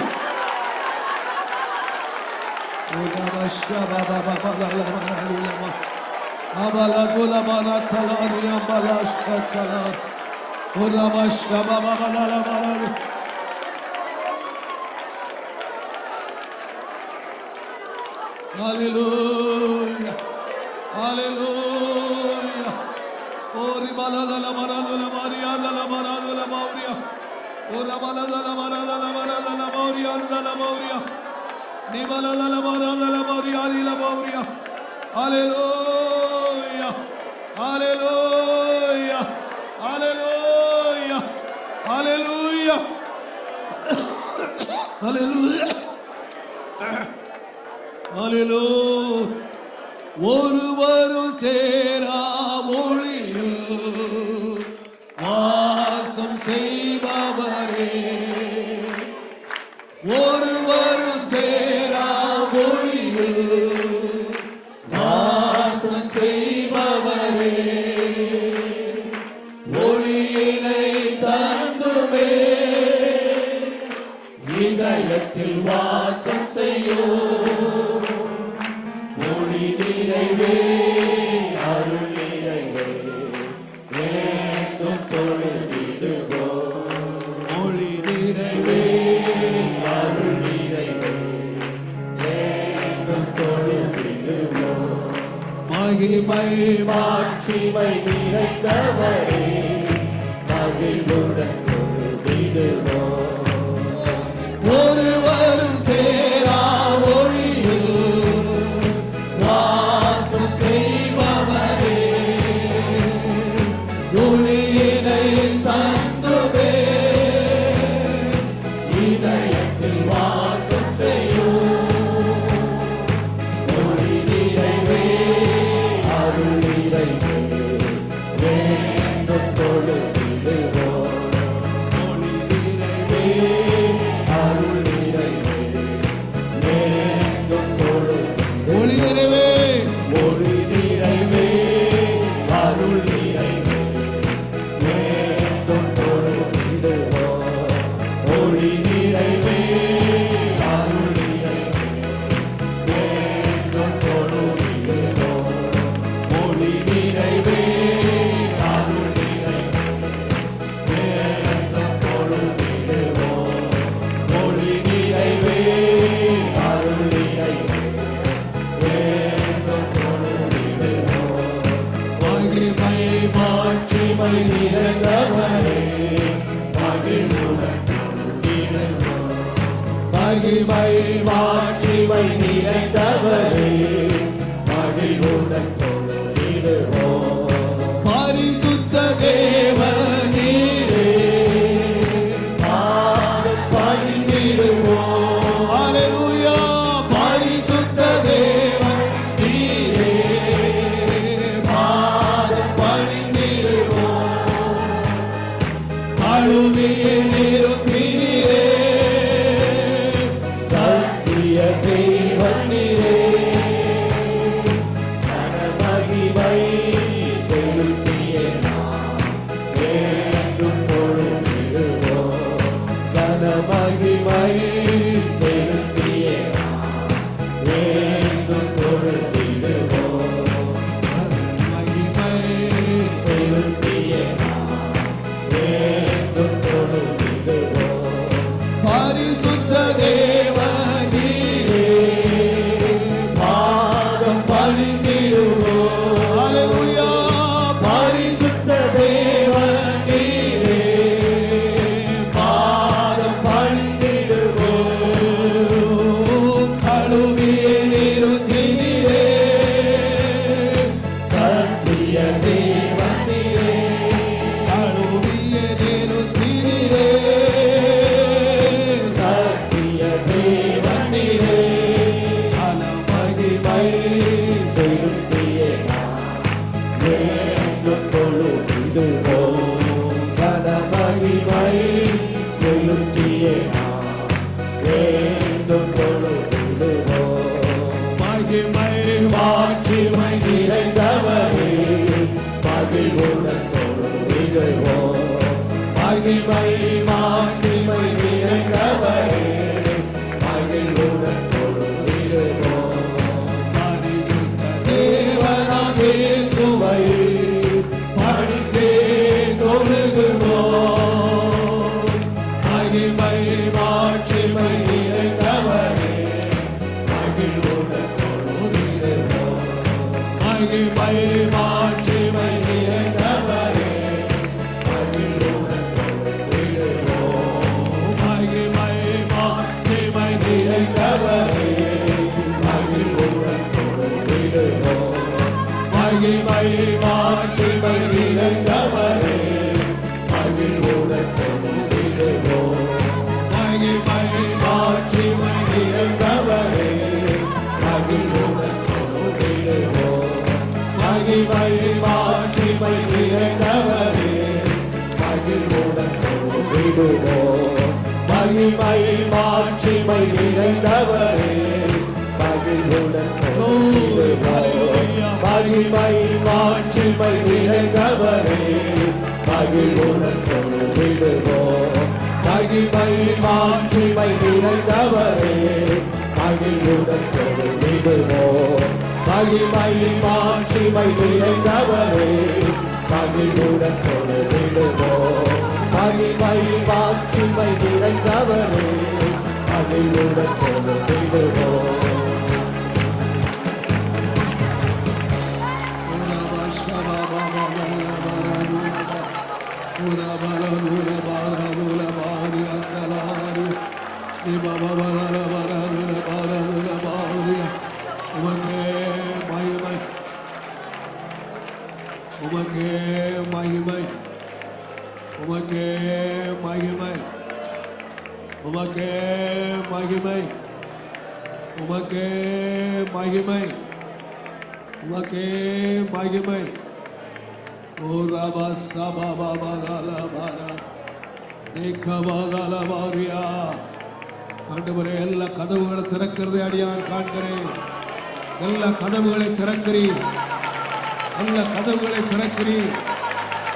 Hallelujah. Hallelujah. Ori baladala maradala mariadala maradala mauria. Ora baladala maradala maradala mauria andala mauria. Ni baladala maradala mauria adila mauria. Hallelujah. Hallelujah. Hallelujah. Hallelujah. Hallelujah. Hallelujah. ஒருவரும் சேரா ஒளியில் வாசம் செய்பவரே, ஒருவரும் சேரா ஒளியில் வாசம் செய்பவரே, ஒளியினை தந்துமே இதயத்தில் வாசம் செய்யும். ஒளி நிறைவே அருள் நிறைவே வேண்டும் தொழுதிடுவோம். ஒளி நிறைவே அருள் நிறைவே வேண்டும் தொழுதிடுவோம். மகிமை மாட்சிமை நிறைந்தவரே மகிழ்வுடன் தொழுதிடுவோம். ஒருவரும் சேரா ஒளியில் வாசம் செய்பவரே, ஒளியினை தந்துமே இதயத்தில் வாசம் செய்யும். ஒளி நிறைவே அருள் நிறைவே வேண்டும் தொழுதிடுவோம். ஒளி நிறைவே அருள் நிறைவே வேண்டும் தொழுதிடுவோம். ஒளி நிறைவே ஒளி நிறைவே அருள் நிறைவே வேண்டும் தொழுதிடுவோம். ஒளி நிறைவே அருள் நிறைவே வேண்டும் தொழுதிடுவோம். ஒளி நிறைவே அருள் நிறைவே வேண்டும் தொழுதிடுவோம். ஒளி நிறைவே அருள் நிறைவே வேண்டும் தொழுதிடுவோம். மகிமை மாட்சிமை நிறைந்தவரே மகிழ்வுடன் தொழுதிடுவோம். மகிமை மாட்சிமை நிறைந்தவரே மகிழ்வுடன் தொழுதிடுவோம். பரிசுத்த தேவனீரே பாதம் பணிந்திடுவோம். ஹல்லேலூயா. பரிசுத்த தேவன் நீரே பாதம் பணிந்திடுவோம். அழுவிய நிறுத்தினீரே சத்திய தேவன் நீரே மகிமை செலுத்திய நாம் வேண்டும் தொழுதிடுவோம். கனமகிமை செலுத்திய நாம் வேண்டும் தொழுதிடுவோம். மகிமை செலுத்திய நாம் வேண்டும் தொழுதிடுவோம். பரிசுத்த தேவனீரே பாதம் பணிந்திடுவோம். ஹல்லேலூயா. பரிசுத்த தேவனீரே பாதம் பணிந்திடுவோம். கழுவிய நிறுத்தினீரே சத்திய தேவனீரே கழுவிய நிறுத்தினீரே சத்திய தேவனீரே மகிமை செலுத்திய நாம் வேண்டும் தொழுதிடுவோம். கனமகிமை செலுத்திய நாம் வேண்டும் தொழுதிடுவோம். மகிமை மாட்சிமை நிறைந்தவரே மகிழ்வுடன் தொழுதிடுவோம். மகிமை மாட்சிமை நிறைந்தவரே மகிழ்வுடன் தொழுதிடுவோம். மகிழ்வுடன் தொழுதிடுவோம். மகிமை மாட்சிமை நிறைந்தவரே, மகிழ்வுடன் தொழுதிடுவோம். மகிமை மாட்சிமை நிறைந்தவரே, மகிழ்வுடன் தொழுதிடுவோம். மகிமை மாட்சிமை நிறைந்தவரே, மகிழ்வுடன் தொழுதிடுவோம். மகிமை மாட்சிமை நிறைந்தவரே, மகிழ்வுடன் தொழுதிடுவோம். மகிமை மாட்சிமை நிறைந்தவரே, மகிழ்வுடன் தொழுதிடுவோம். மகிமை மாட்சிமை நிறைந்தவரே, மகிழ்வுடன் தொழுதிடுவோம். மகிமை மாட்சிமை நிறைந்தவரே, மகிழ்வுடன் தொழுதிடுவோம். மகிமை மாட்சிமை நிறைந்தவரே, மகிழ்வுடன் தொழுதிடுவோம். மகிமை மாட்சிமை நிறைந்தவரே, மகிழ்வுடன் தொழுதிடுவோம். மகிமை மாட்சிமை நிறைந்தவரே, மகிழ்வுடன் தொழுதிடுவோம். உமக்கே மகிமை, உமக்கே மகிமை, உமக்கே மகிமை, உமக்கே மகிமை, உமக்கே மகிமை. ஓ ரபா சபா பாபா லபரா நீக்கபாதலபாரியா. ஆண்டவரே, எல்லா கதவுகளை திறக்கிறதை அடியான் காண்கிறேன். எல்லா கதவுகளை திறக்கிறீர், எல்லா கதவுகளை திறக்கிறீர்.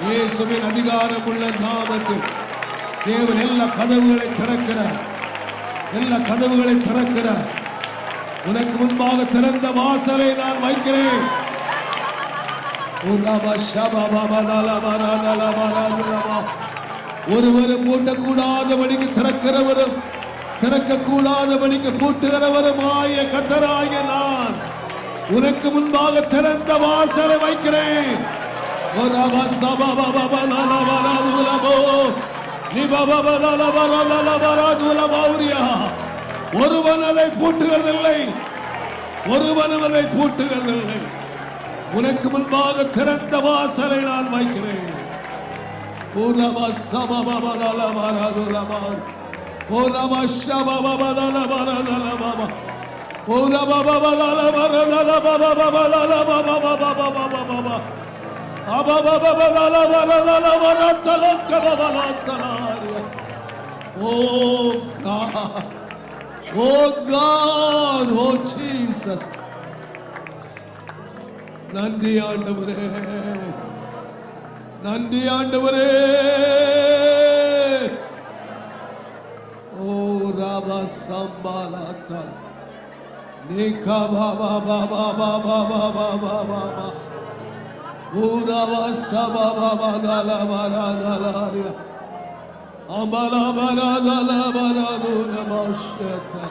இயேசுவின் அதிகாரம் உள்ள நாமத்தில் தேவன் எல்லா கதவுகளை திறக்கிறார், எல்லா கதவுகளை திறக்கிறார். உனக்கு முன்பாக திறந்த வாசலை நான் வைக்கிறேன். ஒருவரும் பூட்டக்கூடாதபடிக்கு திறக்கிறவரும் திறக்கக்கூடாதபடிக்கு பூட்டுகிறவரும் ஆய கர்த்தராகிய நான் உனக்கு முன்பாக திறந்த வாசலை வைக்கிறேன். ஒருவன் அதை பூட்டுகிறதில்லை, ஒருவனும் அதை பூட்டுகிறதில்லை. உனக்கு முன்பாக திறந்த வாசலை நான் வைக்கிறேன். Oh God, oh Jesus. நன்றி ஆண்டவரே, நன்றி ஆண்டவரே. ஓ ராபா சம்பாலாத்தா நீகா பாபா பாபா பாபா பாபா பாபா ஓ ராபா சபா பாபா தாலா பாரா தாலாரியா அமலா பாரா தாலா பாரா தூர மாஷத்தா.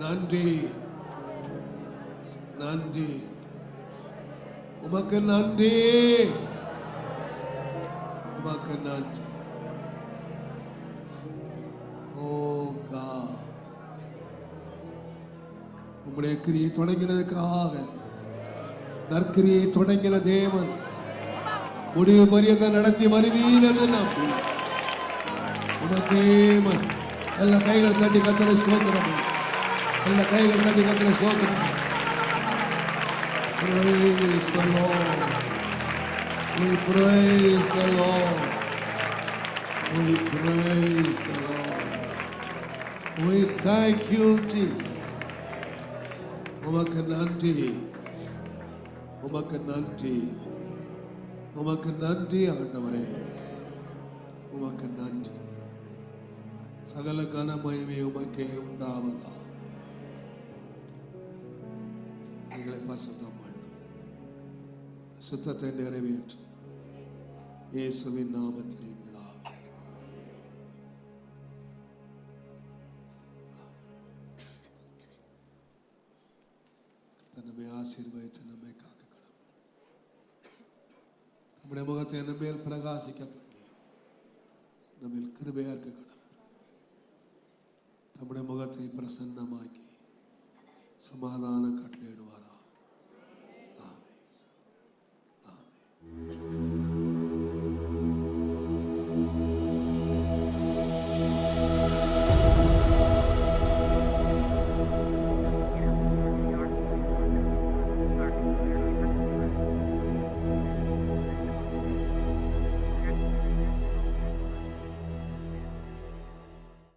நன்றி, நன்றி, உமக்கு நன்றி, உமக்கு நன்றி. ஓ God, உம்முடைய கிரியை தொடங்கினதுக்காக, நற்கிரியை தொடங்கின தேவன் முடிவு பரியந்த நடத்தி வருவீர் என்று நம்பி உமக்கே எல்லா கைகள் தட்டி கத்தனை சோதனம், எல்லா கைகள் தட்டி கத்தனை சோதனம். Praise the Lord. We praise the Lord. We praise the Lord. We thank you, Jesus. உமக்கு நன்றி, உமக்கு நன்றி, உமக்கு நன்றி ஆண்டவரே, உமக்கு நன்றி. சகல கன மகிமை உமக்கே உண்டாவதா. எங்களை பரிசுத்தம் பண்ணு, சுத்தத்தை நிறைவேற்று இயேசுவின் நாமத்தில் பிதாவே. ஆசீர்வதித்து நம்மை காக்க கடவுள். நம்முடைய முகத்தை என்ன மேல் பிரகாசிக்க பண்ணி நம்ம கிருபையாக்க கடவுள். நம்முடைய முகத்தை பிரசன்னமாக்கி சமாதான கட்டளையிடுவாரா.